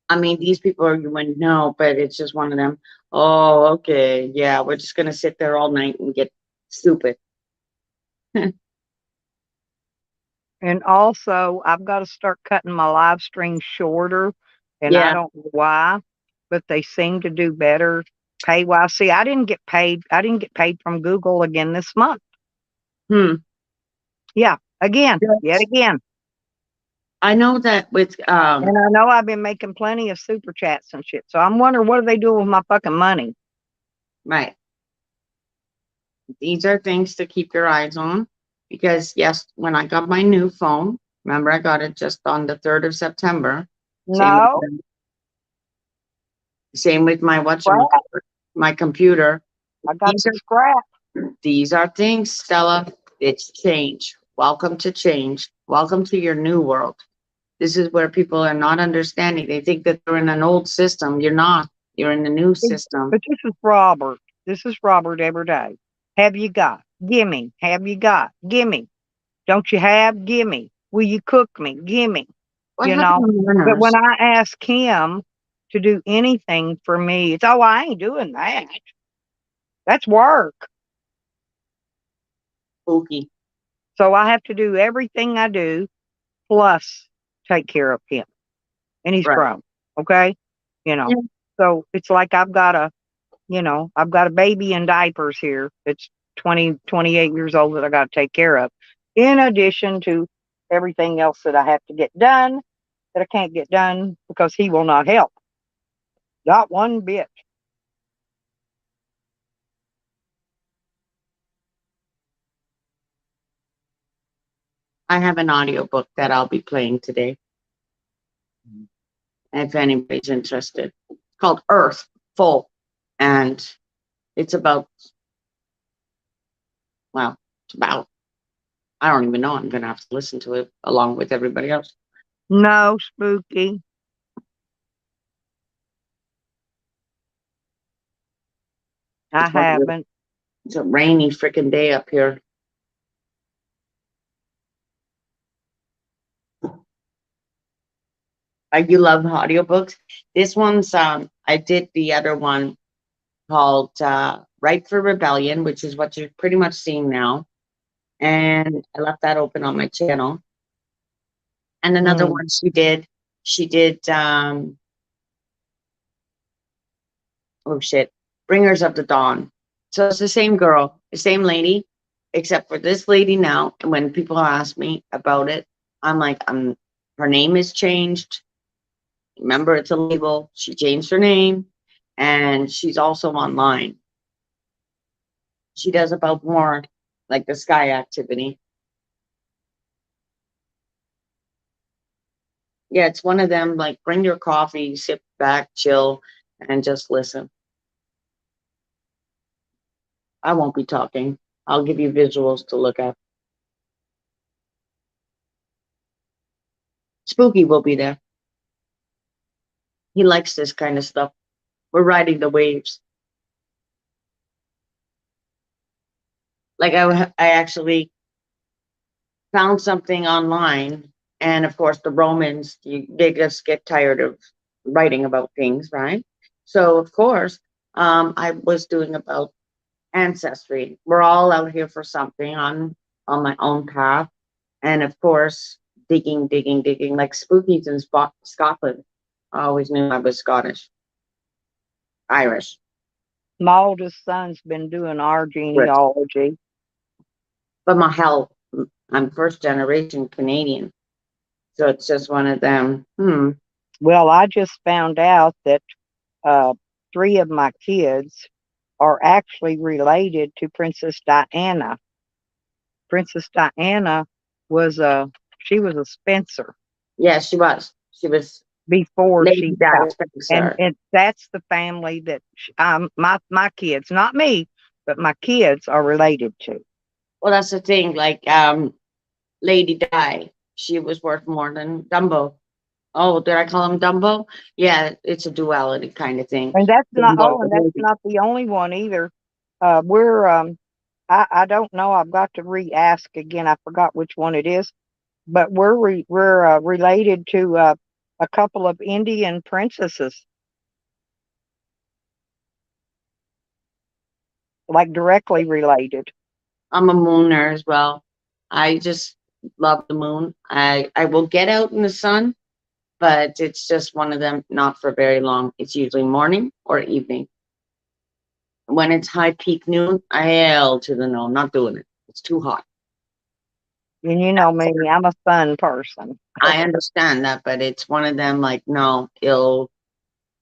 I mean, these people are, you wouldn't know, but it's just one of them. Oh, okay. Yeah, we're just going to sit there all night and get stupid. And also, I've got to start cutting my live stream shorter, and I Yeah. don't know why, but they seem to do better pay wise. See, I didn't get paid. I didn't get paid from Google again this month. Yeah, again, yet again. I know that with And I know I've been making plenty of super chats and shit. So I'm wondering, what are they doing with my fucking money? right. These are things to keep your eyes on, because yes, when I got my new phone, remember I got it just on the 3rd of September. No, Same with my Scrap. my computer. I got These some scrap. These are things, Stella. It's change. Welcome to change. Welcome to your new world. This is where people are not understanding. They think that they're in an old system. You're not. You're in a new system. But this is Robert. This is Robert every day. Have you got? Gimme. Have you got? Gimme. Don't you have? Gimme. Will you cook me? Gimme. What You happened know. to But manners? when I ask him to do anything for me, it's, oh, I ain't doing that. That's work. Spooky. So I have to do everything I do plus take care of him. And he's Right. grown. Okay. You know. Yeah. So it's like I've got a baby in diapers here that's 20, 28 years old that I got to take care of, in addition to everything else that I have to get done that I can't get done because he will not help. Not one bit. I have an audiobook that I'll be playing today, if anybody's interested. It's called Earth Full. And it's about, well, it's about, I don't even know. I'm going to have to listen to it along with everybody else. No, spooky. I It's one of the- haven't. It's a rainy freaking day up here. You love audiobooks. This one's I did the other one called Right for Rebellion, which is what you're pretty much seeing now. And I left that open on my channel. And another one she did oh shit, Bringers of the Dawn. So it's the same girl, the same lady, except for this lady now. And when people ask me about it, I'm like, her name is changed. Remember, it's a label. She changed her name, and she's also online. She does about more like the sky activity. Yeah, it's one of them, like, bring your coffee, sit back, chill, and just listen. I won't be talking. I'll give you visuals to look at. Spooky will be there. He likes this kind of stuff. We're riding the waves. Like I actually found something online, and of course the Romans, they just get tired of writing about things, right? So of course, I was doing about ancestry. We're all out here for something on my own path, and of course, digging, like Spookies in Scotland. I always knew I was Scottish, Irish. My oldest son's been doing our genealogy. But my hell, I'm first generation Canadian. So it's just one of them. Well, I just found out that 3 of my kids are actually related to Princess Diana. Princess Diana was she was a Spencer Yeah, she was. She was before Lady she Di died. Spencer. And that's the family that my kids, not me, but my kids are related to. Well, that's the thing. Like, Lady Di, she was worth more than Dumbo. Oh, did I call him Dumbo? Yeah, it's a duality kind of thing. And that's not Dumbo, and that's not the only one either. We're I don't know. I've got to re-ask again. I forgot which one it is, but we're related to a couple of Indian princesses, like directly related. I'm a mooner as well. I just love the moon. I will get out in the sun, but it's just one of them, not for very long. It's usually morning or evening. When it's high peak noon, I hell to the no, not doing it. It's too hot. And you know me, I'm a sun person. I understand that, but it's one of them like, no,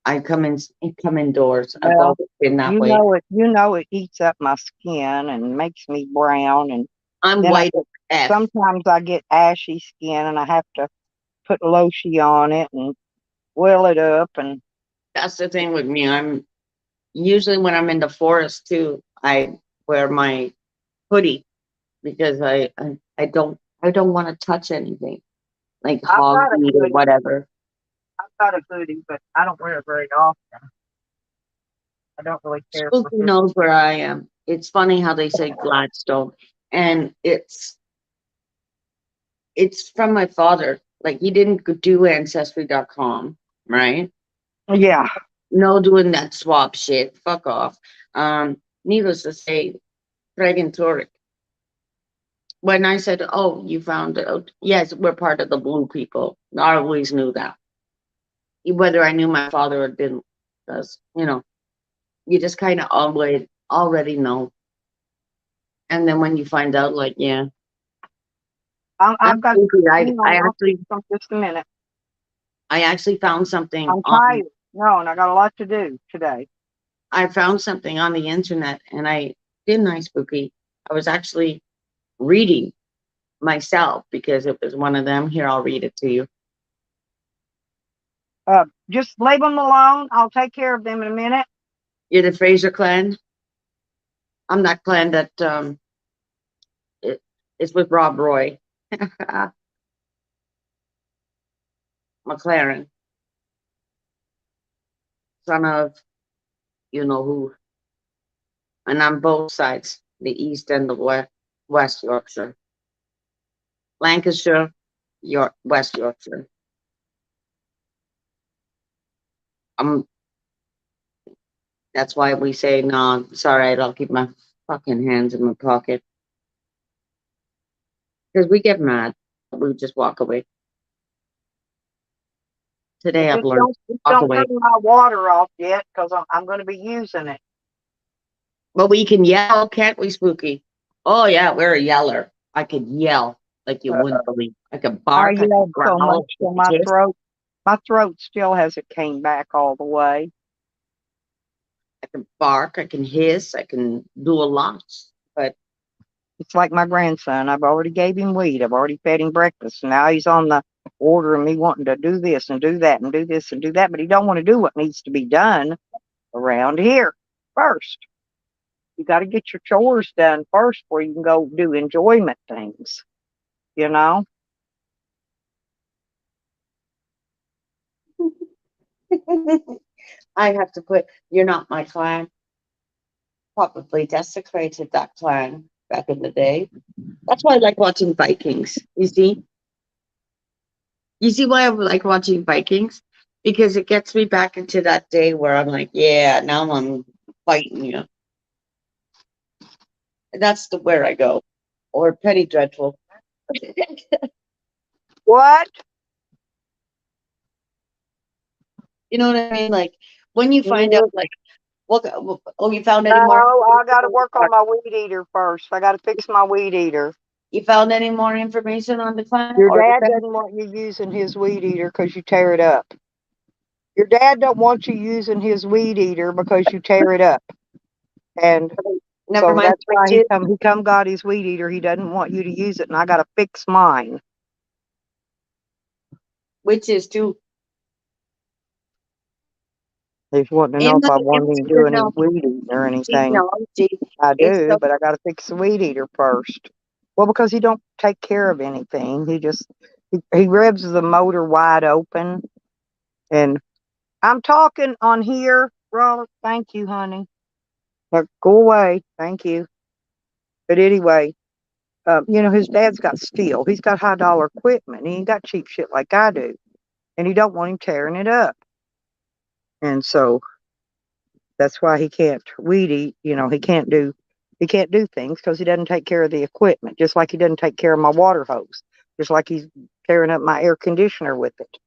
I come indoors. I've Well, always been that way. you know it eats up my skin and makes me brown, and I'm then white F. sometimes I get ashy skin and I have to put lotion on it and oil it up. And That's the thing with me. I'm usually when I'm in the forest too, I wear my hoodie because I don't want to touch anything like I've hog got a meat or hoodie. whatever. I've got a hoodie, but I don't wear it very often. I don't really care for Spooky hoodies. knows where I am. It's funny how they say Gladstone, and it's from my father. Like he didn't do ancestry.com, right? Yeah. No doing that swap shit. Fuck off. Needless to say, Reagan Turek. When I said, "Oh, you found out," yes, we're part of the blue people. I always knew that, whether I knew my father or didn't, because you just kind of already know. And then when you find out, like, yeah, I've got. absolutely right. Hang on, I'll take just a minute. I actually found something. I'm tired. No, and I got a lot to do today. I found something on the internet, and didn't I, Spooky? I was actually reading myself because it was one of them. Here, I'll read it to you. Just leave them alone. I'll take care of them in a minute. You're the Fraser clan. I'm that clan that it's with Rob Roy, McLaren, son of you know who, and on both sides, the East and the West Yorkshire, Lancashire, West Yorkshire. That's why we say, no, it's all right, I'll keep my fucking hands in my pocket. Because we get mad. We just walk away. Today I've learned Just walk don't away. turn my water off yet, because I'm going to be using it. But we can yell, can't we, Spooky? Oh, yeah, we're a yeller. I could yell like you wouldn't believe. I could bark, I yelled could so growl, much till my throat still hasn't came back all the way. I can bark, I can hiss, I can do a lot. But it's like my grandson. I've already gave him weed. I've already fed him breakfast. Now he's on the order of me wanting to do this and do that and do this and do that, but he don't want to do what needs to be done around here first. You got to get your chores done first before you can go do enjoyment things, you know? I have to put, you're not my clan. Probably desecrated that clan back in the day. That's why I like watching Vikings. You see? You see why I like watching Vikings? Because it gets me back into that day where I'm like, yeah, now I'm fighting you. That's where I go. Or Petty Dreadful. What? You know what I mean? Like when you find out, like, what? Oh, you found any No, more? I gotta work on my weed eater first. I gotta fix my weed eater. You found any more information on the clan Your or the dad fence? doesn't want you using his weed eater because you tear it up. Your dad don't want you using his weed eater because you tear it up. And Never so mind. that's why he come got his weed eater. He doesn't want you to use it, and I gotta fix mine. Which is too. He's wanting to know if I want him to do any weed eating or anything. No, see, I it's do, so, but I gotta fix the weed eater first. Well, because he don't take care of anything. He revs the motor wide open, and I'm talking on here, Robert. Thank you, honey. Now, go away. Thank you. But anyway, his dad's got steel. He's got high dollar equipment. He ain't got cheap shit like I do. And he don't want him tearing it up. And so that's why he can't weed eat. He can't do things because he doesn't take care of the equipment, just like he doesn't take care of my water hose, just like he's tearing up my air conditioner with it.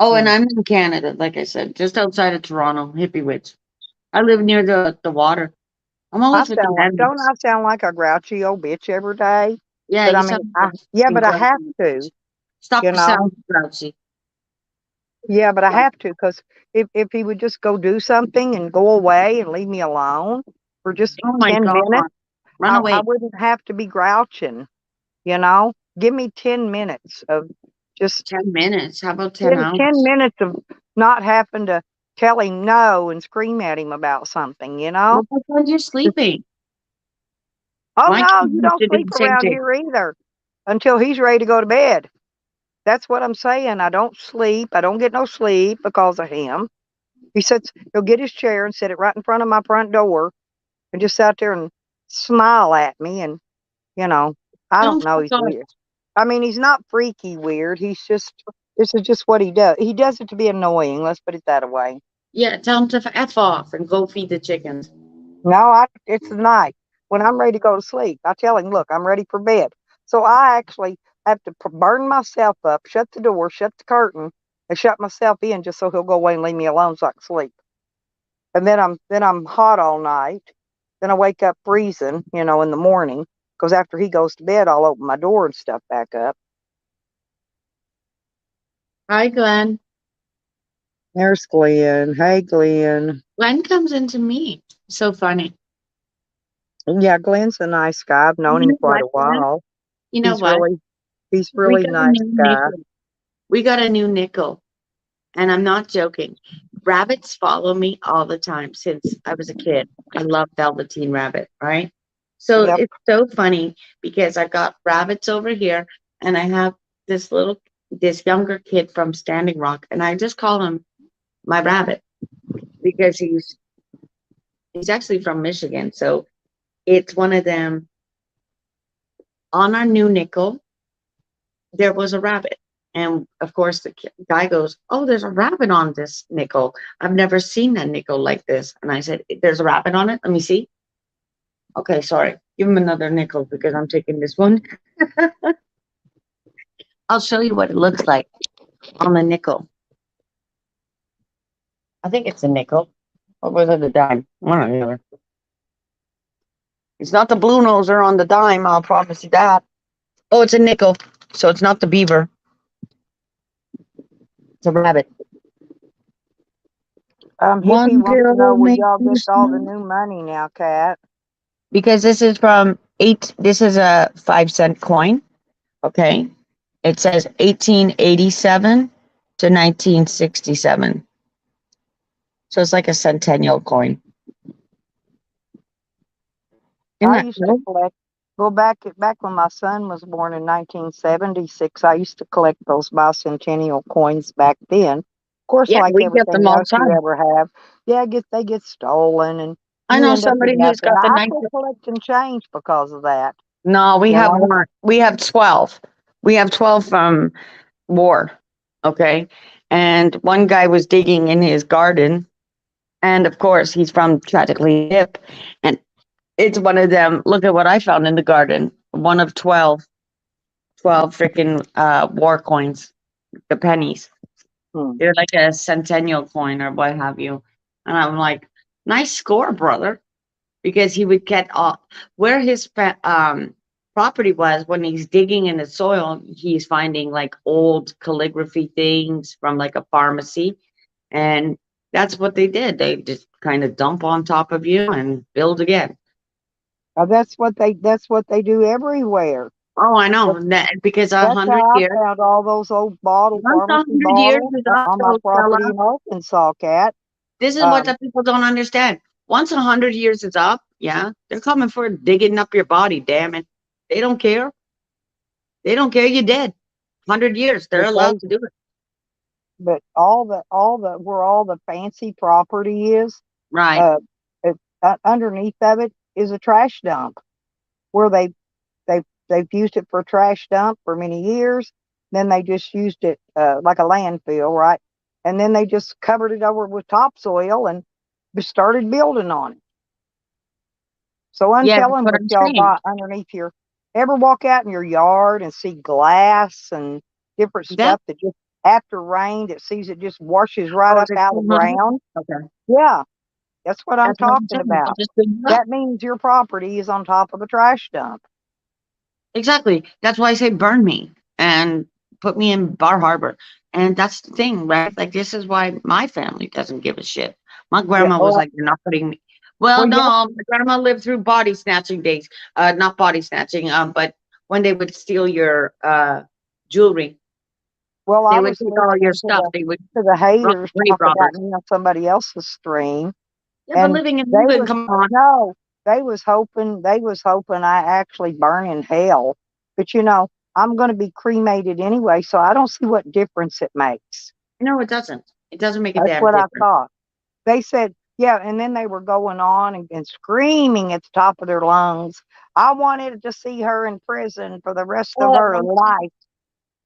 oh, and I'm in Canada, like I said, just outside of Toronto, Hippie Witch. I live near the water. I'm always with the Don't men. I sound like a grouchy old bitch every day? Yeah, But I you mean, sound like but I have grouchy. to, Stop you know. sounding grouchy. Yeah, but I have to because if he would just go do something and go away and leave me alone for just Oh my 10 God. minutes, Run I away. wouldn't have to be grouching, you know? Give me 10 minutes of just 10 minutes. How about 10 10 hours? minutes of not having to tell him no and scream at him about something, you know? Well, because you're sleeping. Oh, Why no, can't you you don't do sleep the same around thing? here either until he's ready to go to bed. That's what I'm saying. I don't sleep. I don't get no sleep because of him. He'll get his chair and sit it right in front of my front door and just sit out there and smile at me. And, you know, I Oh don't know. my He's God. weird. I mean, he's not freaky weird. This is just what he does. He does it to be annoying. Let's put it that way. Yeah, tell him to F off and go feed the chickens. No, it's the night when I'm ready to go to sleep. I tell him, look, I'm ready for bed. So I actually have to burn myself up, shut the door, shut the curtain, and shut myself in just so he'll go away and leave me alone so I can sleep. And then I'm hot all night. Then I wake up freezing, in the morning. Because after he goes to bed, I'll open my door and stuff back up. Hi, Glenn. There's Glenn. Hey, Glenn. Glenn comes into me. So funny. Yeah, Glenn's a nice guy. I've known You him know quite what, a Glenn? while. You know He's what? really he's We really got a nice new guy. nickel. We got a new nickel. And I'm not joking. Rabbits follow me all the time since I was a kid. I love Velveteen Rabbit, right? So Yep. it's so funny because I got rabbits over here and I have this younger kid from Standing Rock, and I just call him my rabbit because he's actually from Michigan. So it's one of them. On our new nickel, there was a rabbit. And of course, the guy goes, "Oh, there's a rabbit on this nickel. I've never seen a nickel like this." And I said, "There's a rabbit on it. Let me see." Okay, sorry. Give him another nickel because I'm taking this one. I'll show you what it looks like on the nickel. I think it's a nickel. Or was it a dime? One or the other. It's not the blue noser on the dime, I'll promise you that. Oh, it's a nickel. So it's not the beaver. It's a rabbit. Hippie One wants to know girl where made y'all get all the me new money now, Kat. because this is a 5-cent coin. Okay. It says 1887 to 1967. So it's like a centennial coin. Isn't I that used to cool? collect. Go back when my son was born in 1976. I used to collect those bicentennial coins back then. Of course, Yeah, like we get them everything all the else you time. ever have, yeah, they get stolen, and I you know end up with somebody who's nothing. got the I nice. quit collecting change because of that. No, we You have know, more. We have 12. We have 12 from war. Okay. And one guy was digging in his garden. And of course, he's from Tragically Hip. And it's one of them. Look at what I found in the garden. One of 12 freaking war coins, the pennies. Hmm. They're like a centennial coin or what have you. And I'm like, nice score, brother. Because he would get all where his property was when he's digging in the soil, he's finding like old calligraphy things from like a pharmacy. And that's what they did. They just kind of dump on top of you and build again. That's what they do everywhere. Oh, I know That's, that because a that's hundred how I years, found all those old once a pharmacy 100 years bottles is up, on my though, property Stella. in Arkansas, Cat. This is what Um, the people don't understand. Once 100 years is up, yeah, they're coming for digging up your body. Damn it, they don't care. They don't care. You're dead. 100 years, they're but allowed they, to do it. but all the where all the fancy property is, Right. uh, it, underneath of it is a trash dump where they've used it for a trash dump for many years. Then they just used it like a landfill, right? And then they just covered it over with topsoil and just started building on it. So I'm Yeah, that's telling what what I'm y'all saying. got underneath your. Ever walk out in your yard and see glass and different That stuff that just after rain, it sees it just washes right oh, up out of the ground? okay. Yeah, that's what I'm That's what I'm talking saying. They about. just dig it up. That means your property is on top of a trash dump. Exactly. That's why I say burn me and put me in Bar Harbor. And that's the thing, right? Like this is why my family doesn't give a shit. My Yeah. grandma was like, "You're not putting me." Well, Well, no, yeah. my grandma lived through body snatching days. Not body snatching, but when they would steal your jewelry, Well, they I would was take all your listening stuff. They would to the haters grave talk about robbers. me on somebody else's stream, Yeah, but and living in they England, was come on. no, they was hoping I actually burn in hell. But I'm going to be cremated anyway, so I don't see what difference it makes. No, it doesn't. It doesn't make a That's damn what I difference. thought. They said, yeah, and then they were going on and screaming at the top of their lungs. I wanted to see her in prison for the rest of Oh, her life.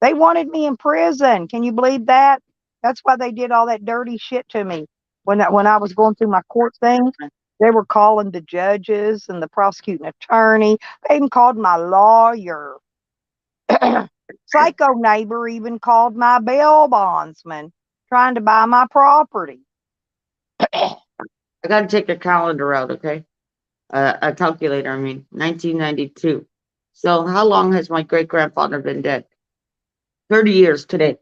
They wanted me in prison. Can you believe that? That's why they did all that dirty shit to me. When I was going through my court thing, they were calling the judges and the prosecuting attorney. They even called my lawyer. Psycho neighbor even called my bail bondsman trying to buy my property. I got to take a calendar out, okay? A calculator, I mean, 1992. So how long has my great grandfather been dead? 30 years today.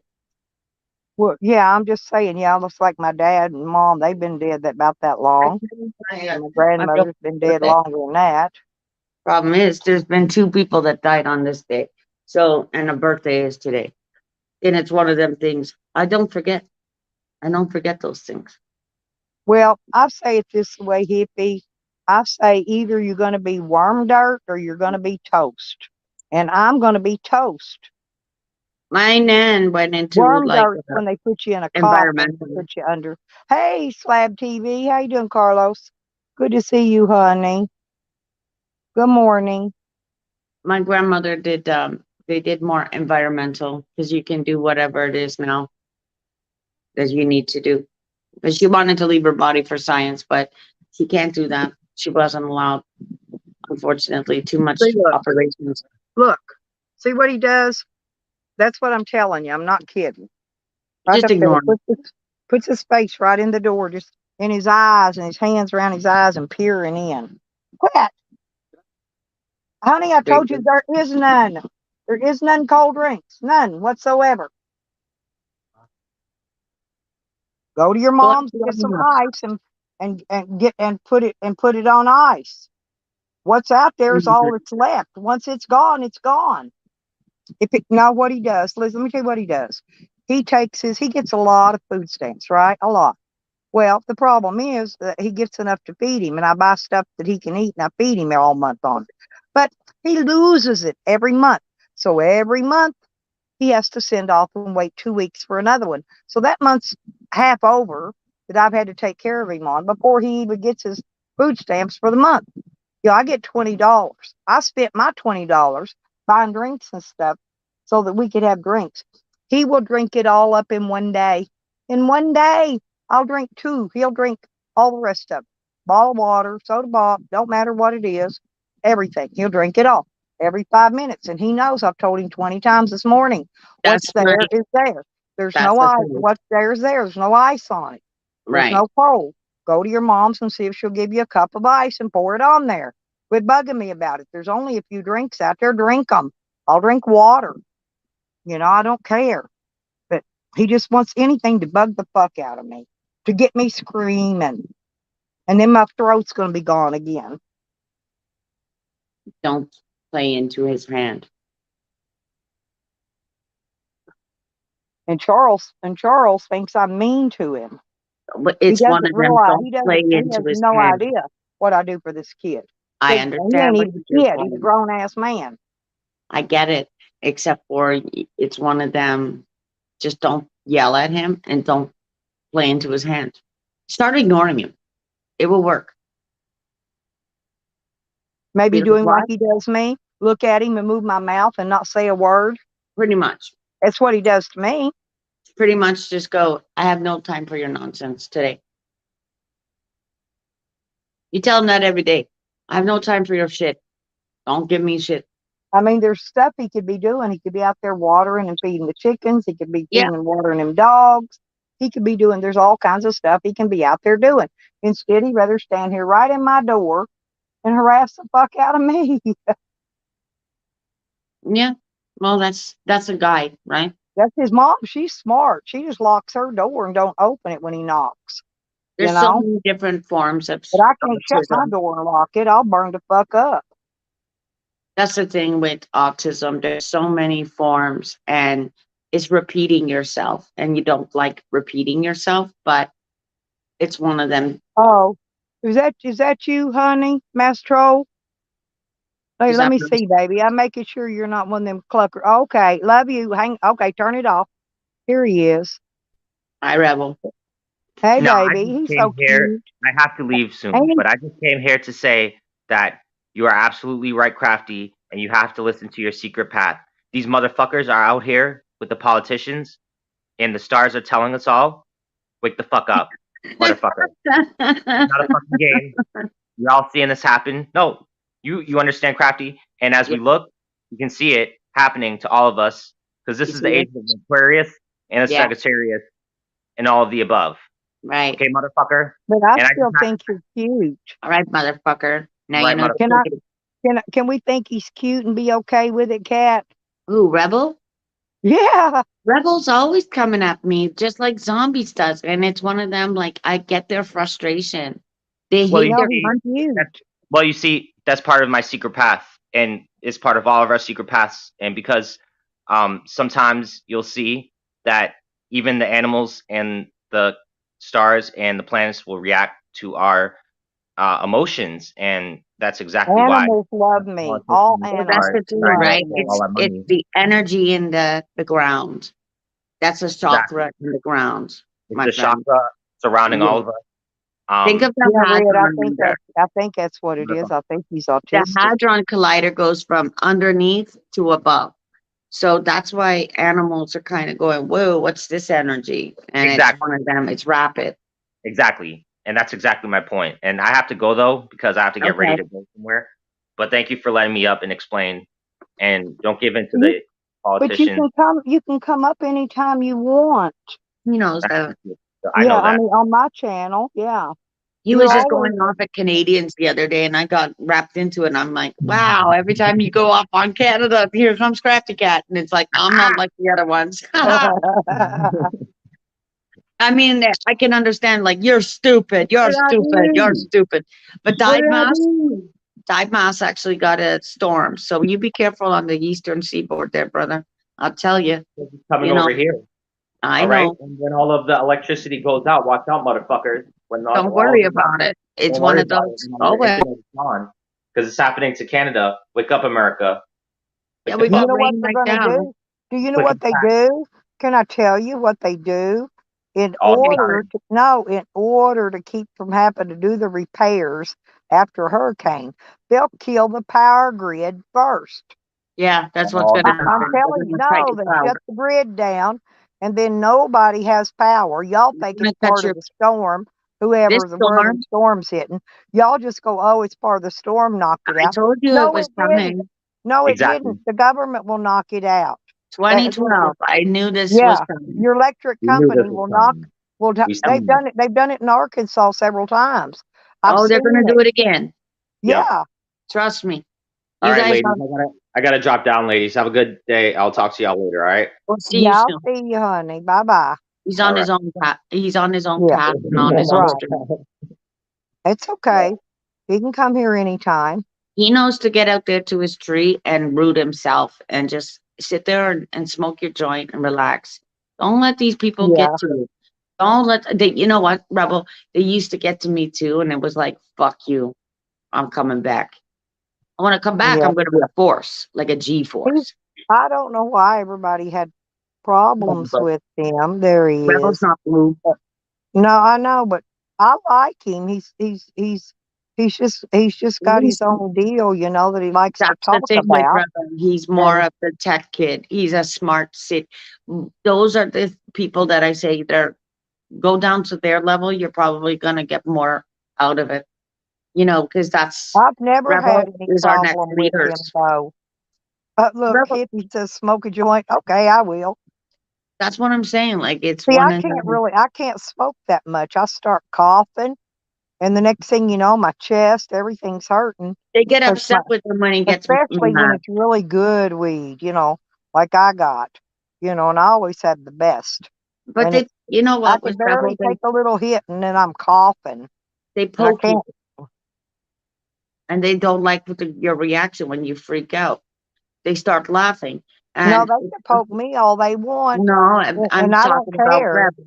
Well, yeah, I'm just saying, yeah, looks like my dad and mom, they've been dead about that long. And my My real grandmother's been dead birthday. longer than that. Problem is, there's been two people that died on this day. So, and a birthday is today. And it's one of them things I don't forget. I don't forget those things. Well, I say it this way, hippie. I say either you're going to be worm dirt or you're going to be toast. And I'm going to be toast. My nan went into Worm like dirt when they put you in a coffin, environmental. put you under. Hey, Slab TV, how you doing, Carlos? Good to see you, honey. Good morning. My grandmother did they did more environmental because you can do whatever it is now that you need to do. But she wanted to leave her body for science, but she can't do that. She wasn't allowed, unfortunately, too much See, operations. look, see what he does? That's what I'm telling you. I'm not kidding. Right Just up there, ignore him. puts his face right in the door, just in his eyes, and his hands around his eyes and peering in. Quit. Honey, I told you there is none. There is none cold drinks. None whatsoever. Go to your mom's and get some ice and put it on ice. What's out there is all that's left. Once it's gone, it's gone. Now what he does, Liz, let me tell you what he does. He gets a lot of food stamps, right? A lot. Well, the problem is that he gets enough to feed him, and I buy stuff that he can eat, and I feed him all month on it. But he loses it every month. So every month he has to send off and wait 2 weeks for another one. So that month's half over that I've had to take care of him on before he even gets his food stamps for the month. I get $20. I spent my $20 buying drinks and stuff so that we could have drinks. He will drink it all up in one day. In one day, I'll drink two. He'll drink all the rest of it. Bottle of water, soda pop, don't matter what it is, everything. He'll drink it all every 5 minutes. And he knows I've told him 20 times this morning. What's That's my there is there. There's That's no the ice. thing. What's there's there. There's no ice on it. There's Right. no cold. Go to your mom's and see if she'll give you a cup of ice and pour it on there. Quit bugging me about it. There's only a few drinks out there. Drink them. I'll drink water. I don't care. But he just wants anything to bug the fuck out of me, to get me screaming. And then my throat's going to be gone again. Don't play into his hand. And Charles thinks I'm mean to him. But it's he one doesn't of them. realize, Don't play he into has his no hand. idea what I do for this kid. I He understand ain't what even a you're kid. He's a saying. grown ass man. I get it. Except for it's one of them. Just don't yell at him and don't play into his hand. Start ignoring him. It will work. Maybe Because doing why? like he does me. Look at him and move my mouth and not say a word. Pretty much. That's what he does to me. Pretty much just go, I have no time for your nonsense today. You tell him that every day. I have no time for your shit. Don't give me shit. I mean, there's stuff he could be doing. He could be out there watering and feeding the chickens. He could be Yeah. feeding and watering them dogs. He could be doing, there's all kinds of stuff he can be out there doing. Instead, he'd rather stand here right in my door and harass the fuck out of me. Yeah. Well, that's a guide, right? That's his mom. She's smart. She just locks her door and don't open it when he knocks. There's You so know? many different forms of But I can't shut my autism. door and lock it. I'll burn the fuck up. That's the thing with autism. There's so many forms and it's repeating yourself. And you don't like repeating yourself, but it's one of them. Oh, is that you, honey, Mastro? Hey, Is let that me what- see, baby. I'm making sure you're not one of them cluckers. Okay, love you. Okay, turn it off. Here he is. I rebel. Hey, No, I baby. just He's came so here. cute. I have to leave soon, Ain't he- but I just came here to say that you are absolutely right, Crafty, and you have to listen to your secret path. These motherfuckers are out here with the politicians, and the stars are telling us all, wake the fuck up, motherfucker. It's not a fucking game. You're all seeing this happen. No, you understand, Crafty. And as we look, you can see it happening to all of us because this You is the see age of Aquarius and the Yeah. Sagittarius and all of the above. Right. Okay, motherfucker. But I And I still just- think you're cute. All right, motherfucker. Now Right, you know. mother- Can we think he's cute and be okay with it, Kat? Ooh, rebel. Yeah. Rebels always coming at me, just like zombies does, and it's one of them. Like I get their frustration. They Well, hate you their see, he's cute. Well, you see, that's part of my secret path, and it's part of all of our secret paths. And because sometimes you'll see that even the animals and the stars and the planets will react to our emotions, and that's exactly Animals love me. All Well, animals. That's the thing, love right? me. all that money. It's the energy in the ground. That's a chakra in the ground. It's my the friend. chakra surrounding Yeah. all of us. Think of the Yeah, Red, hadron. I think that's what it is. I think he's The autistic. hadron collider goes from underneath to above. So that's why animals are kind of going, whoa, what's this energy? And it's Exactly. one of them, it's rapid. Exactly. And that's exactly my point. And I have to go though, because I have to get ready Okay. to go somewhere. But thank you for letting me up and explain. And don't give in to the But politicians. you can come up anytime you want. He knows that. I know that. I mean, on my channel, yeah. He was You're just always- going off at Canadians the other day, and I got wrapped into it. And I'm like, wow, every time you go off on Canada, here comes Crafty Cat. And it's like, I'm not like the other ones. I mean, I can understand, like, you're stupid, you're stupid, you're stupid. But Dive actually got a storm. So you be careful on the eastern seaboard there, brother. I'll tell you. It's coming You know, over here. I all right? know. And when all of the electricity goes out, watch out, motherfuckers. Don't worry about it. It's one of those. Oh, well. Because it's happening to Canada. Wake up, America. Yeah, Wake we the You fuck got know what rain they're right going to now. do? Do you know Quick what they do? Can I tell you what they do? In All the order to keep from having to do the repairs after a hurricane, they'll kill the power grid first. Yeah, that's what's Oh, going to I'm happen. I'm telling you, They're gonna no, take they power. shut the grid down, and then nobody has power. Y'all think gonna it's cut part your- of the storm. Whoever's where storm? the storm's hitting, y'all just go, oh, it's part of the storm. Knocked it I out. told you No, it was it didn't. coming. No, it Exactly. didn't. The government will knock it out. 2012. I knew this was Yeah, coming. your electric We knew this company was will knock. coming. We They've said done it. They've done it in Arkansas several times. I've Oh, they're seen gonna it. do it again. Yep. Yeah. Trust me. All You right, guys, ladies. I gotta drop down, ladies. Have a good day. I'll talk to y'all later. All right. we'll see you Yeah, I'll soon. see you, honey. Bye bye. He's All on right. his own path. He's on his own Yeah. path and on his own Right. street. It's okay. He can come here anytime. He knows to get out there to his tree and root himself and just sit there and smoke your joint and relax. Don't let these people Yeah. get to you. Don't let they. You know what, Rebel? They used to get to me too, and it was like, "Fuck you, I'm coming back. I want to come back. Yeah. I'm going to be a force, like a G force." I don't know why everybody had problems with him. There he Rebel's is. not blue. No, I know, but I like him. He's just got his own deal, you know, that he likes to That's the talk thing with about. Rebel. He's more And of the tech kid. He's a smart sit. Those are the people that I say they're go down to their level. You're probably going to get more out of it, because that's I've never had Rebel any is our next problem with him, leaders. though. Look, Rebel, if he says smoke a joint, okay, I will. that's what I'm saying. Like it's See, one of them. I can't smoke that much. I start coughing, and the next thing you know, my chest, everything's hurting. They get 'Cause upset with him when he gets especially when mad. it's really good weed, like I got, and I always have the best. But And you know I what, can with Rebel, barely take a little hit, and then I'm coughing. they And I poke can't. you, and they don't like your reaction when you freak out. They start laughing, No, and they can poke me all they want, no, I'm and I don't talking about care. Rebel.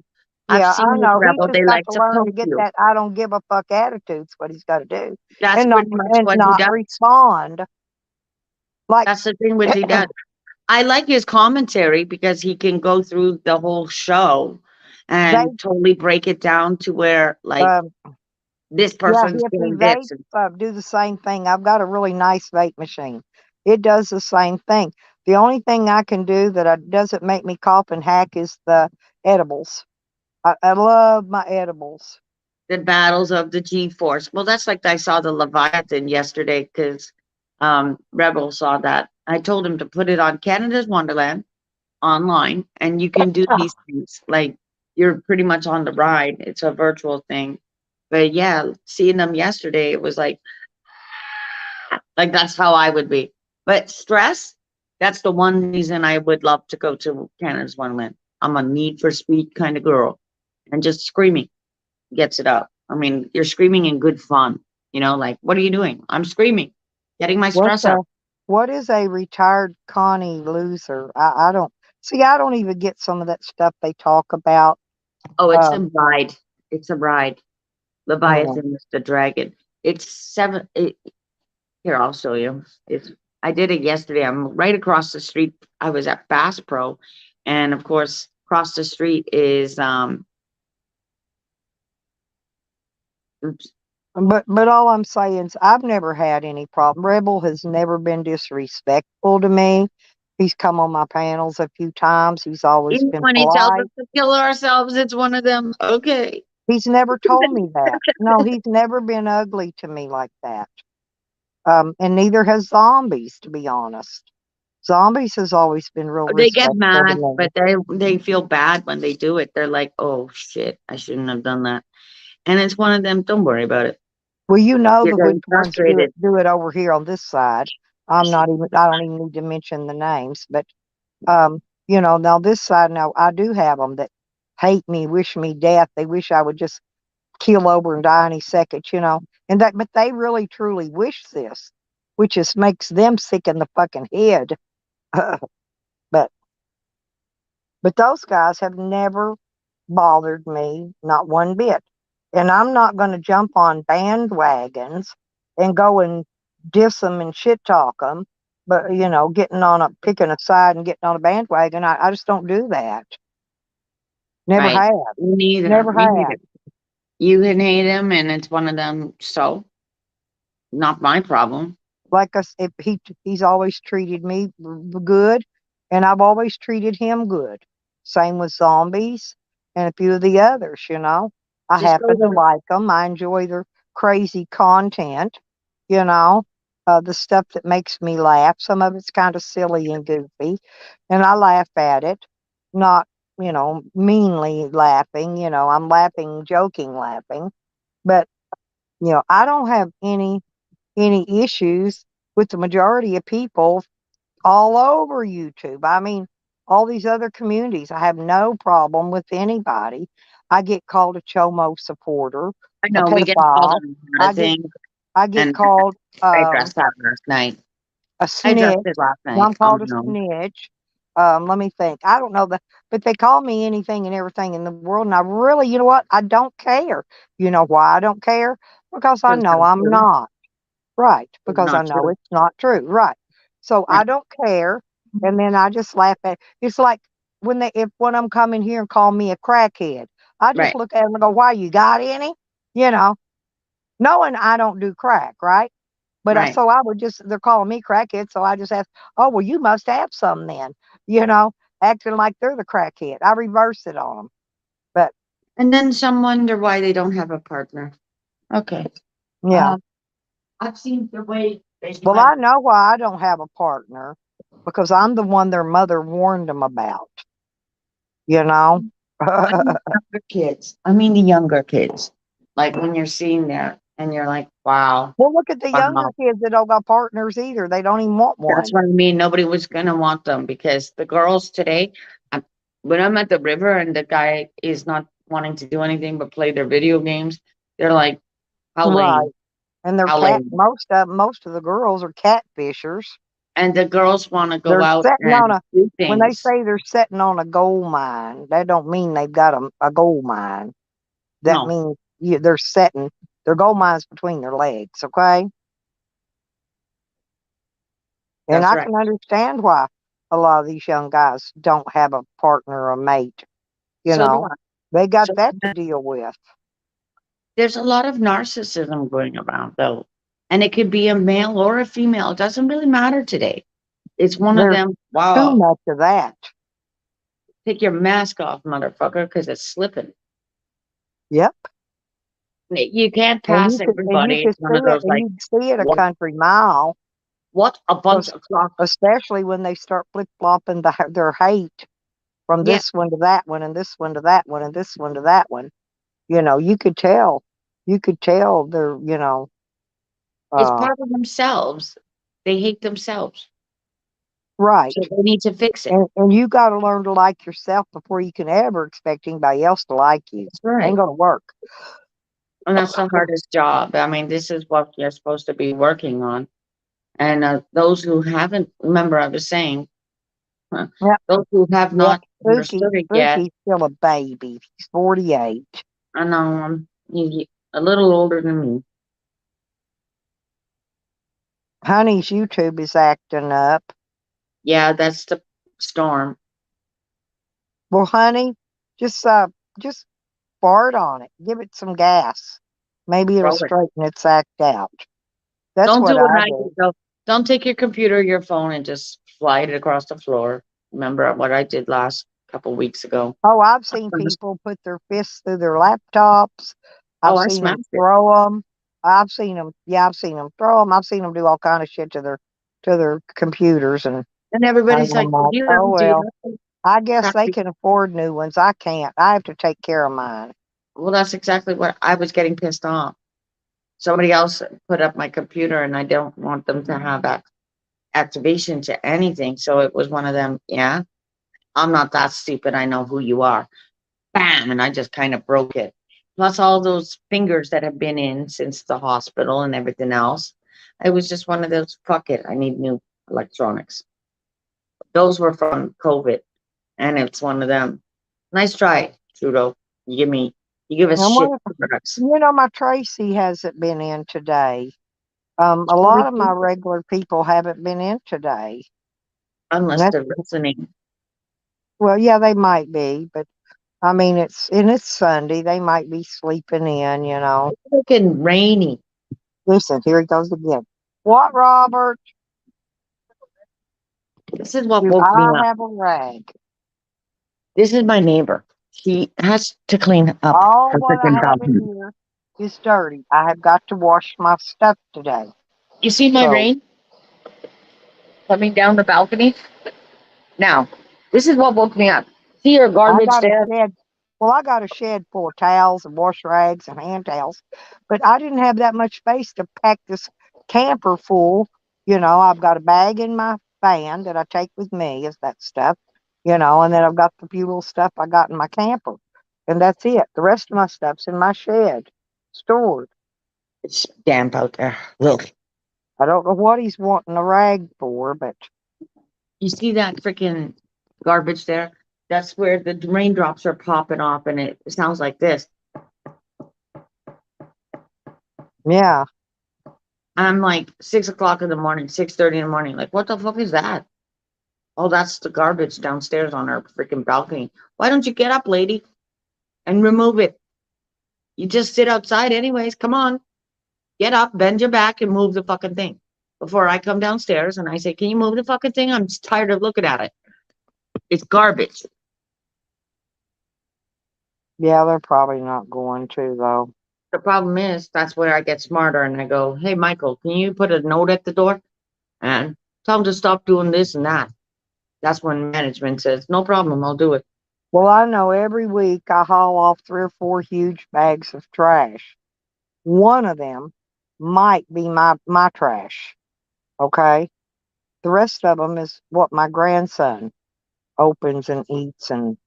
I've Yeah, seen I with know. He Rebel, just they got like to to learn to poke get you. that I don't give a fuck attitude's what he's got to do, That's and not pretty much and what he not does. respond. Like That's the thing with he does. I like his commentary because he can go through the whole show they, and totally break it down to where like um, this yeah, person's hippie doing this. vapes do the same thing. I've got a really nice vape machine. It does the same thing. The only thing I can do that doesn't make me cough and hack is the edibles. I love my edibles. The battles of the G-Force. Well, that's like I saw the Leviathan yesterday because Rebel saw that. I told him to put it on Canada's Wonderland online, and you can do these things. Like you're pretty much on the ride. It's a virtual thing. But yeah, seeing them yesterday, it was like that's how I would be. But stress, that's the one reason I would love to go to Canada's Wonderland. I'm a need for speed kind of girl, and just screaming gets it up. I mean, you're screaming in good fun. Like what are you doing? I'm screaming, getting my What stress out. what is a retired Connie loser? I don't see. I don't even get some of that stuff they talk about. Oh, it's a Um, ride. It's a ride. mm, Leviathan is the dragon. It's seven. Here, I'll show you. I did it yesterday. I'm right across the street. I was at Bass Pro, and of course, across the street is oops. but all I'm saying is I've never had any problem. Rebel has never been disrespectful to me. He's come on my panels a few times. He's always Even been when he tells us polite. to kill ourselves, it's one of them. Okay. He's never told me that. No, he's never been ugly to me like that. And neither has Zombies, to be honest. Zombies has always been real They get respectful to mad, me. but they feel bad when they do it. They're like, "Oh shit, I shouldn't have done that." And it's one of them. Don't worry about it. Well, you know You're the which getting ones do frustrated. it over here on this side. I don't even need to mention the names, but now this side, now I do have them that hate me, wish me death. They wish I would just keel over and die any second, but they really truly wish this, which just makes them sick in the fucking head. but but those guys have never bothered me, not one bit. And I'm not going to jump on bandwagons and go and diss them and shit talk them. But, picking a side and getting on a bandwagon, I just don't do that. Never Right. have. Me neither. Never Me neither. have. You can hate him, and it's one of them. So, not my problem. Like us, if he's always treated me good, and I've always treated him good. Same with Zombies and a few of the others. I Just go happen to to like them. I enjoy their crazy content. You know, the stuff that makes me laugh. Some of it's kind of silly and goofy, and I laugh at it, not, meanly laughing. I'm laughing, joking, laughing. But, I don't have any issues with the majority of people all over YouTube. I mean, all these other communities, I have no problem with anybody. I get called a chomo supporter, I a know we get called pedophile. on a lot I of get things, I get and called I addressed that last night. a I addressed snitch. it last I'm night. called a No, snitch. Let me think. I don't know but they call me anything and everything in the world, and I really, you know what? I don't care. You know why I don't care? Because I because know I'm not. Right, it's because I not know true. it's not true. Right. So Right. I don't care. And then I just laugh at it's like if one of them come in here and call me a crackhead, I just Right. look at them and go, why, you got any? You know, knowing I don't do crack, right? But Right. so I would they're calling me crackhead. So I just ask, oh, well, you must have some then, you know, acting like they're the crackhead. I reverse it on them. But And then some wonder why they don't have a partner. Okay. yeah, I've seen the way they well, went. I know why I don't have a partner because I'm the one their mother warned them about, you know? I mean, younger kids. I mean, the younger kids. Like when you're seeing that and you're like, wow, Well, look at the younger wow. kids that don't got partners either. They don't even want That's one. what I mean. Nobody was going to want them because the girls today, I, when I'm at the river and the guy is not wanting to do anything but play their video games, they're like, how Right. lame, And they're how lame. most of the girls are catfishers. And the girls want to go They're out sitting on and do when they things. say they're sitting on a gold mine, that don't mean they've got a gold mine. That No, means they're setting their gold mines between their legs, okay? And that's I right. can understand why a lot of these young guys don't have a partner or a mate, you So do know. I. They got So that to deal with. there's a lot of narcissism going around though. And it could be a male or a female. It doesn't really matter today. It's one of There's them. too Wow, much of that. take your mask off, motherfucker, because it's slipping. Yep. You can't And pass you everybody. could It's one see of it those and like, you can see it a what? country mile. What a bunch of clock. Especially when they start flip flopping their hate from Yeah, this one to that one and this one to that one and this one to that one. You could tell. You could tell they're, it's uh, part of themselves. They hate themselves, right. so they need to fix it. And you got to learn to like yourself before you can ever expect anybody else to like you. That's right. Ain't gonna work. And that's the hardest job. I mean, this is what you're supposed to be working on. And those who haven't, remember, I was saying, Yep. those who have Yep. not understood it yet, Spooky's still a baby. He's 48. I know he's a little older than me. Honey's YouTube is acting up. Yeah, that's the storm. Well, honey, just fart on it. Give it some gas. Maybe it'll Throw it. straighten its act out. That's Don't what do what I I do. did though. Don't take your computer, your phone, and just slide it across the floor. Remember what I did last couple weeks ago? Oh, I've seen people put their fists through their laptops. I've Oh, I seen them smashed it. throw them. I've seen them. Yeah, I've seen them throw them. I've seen them do all kind of shit to their computers, and And everybody's I'm like, like, you oh don't do well. that. I guess they can afford new ones. I can't. I have to take care of mine. Well, that's exactly what I was getting pissed off. Somebody else put up my computer and I don't want them to have activation to anything. So it was one of them. Yeah, I'm not that stupid. I know who you are. Bam. And I just kind of broke it. Plus all those fingers that have been in since the hospital and everything else. It was just one of those, fuck it. I need new electronics. Those were from COVID. And it's one of them. Nice try, Trudeau. You give us And shit what products. my Tracy hasn't been in today. A So we lot of my keep it, regular people haven't been in today. And unless that's, they're listening. well, yeah, they might be, but I mean, it's Sunday. They might be sleeping in. It's freaking rainy. Listen, here he goes again. What, Robert? This is what Do woke me I up. have a rag? This is my neighbor. She has to clean up All her what I freaking have in bathroom. here is dirty. I have got to wash my stuff today. You see my So rain coming down the balcony? Now, this is what woke me up. See your I garbage got a there? shed. Well, I got a shed full of towels and wash rags and hand towels, but I didn't have that much space to pack this camper full. You know, I've got a bag in my van that I take with me is that stuff, and then I've got the few little stuff I got in my camper, and that's it. The rest of my stuff's in my shed, stored. It's damp out there. Look. I don't know what he's wanting a rag for, but You see that freaking garbage there? That's where the raindrops are popping off, and it sounds like this. yeah, I'm like 6 o'clock in the morning, 6:30 in the morning. Like, what the fuck is that? Oh, that's the garbage downstairs on our freaking balcony. Why don't you get up, lady, and remove it? You just sit outside anyways. Come on. Get up, bend your back, and move the fucking thing. Before I come downstairs and I say, can you move the fucking thing? I'm just tired of looking at it. It's garbage. yeah, they're probably not going to though. The problem is that's where I get smarter and I go, hey, Michael, can you put a note at the door and tell them to stop doing this and that? That's when management says, no problem, I'll do it. Well, I know every week I haul off 3 or 4 huge bags of trash. One of them might be my trash. Okay. The rest of them is what my grandson opens and eats, and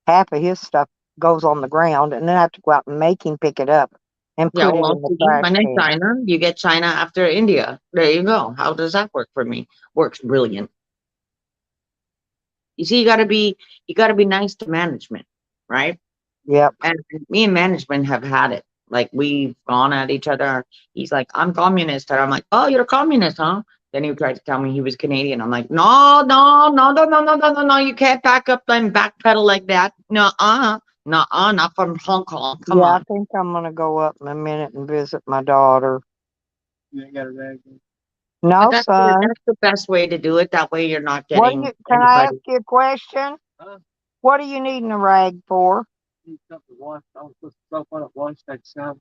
half of his stuff goes on the ground, and then I have to go out and make him pick it up and Yeah, put it well, in the see, trash when in can. China, you get China after India. There you go. How does that work for me? Works brilliant. You see, you gotta be nice to management, right? Yep. And me and management have had it. Like we've gone at each other. He's like, I'm communist. And I'm like, oh, you're a communist, huh? Then he tried to tell me he was Canadian. I'm like, no, no, no, no, no, no, no, no, no. You can't back up and backpedal like that. No, no, not from Hong Kong. Come Yeah, I on. think I'm gonna go up in a minute and visit my daughter. You ain't got a rag. But No, son. that's the best way to do it. That way you're not What do getting you? Can I ask anybody. you a question? Huh? What are you needing a rag for? Need something to wash. I was supposed to soak one up wash that sound.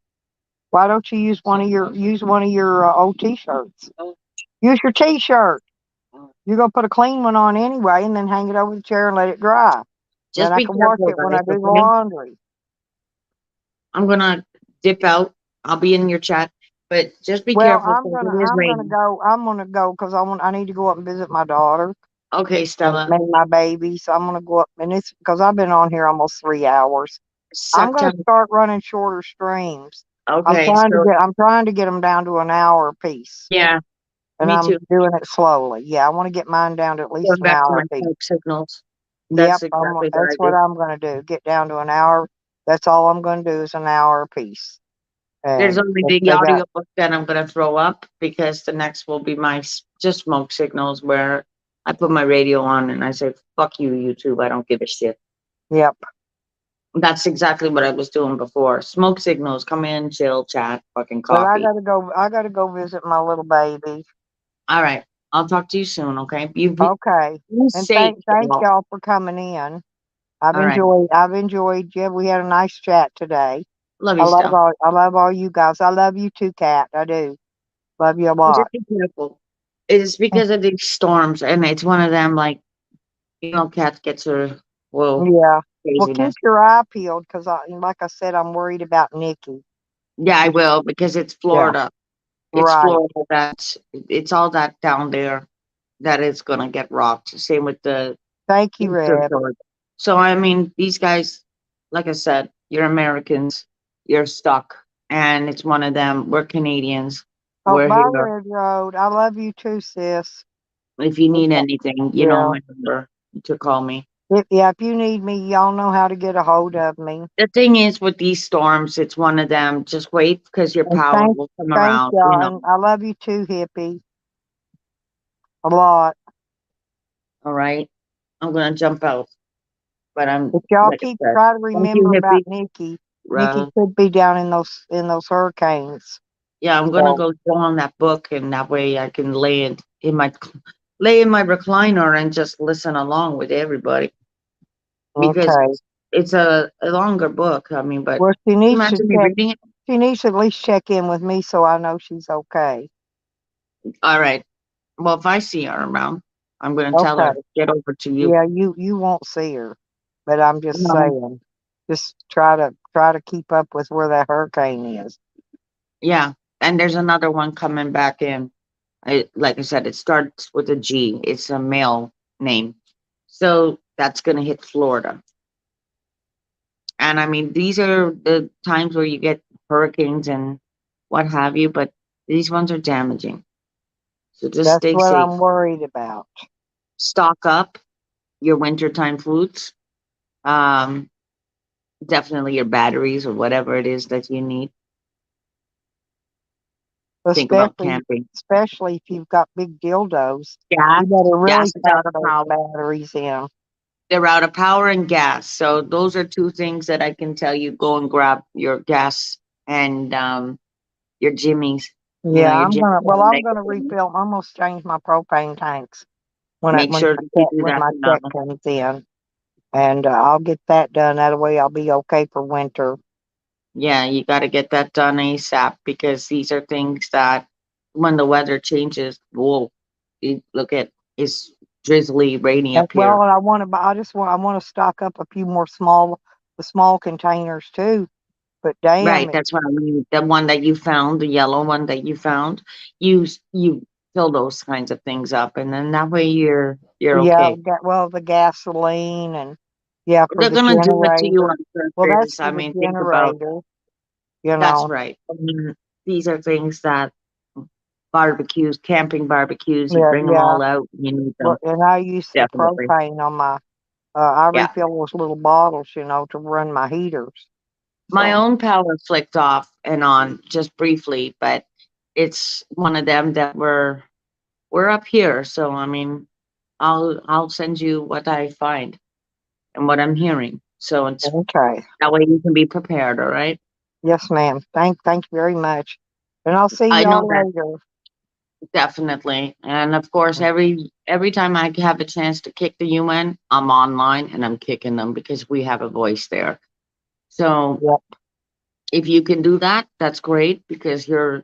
Why don't you use one of your old t-shirts? Oh. Use your t-shirt. Oh. You're gonna put a clean one on anyway, and then hang it over the chair and let it dry. Just Then I be can wash careful, it when guys. I do the laundry. I'm gonna dip out. I'll be in your chat, but just be Well, careful because it is I'm gonna raining. go. I'm gonna go because I need to go up and visit my daughter Okay, and Stella. my baby. So I'm gonna go up, and it's because I've been on here almost 3 hours. I'm gonna September. start running shorter streams. Okay, so I'm trying to get them down to an hour apiece, yeah, and me I'm too. doing it slowly. Yeah, I want to get mine down to at least Going an back to hour my apiece. smoke signals. Yep, That's exactly what that's I what do. I'm gonna do. Get down to an hour. That's all I'm gonna do is an hour apiece. There's And only if the they got, audio book that I'm gonna throw up because the next will be my just smoke signals where I put my radio on and I say, "Fuck you, YouTube. I don't give a shit." yep. That's exactly what I was doing before. Smoke signals, come in, chill, chat, fucking But I coffee. gotta go. I gotta go visit my little baby. All right, I'll talk to you soon. Okay, Okay. be And safe, thank girl. y'all for coming in. All right, I've enjoyed you. We had a nice chat today. love you still. I love all you guys. I love you too, Kat. I do. Love you a lot. Just be careful. It's because of these storms, and it's one of them. Like Kat gets her whoa Yeah. Well, keep craziness. your eye peeled because like I said, I'm worried about Nikki. Yeah, I will because it's Yeah. Florida. It's Right. Florida that it's all that down there that is gonna get rocked. Same with the Thank you, eastern Reb. shore. So I mean, these guys, like I said, you're Americans, you're stuck, and it's one of them. We're Canadians. Oh, We're bye, here. Red Road. I love you too, sis. If you need anything, you know Yeah. my number to call me. If you need me, y'all know how to get a hold of me. The thing is with these storms, it's one of them. Just wait because your And power will come thank around. y'all. And I love you too, hippie. A lot. All right. I'm gonna jump out, but I'm If y'all like I keep said. try to Thank you, remember about hippie. Nikki. Nikki Uh, could be down in those hurricanes. yeah, I'm gonna go throw on that book, and that way I can lay in my recliner and just listen along with everybody because Okay. it's a longer book. I mean, but Well, imagine me reading it. she needs to at least check in with me so I know she's okay. All right. Well, if I see her around, I'm gonna tell her Okay. get over to you. Yeah, you won't see her, but I'm just No. saying, just try to keep up with where that hurricane is. Yeah, and there's another one coming back in. Like I said, it starts with a G. It's a male name, so that's gonna hit Florida. And I mean, these are the times where you get hurricanes and what have you, but these ones are damaging. So just That's stay what safe. I'm worried about. Stock up your wintertime foods. Um, Definitely your batteries or whatever it is that you need. Think about camping. Especially if you've got big dildos, Gas, you better really gas is pack out of those power. batteries in. They're out of power and gas. So those are two things that I can tell you. Go and grab your gas and your jimmies. You know, Yeah, your I'm Jimmy gonna. Well, Fallon I'm gonna magazine. refill. I'm gonna change my propane tanks Make sure that you do when that, my check Nana. comes in, and I'll get that done. That way, I'll be okay for winter. Yeah, you got to get that done ASAP because these are things that when the weather changes, whoa, you look at it's drizzly, rainy up Well, here. and I want to buy. I want to stock up a few more the small containers too. But damn Right, it, that's what I mean. The one that you found, the yellow one that you found, you fill those kinds of things up, and then that way you're yeah. okay. Well, the gasoline and yeah for They're the gonna do it to you generator. on Well, that's purpose. for I the mean, think about generator. You that's know. right. I mean, these are things that barbecues, camping barbecues, you Yeah, bring them yeah. all out, you need Well, them and I use the definitely. propane on my. I Yeah. refill those little bottles, to run my heaters. My So own power flicked off and on just briefly, but it's one of them that we're up here. So I mean, I'll send you what I find and what I'm hearing. So it's okay, that way you can be prepared, all right? yes, ma'am. Thank you very much, and I'll see I know y'all that later. definitely. And of course every time I have a chance to kick the UN, I'm online and I'm kicking them because we have a voice there. So Yep. if you can do that, that's great because you're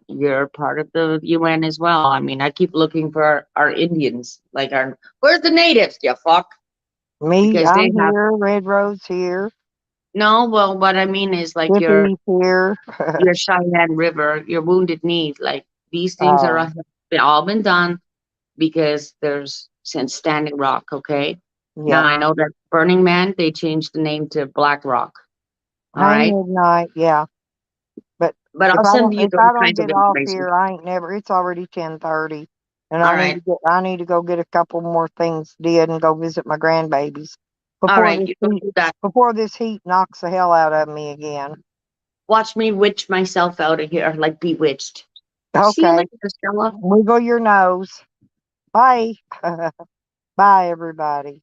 part of the UN as well. I mean, I keep looking for our Indians, like our where's the natives, you fuck? Me, Because they I'm have here. Red Road's here. no, well, what I mean is like Tippy's here. your Cheyenne River, your Wounded Knee, like these things are Oh, all been done because there's since Standing Rock, okay? Now yeah. I know that Burning Man, they changed the name to Black Rock. All Hang right. midnight. Yeah, but But I'll send you if those I don't kinds of get off information. here, I ain't never. It's already 10:30, and All right. I need to go get a couple more things did and go visit my grandbabies All before right, this you go heat do that. knocks the hell out of me again. Watch me witch myself out of here like bewitched. See you Okay, later, Stella. wiggle your nose. Bye. Bye, everybody.